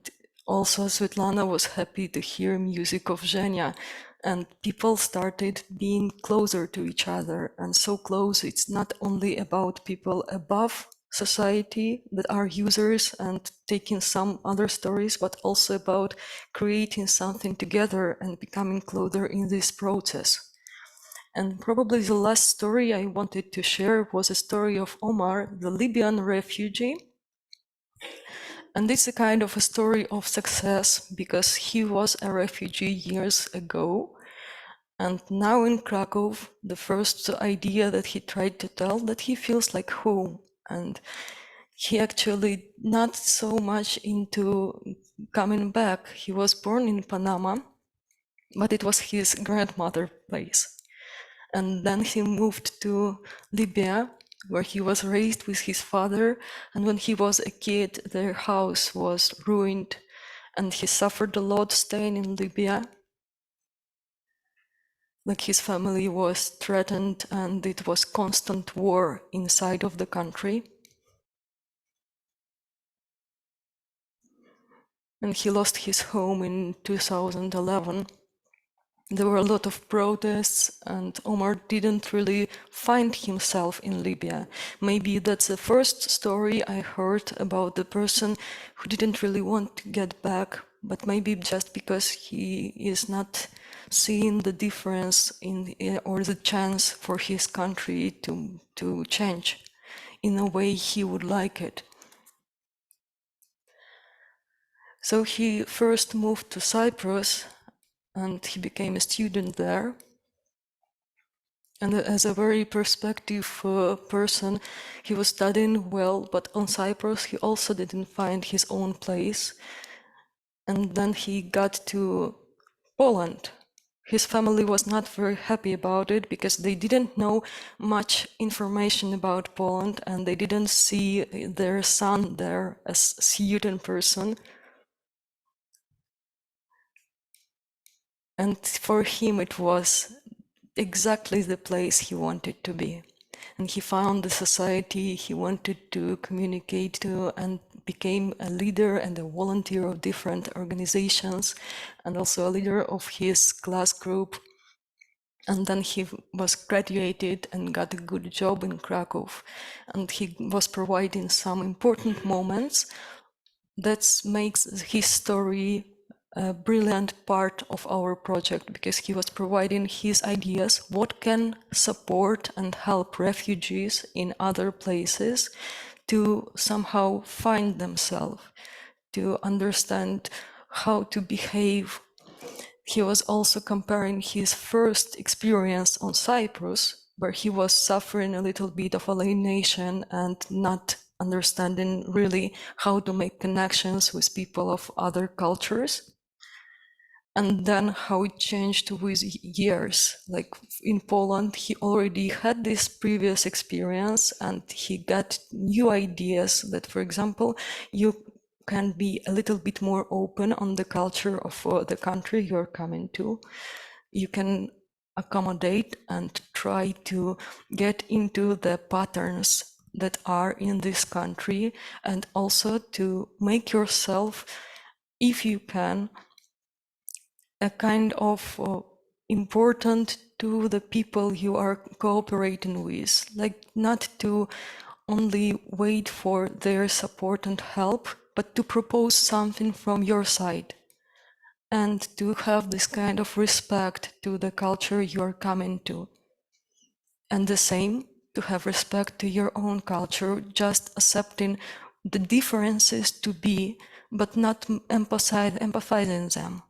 also Svetlana was happy to hear music of Zhenya, and people started being closer to each other, and so close it's not only about people above society that are users and taking some other stories, but also about creating something together and becoming closer in this process. And probably the last story I wanted to share was a story of Omar, the Libyan refugee. And it's a kind of a story of success because he was a refugee years ago. And now in Krakow, the first idea that he tried to tell that he feels like home. And he actually not so much into coming back. He was born in Panama, but it was his grandmother's place. And then he moved to Libya, where he was raised with his father, and when he was a kid, their house was ruined, and he suffered a lot staying in Libya. Like his family was threatened, and it was constant war inside of the country. And he lost his home in 2011. There were a lot of protests, and Omar didn't really find himself in Libya. Maybe that's the first story I heard about the person who didn't really want to get back, but maybe just because he is not seeing the difference in or the chance for his country to change in a way he would like it. So he first moved to Cyprus, and he became a student there. And as a very perspective person, he was studying well, but on Cyprus he also didn't find his own place. And then he got to Poland. his family was not very happy about it because they didn't know much information about Poland and they didn't see their son there as a student person. And for him, it was exactly the place he wanted to be. And he found the society he wanted to communicate to and became a leader and a volunteer of different organizations and also a leader of his class group. And then he was graduated and got a good job in Krakow. And he was providing some important moments that makes his story a brilliant part of our project, because he was providing his ideas what can support and help refugees in other places to somehow find themselves, to understand how to behave. He was also comparing his first experience on Cyprus, where he was suffering a little bit of alienation and not understanding really how to make connections with people of other cultures. And then how it changed with years. Like in Poland, he already had this previous experience and he got new ideas that, for example, you can be a little bit more open on the culture of the country you're coming to. You can accommodate and try to get into the patterns that are in this country, and also to make yourself, if you can, a kind of important to the people you are cooperating with, like not to only wait for their support and help, but to propose something from your side and to have this kind of respect to the culture you are coming to. And the same, to have respect to your own culture, just accepting the differences to be, but not empathizing them.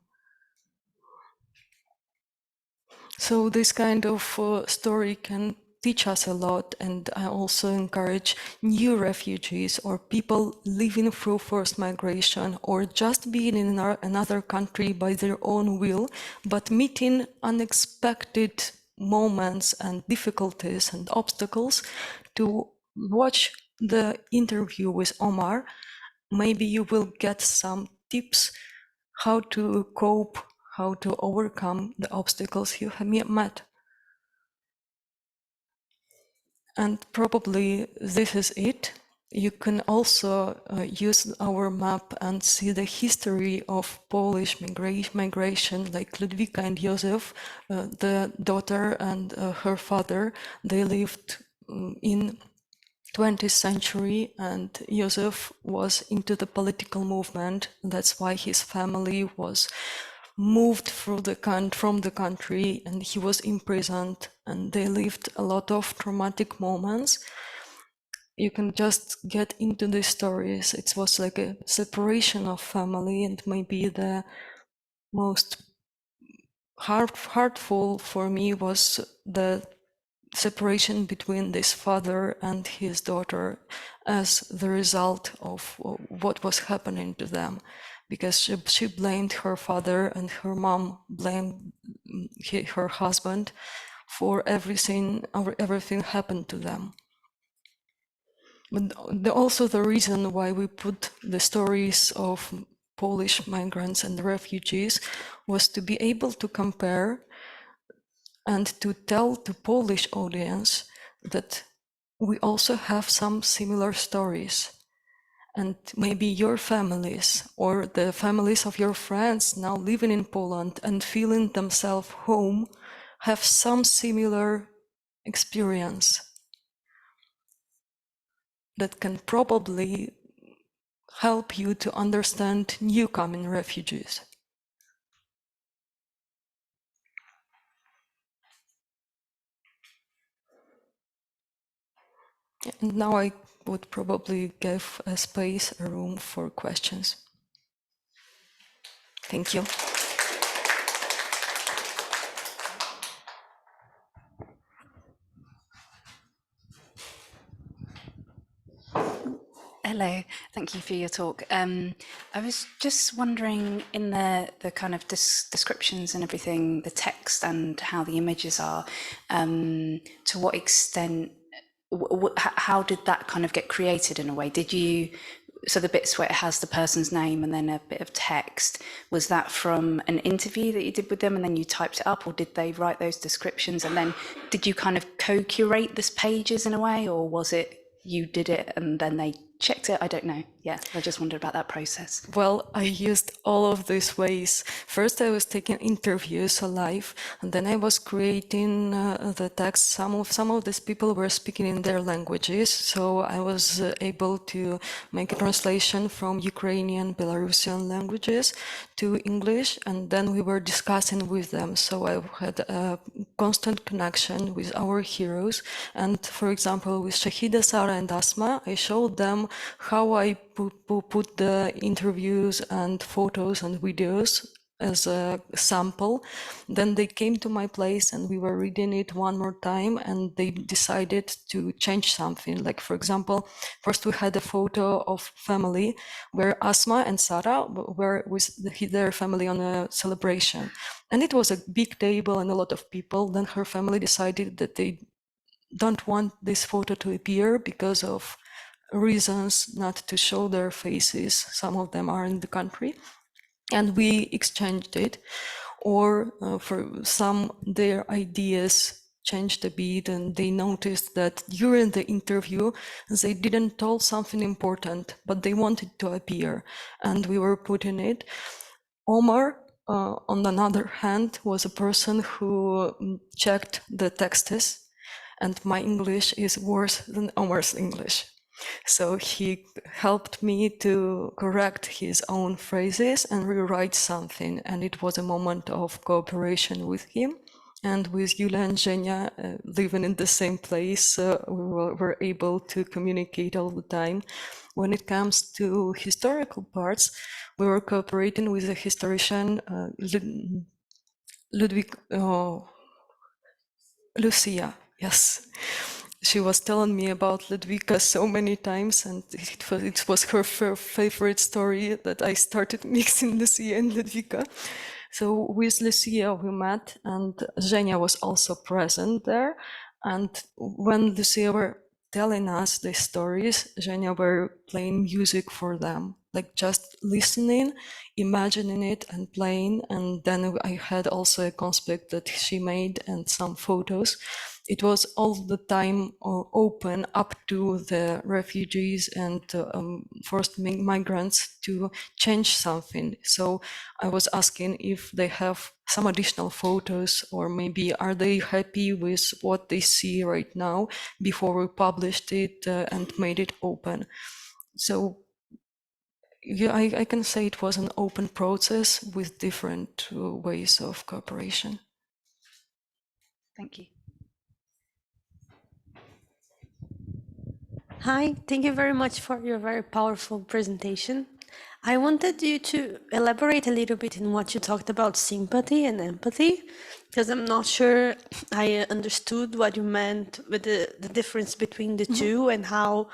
So this kind of story can teach us a lot, and I also encourage new refugees or people living through forced migration or just being in another country by their own will, but meeting unexpected moments and difficulties and obstacles, to watch the interview with Omar. Maybe you will get some tips how to cope, how to overcome the obstacles you have met. And probably this is it. You can also use our map and see the history of Polish migration, like Ludwika and Józef, the daughter and her father. They lived in 20th century, and Józef was into the political movement. That's why his family was moved from the country, and he was imprisoned, and they lived a lot of traumatic moments. You can just get into the stories. It was like a separation of family, and maybe the most hurtful for me was the separation between this father and his daughter as the result of what was happening to them, because she blamed her father and her mom blamed her husband for everything happened to them. But also the reason why we put the stories of Polish migrants and refugees was to be able to compare and to tell the Polish audience that we also have some similar stories. And maybe your families or the families of your friends now living in Poland and feeling themselves home have some similar experience that can probably help you to understand newcoming refugees. And now I would probably give a space, a room for questions. Thank you. Hello, thank you for your talk. I was just wondering, in the kind of descriptions and everything, the text and how the images are, to what extent, how did that kind of get created in a way? Did you, so the bits where it has the person's name and then a bit of text, was that from an interview that you did with them and then you typed it up, or did they write those descriptions and then did you kind of co-curate these pages in a way, or was it you did it and then they checked it? I don't know. Yeah, I just wondered about that process. Well, I used all of these ways. First, I was taking interviews live, and then I was creating the text. Some of these people were speaking in their languages, so I was able to make a translation from Ukrainian, Belarusian languages to English, and then we were discussing with them. So I had a constant connection with our heroes. And for example, with Shahida, Sara, and Asma, I showed them how I put the interviews and photos and videos as a sample. Then they came to my place and we were reading it one more time, and they decided to change something. Like, for example, first we had a photo of family where Asma and Sara were with their family on a celebration. And it was a big table and a lot of people. Then her family decided that they don't want this photo to appear because of reasons not to show their faces. Some of them are in the country, and we exchanged it. Or for some, their ideas changed a bit, and they noticed that during the interview they didn't tell something important, but they wanted to appear, and we were putting it. Omar, on the other hand, was a person who checked the texts, and my English is worse than Omar's English. So he helped me to correct his own phrases and rewrite something. And it was a moment of cooperation with him. And with Willa and Zhenya living in the same place, we were able to communicate all the time. When it comes to historical parts, we were cooperating with the historian Lucia, yes. She was telling me about Ludwika so many times, and it was her favorite story that I started mixing Lucia and Ludwika. So with Lucia we met, and Zhenya was also present there. And when Lucia were telling us the stories, Zhenya were playing music for them, like just listening, imagining it and playing. And then I had also a conspect that she made and some photos. It was all the time open up to the refugees and forced migrants to change something. So I was asking if they have some additional photos, or maybe are they happy with what they see right now before we published it and made it open. So yeah, I can say it was an open process with different ways of cooperation. Thank you. Hi, thank you very much for your very powerful presentation. I wanted you to elaborate a little bit in what you talked about sympathy and empathy, because I'm not sure I understood what you meant with the difference between the two, and how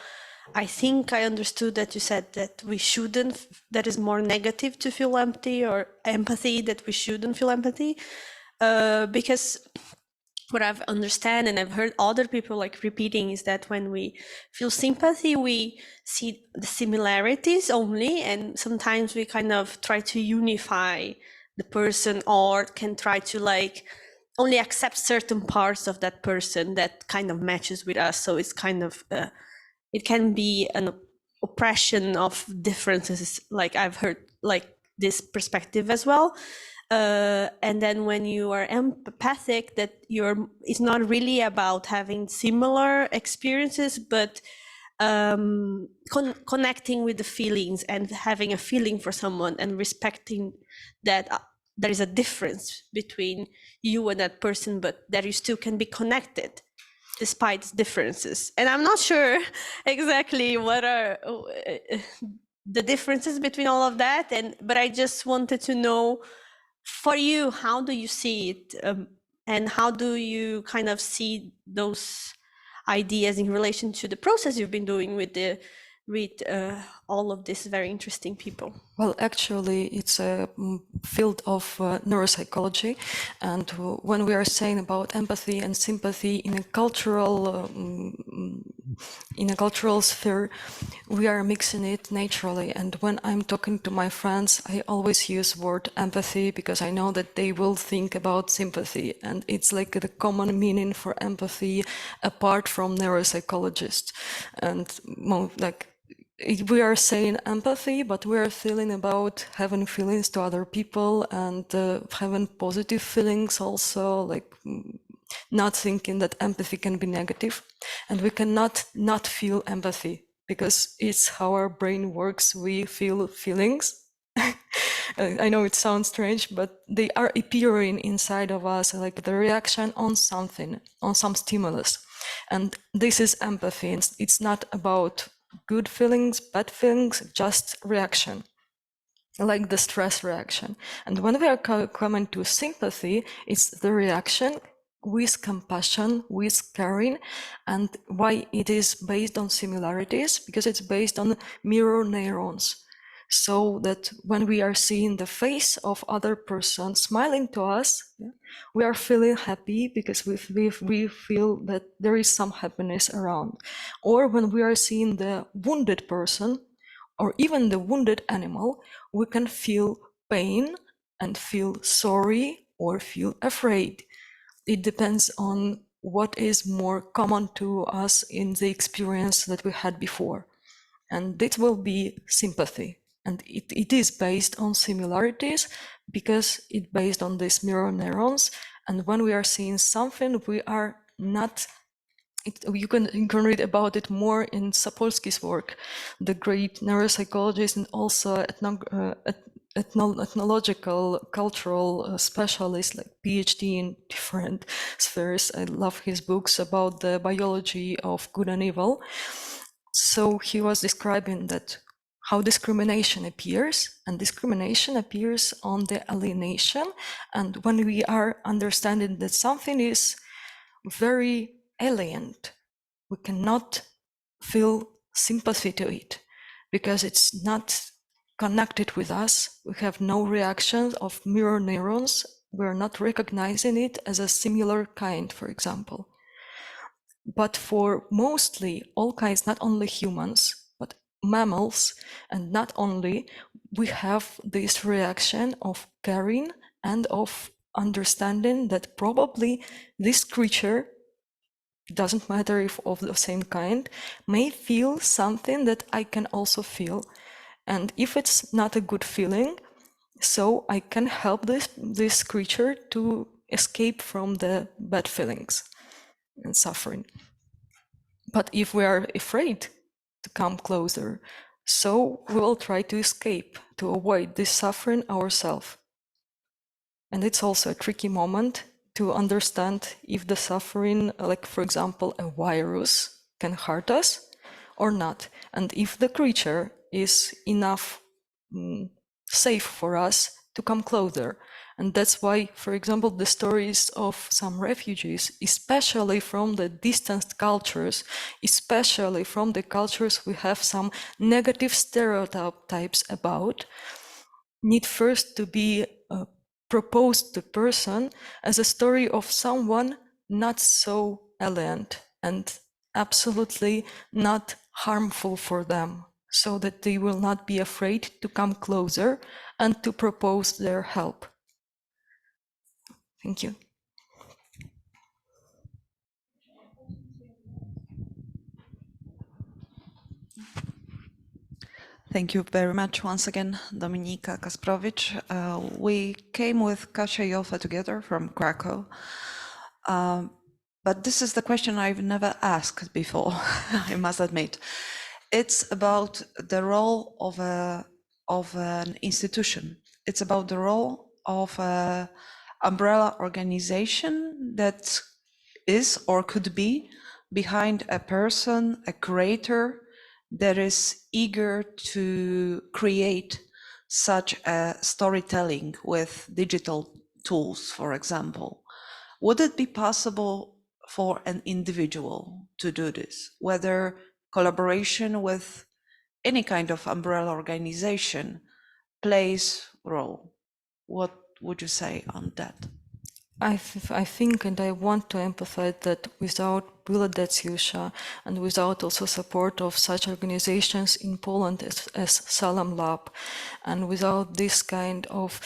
I think I understood that you said that we shouldn't, that is more negative to feel empathy, or empathy, that we shouldn't feel empathy, because what I've understand and I've heard other people like repeating is that when we feel sympathy, we see the similarities only, and sometimes we kind of try to unify the person, or can try to like only accept certain parts of that person that kind of matches with us. So it's kind of it can be an oppression of differences, like I've heard like this perspective as well. And then when you are empathic, that it's not really about having similar experiences, but connecting with the feelings and having a feeling for someone and respecting that there is a difference between you and that person, but that you still can be connected despite differences. And I'm not sure exactly what are the differences between all of that, but I just wanted to know, for you, how do you see it, and how do you kind of see those ideas in relation to the process you've been doing with the read all of these very interesting people? Well, actually, it's a field of neuropsychology, and when we are saying about empathy and sympathy in a cultural sphere, we are mixing it naturally. And when I'm talking to my friends, I always use word empathy because I know that they will think about sympathy, and it's like the common meaning for empathy apart from neuropsychologists, and we are saying empathy, but we are feeling about having feelings to other people and having positive feelings also, like not thinking that empathy can be negative. And we cannot not feel empathy because it's how our brain works. We feel feelings. I know it sounds strange, but they are appearing inside of us, like the reaction on something, on some stimulus. And this is empathy. It's not about good feelings, bad feelings, just reaction, like the stress reaction. And when we are coming to sympathy, it's the reaction with compassion, with caring, and why it is based on similarities, because it's based on mirror neurons. So that when we are seeing the face of other person smiling to us, we are feeling happy because we feel that there is some happiness around. Or when we are seeing the wounded person or even the wounded animal, we can feel pain and feel sorry or feel afraid. It depends on what is more common to us in the experience that we had before. And this will be sympathy. And it is based on similarities because it's based on these mirror neurons. And when we are seeing something, we are not, you can read about it more in Sapolsky's work, the great neuropsychologist and also ethnological, cultural specialist, like PhD in different spheres. I love his books about the biology of good and evil. So he was describing that how discrimination appears, and discrimination appears on the alienation. And when we are understanding that something is very alien, we cannot feel sympathy to it because it's not connected with us. We have no reaction of mirror neurons. We're not recognizing it as a similar kind, for example. But for mostly all kinds, not only humans, but mammals, and not only, we have this reaction of caring and of understanding that probably this creature, doesn't matter if of the same kind, may feel something that I can also feel. And if it's not a good feeling, so I can help this creature to escape from the bad feelings and suffering. But if we are afraid to come closer, so we will try to escape, to avoid this suffering ourselves. And it's also a tricky moment to understand if the suffering, like for example, a virus can hurt us or not. And if the creature is enough safe for us to come closer. And that's why, for example, the stories of some refugees, especially from the distant cultures, especially from the cultures we have some negative stereotypes about, need first to be proposed to person as a story of someone not so alien and absolutely not harmful for them, so that they will not be afraid to come closer and to propose their help. Thank you. Thank you very much once again, Dominika Kasprowicz. We came with Kasia Ioffe together from Krakow. But this is the question I've never asked before, I must admit. It's about the role of an institution. It's about the role of an umbrella organization that is or could be behind a person, a creator, that is eager to create such a storytelling with digital tools, for example. Would it be possible for an individual to do this, whether collaboration with any kind of umbrella organization plays role. What would you say on that? I think and I want to emphasize that without Willa Decjusza and without also support of such organizations in Poland as Salam Lab, and without this kind of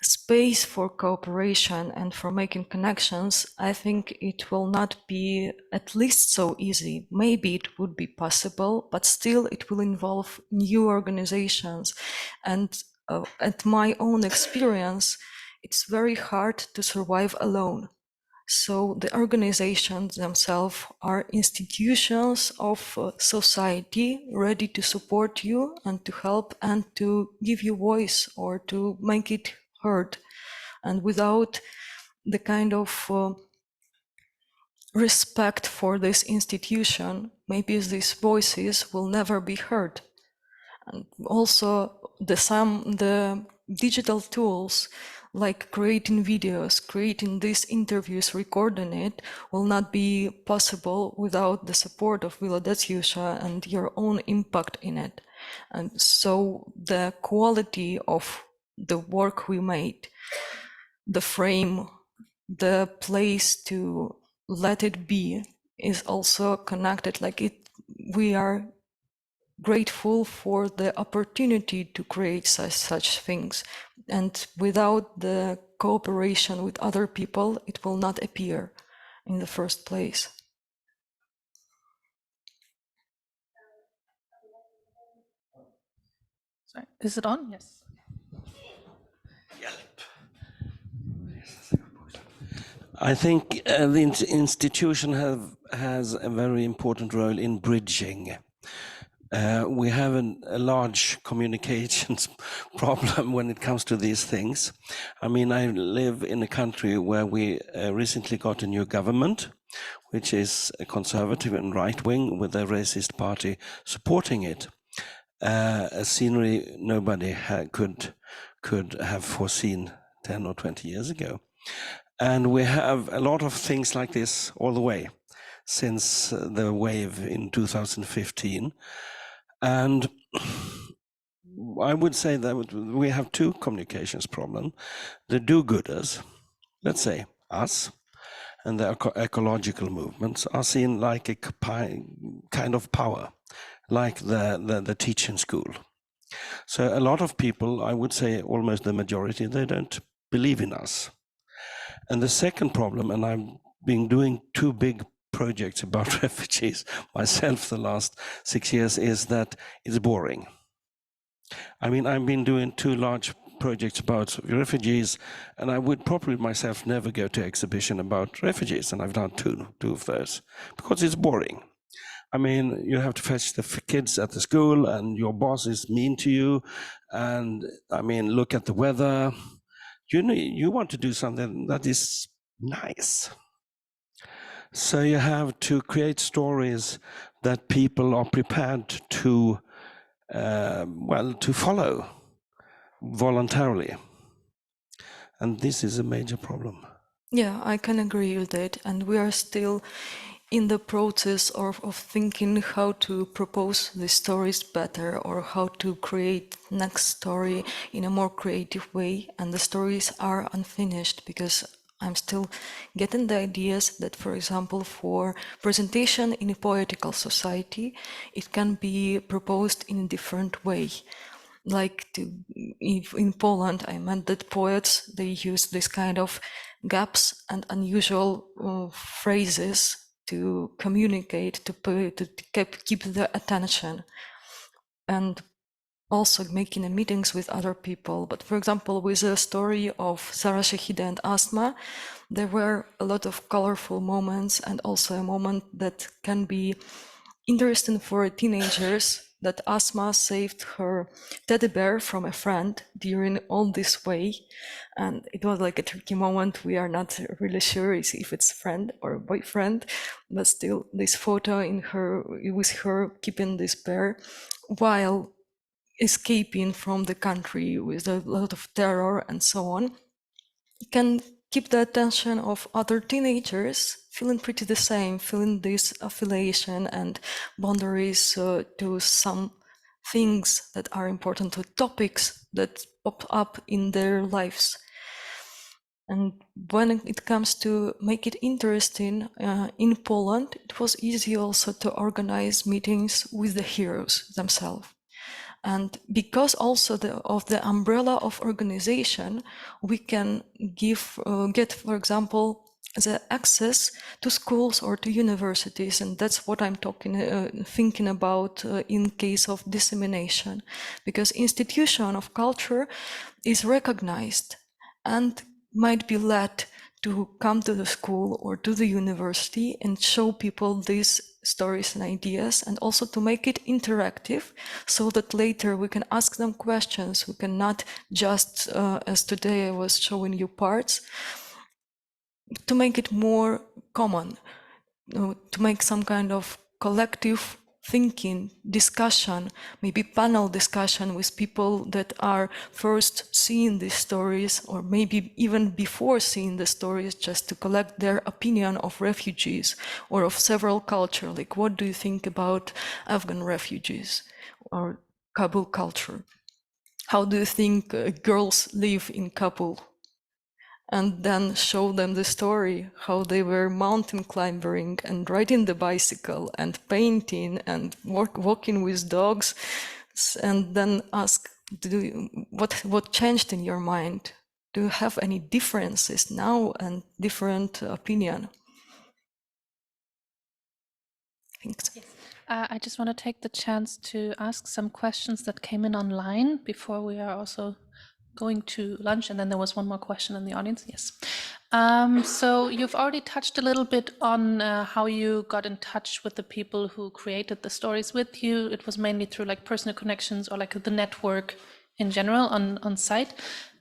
space for cooperation and for making connections, I think it will not be at least so easy. Maybe it would be possible, but still it will involve new organizations. And at my own experience, it's very hard to survive alone. So the organizations themselves are institutions of society ready to support you and to help and to give you voice or to make it heard. And without the kind of respect for this institution, maybe these voices will never be heard. And also the digital tools like creating videos, creating these interviews, recording it, will not be possible without the support of Willa Decjusza and your own impact in it. And so the quality of the work we made, the frame, the place to let it be is also connected. We are grateful for the opportunity to create such things, and without the cooperation with other people, it will not appear in the first place. Sorry, is it on? Yes. I think the institution has a very important role in bridging. We have a large communications problem when it comes to these things. I mean, I live in a country where we recently got a new government, which is a conservative and right-wing with a racist party supporting it. A scenery nobody could have foreseen 10 or 20 years ago. And we have a lot of things like this all the way since the wave in 2015. And I would say that we have two communications problems. The do-gooders, let's say us, and the ecological movements are seen like a kind of power, like the teaching school. So a lot of people, I would say almost the majority, they don't believe in us. And the second problem, and I've been doing two big projects about refugees myself the last 6 years, is that it's boring. I mean, I've been doing two large projects about refugees, and I would probably myself never go to exhibition about refugees, and I've done two of those, because it's boring. I mean, you have to fetch the kids at the school, and your boss is mean to you, and I mean, look at the weather. You know, you want to do something that is nice. So you have to create stories that people are prepared to, to follow voluntarily. And this is a major problem. Yeah, I can agree with that. And we are still in the process of thinking how to propose the stories better, or how to create next story in a more creative way. And the stories are unfinished because I'm still getting the ideas that, for example, for presentation in a poetical society, it can be proposed in a different way. Like if in Poland, I meant that poets, they use this kind of gaps and unusual phrases to communicate, to keep the attention, and also making meetings with other people. But for example, with the story of Sarah Shahida and asthma, there were a lot of colorful moments, and also a moment that can be interesting for teenagers, that Asma saved her teddy bear from a friend during all this way. And it was like a tricky moment. We are not really sure if it's friend or boyfriend, but still this photo with her keeping this bear while escaping from the country with a lot of terror and so on, can keep the attention of other teenagers feeling pretty the same, feeling this affiliation and boundaries to some things that are important, to topics that pop up in their lives. And when it comes to make it interesting in Poland, it was easy also to organize meetings with the heroes themselves. And because also of the umbrella of organization, we can get, for example, the access to schools or to universities, and that's what I'm thinking about in case of dissemination, because institution of culture is recognized and might be led to come to the school or to the university and show people these stories and ideas, and also to make it interactive so that later we can ask them questions. We cannot just, as today I was showing you parts, to make it more common, to make some kind of collective thinking, discussion, maybe panel discussion with people that are first seeing these stories, or maybe even before seeing the stories, just to collect their opinion of refugees or of several cultures. Like, what do you think about Afghan refugees or Kabul culture? How do you think girls live in Kabul? And then show them the story, how they were mountain climbing and riding the bicycle and painting and walking with dogs, and then ask, what changed in your mind? Do you have any differences now and different opinion? Thanks. Yes. I just want to take the chance to ask some questions that came in online before we are also going to lunch, and then there was one more question in the audience. Yes. So you've already touched a little bit on how you got in touch with the people who created the stories with you. It was mainly through like personal connections or like the network in general on site.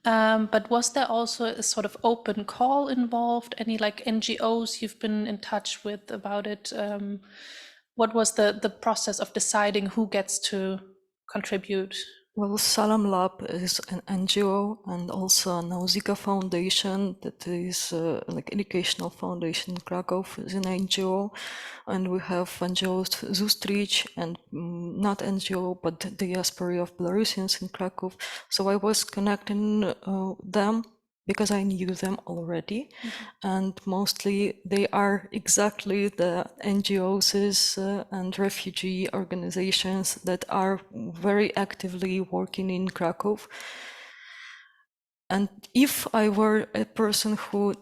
But was there also a sort of open call involved? Any like NGOs you've been in touch with about it? What was the process of deciding who gets to contribute? Well, Salam Lab is an NGO, and also Nausicaa Foundation, that is like educational foundation in Krakow, is an NGO, and we have NGOs Dutceac and not NGO, but the Diaspora of Belarusians in Krakow. So I was connecting them because I knew them already, and mostly they are exactly the NGOs and refugee organizations that are very actively working in Krakow. And if I were a person who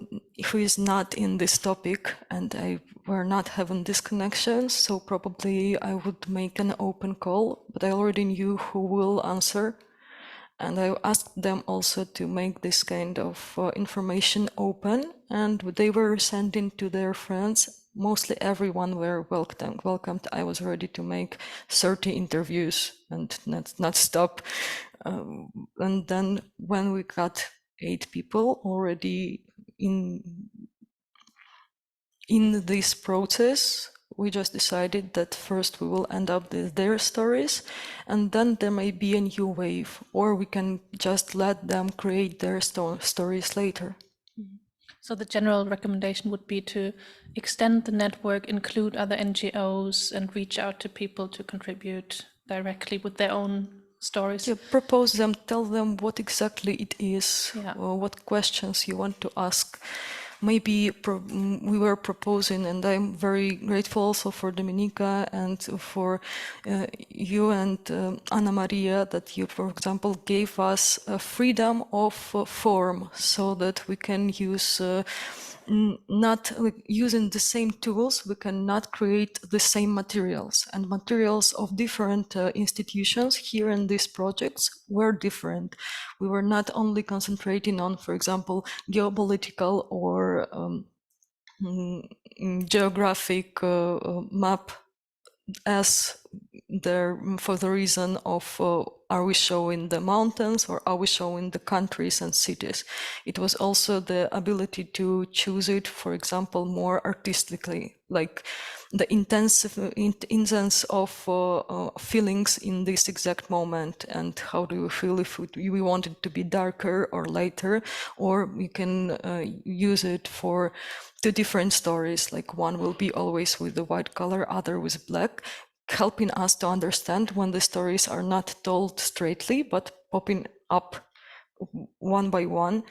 is not in this topic and I were not having this connection, so probably I would make an open call, but I already knew who will answer. And I asked them also to make this kind of information open, and they were sending to their friends. Mostly everyone were welcomed. I was ready to make 30 interviews and not stop. And then when we got 8 people already in this process, we just decided that first we will end up with their stories, and then there may be a new wave, or we can just let them create their stories later. So the general recommendation would be to extend the network, include other NGOs, and reach out to people to contribute directly with their own stories. Yeah, propose them, tell them what exactly it is, or what questions you want to ask. Maybe we were proposing, and I'm very grateful also for Dominika and for you and Anamaria, that you, for example, gave us a freedom of form so that we can use not like using the same tools, we cannot create the same materials, and materials of different institutions here in these projects were different. We were not only concentrating on, for example, geopolitical or geographic map as for the reason of are we showing the mountains or are we showing the countries and cities. It was also the ability to choose it, for example, more artistically, like the intense of feelings in this exact moment, and how do you feel if we want it to be darker or lighter, or we can use it for 2 different stories, like one will be always with the white color, other with black. helping us to understand when the stories are not told straightly, but popping up one by one,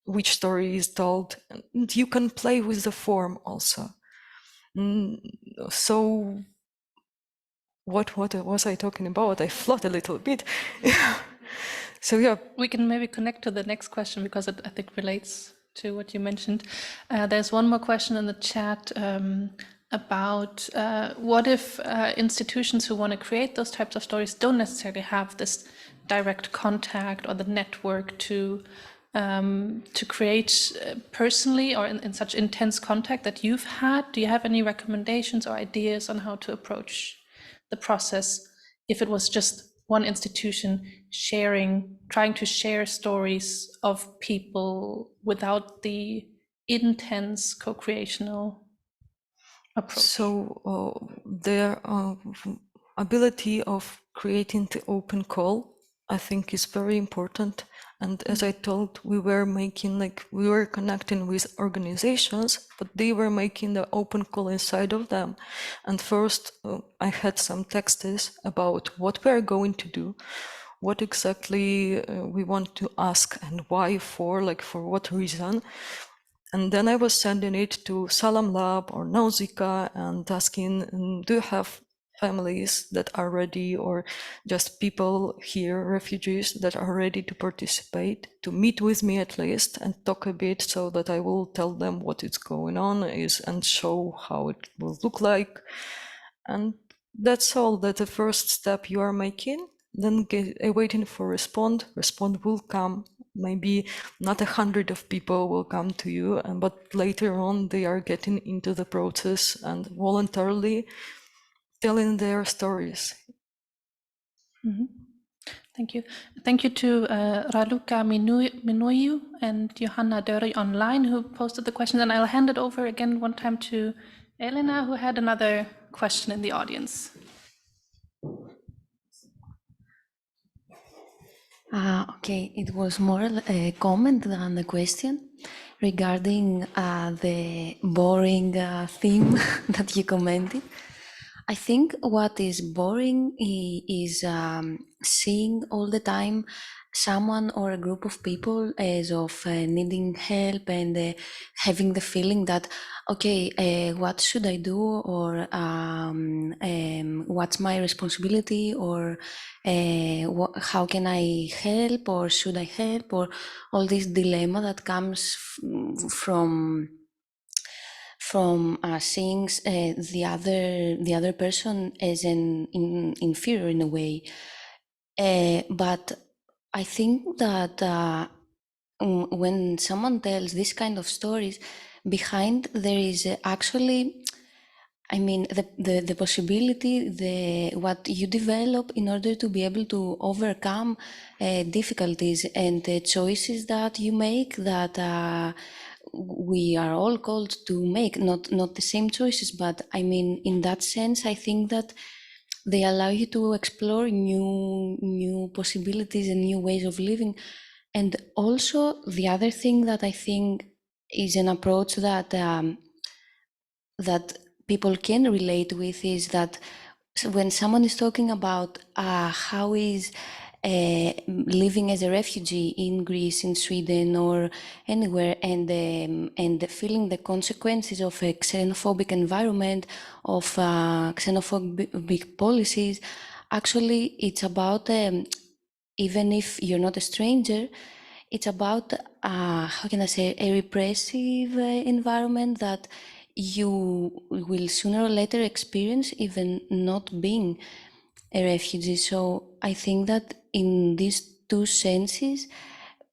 which story is told. And you can play with the form also. So what was I talking about? I float a little bit. So yeah. We can maybe connect to the next question because it, I think, relates to what you mentioned. There's one more question in the chat about what if institutions who want to create those types of stories don't necessarily have this direct contact or the network to create personally or in such intense contact that you've had? Do you have any recommendations or ideas on how to approach the process if it was just one institution trying to share stories of people without the intense co-creational approach? So their ability of creating the open call, I think, is very important. And as I told, we were connecting with organizations, but they were making the open call inside of them. And first, I had some texts about what we're going to do, what exactly we want to ask and why for what reason. And then I was sending it to Salam Lab or Nausicaa and asking, do you have families that are ready, or just people here, refugees that are ready to participate, to meet with me at least and talk a bit, so that I will tell them what is going on and show how it will look like. And that's all. That's the first step you are making. Then waiting for response will come. Maybe not 100 of people will come to you, but later on they are getting into the process and voluntarily telling their stories. Mm-hmm. Thank you. Thank you to Raluca Minoyu and Johanna Döri online who posted the questions. And I'll hand it over again one time to Elena, who had another question in the audience. Okay, it was more a comment than a question regarding the boring theme that you commented. I think what is boring is seeing all the time someone or a group of people as of needing help and having the feeling that, okay, what should I do, or what's my responsibility, or how can I help, or should I help, or all this dilemma that comes from seeing the other person as an inferior in a way. But I think that when someone tells this kind of stories, behind there is actually, I mean, the possibility, what you develop in order to be able to overcome difficulties and the choices that you make that we are all called to make, not the same choices, but I mean, in that sense, I think that they allow you to explore new possibilities and new ways of living. And also the other thing that I think is an approach that that people can relate with is that when someone is talking about how is living as a refugee in Greece, in Sweden, or anywhere, and feeling the consequences of a xenophobic environment, of xenophobic policies, actually it's about, even if you're not a stranger, it's about, how can I say, a repressive environment that you will sooner or later experience, even not being a refugee. So I think that in these two senses,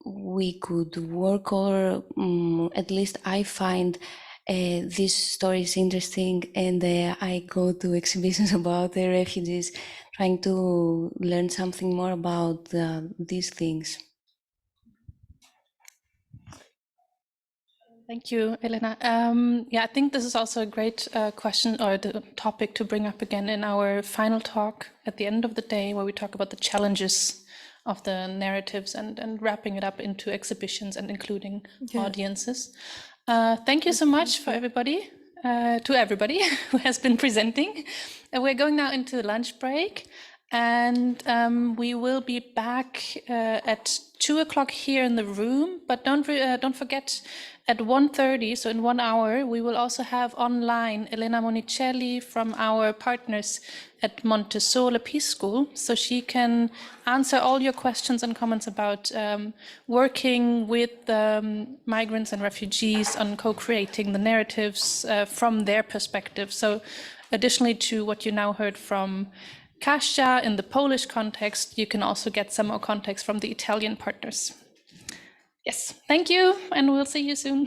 we could work, or at least I find these stories interesting, and I go to exhibitions about the refugees, trying to learn something more about these things. Thank you, Elena. Yeah, I think this is also a great question or the topic to bring up again in our final talk at the end of the day, where we talk about the challenges of the narratives and wrapping it up into exhibitions and including audiences. Thank you so much for everybody. to everybody who has been presenting. We're going now into the lunch break, and we will be back at 2 o'clock here in the room. But don't forget, at 1:30, so in 1 hour, we will also have online Elena Monicelli from our partners at Montesole Peace School, so she can answer all your questions and comments about working with migrants and refugees on co-creating the narratives from their perspective. So additionally to what you now heard from Kasia in the Polish context, you can also get some more context from the Italian partners. Yes, thank you, and we'll see you soon.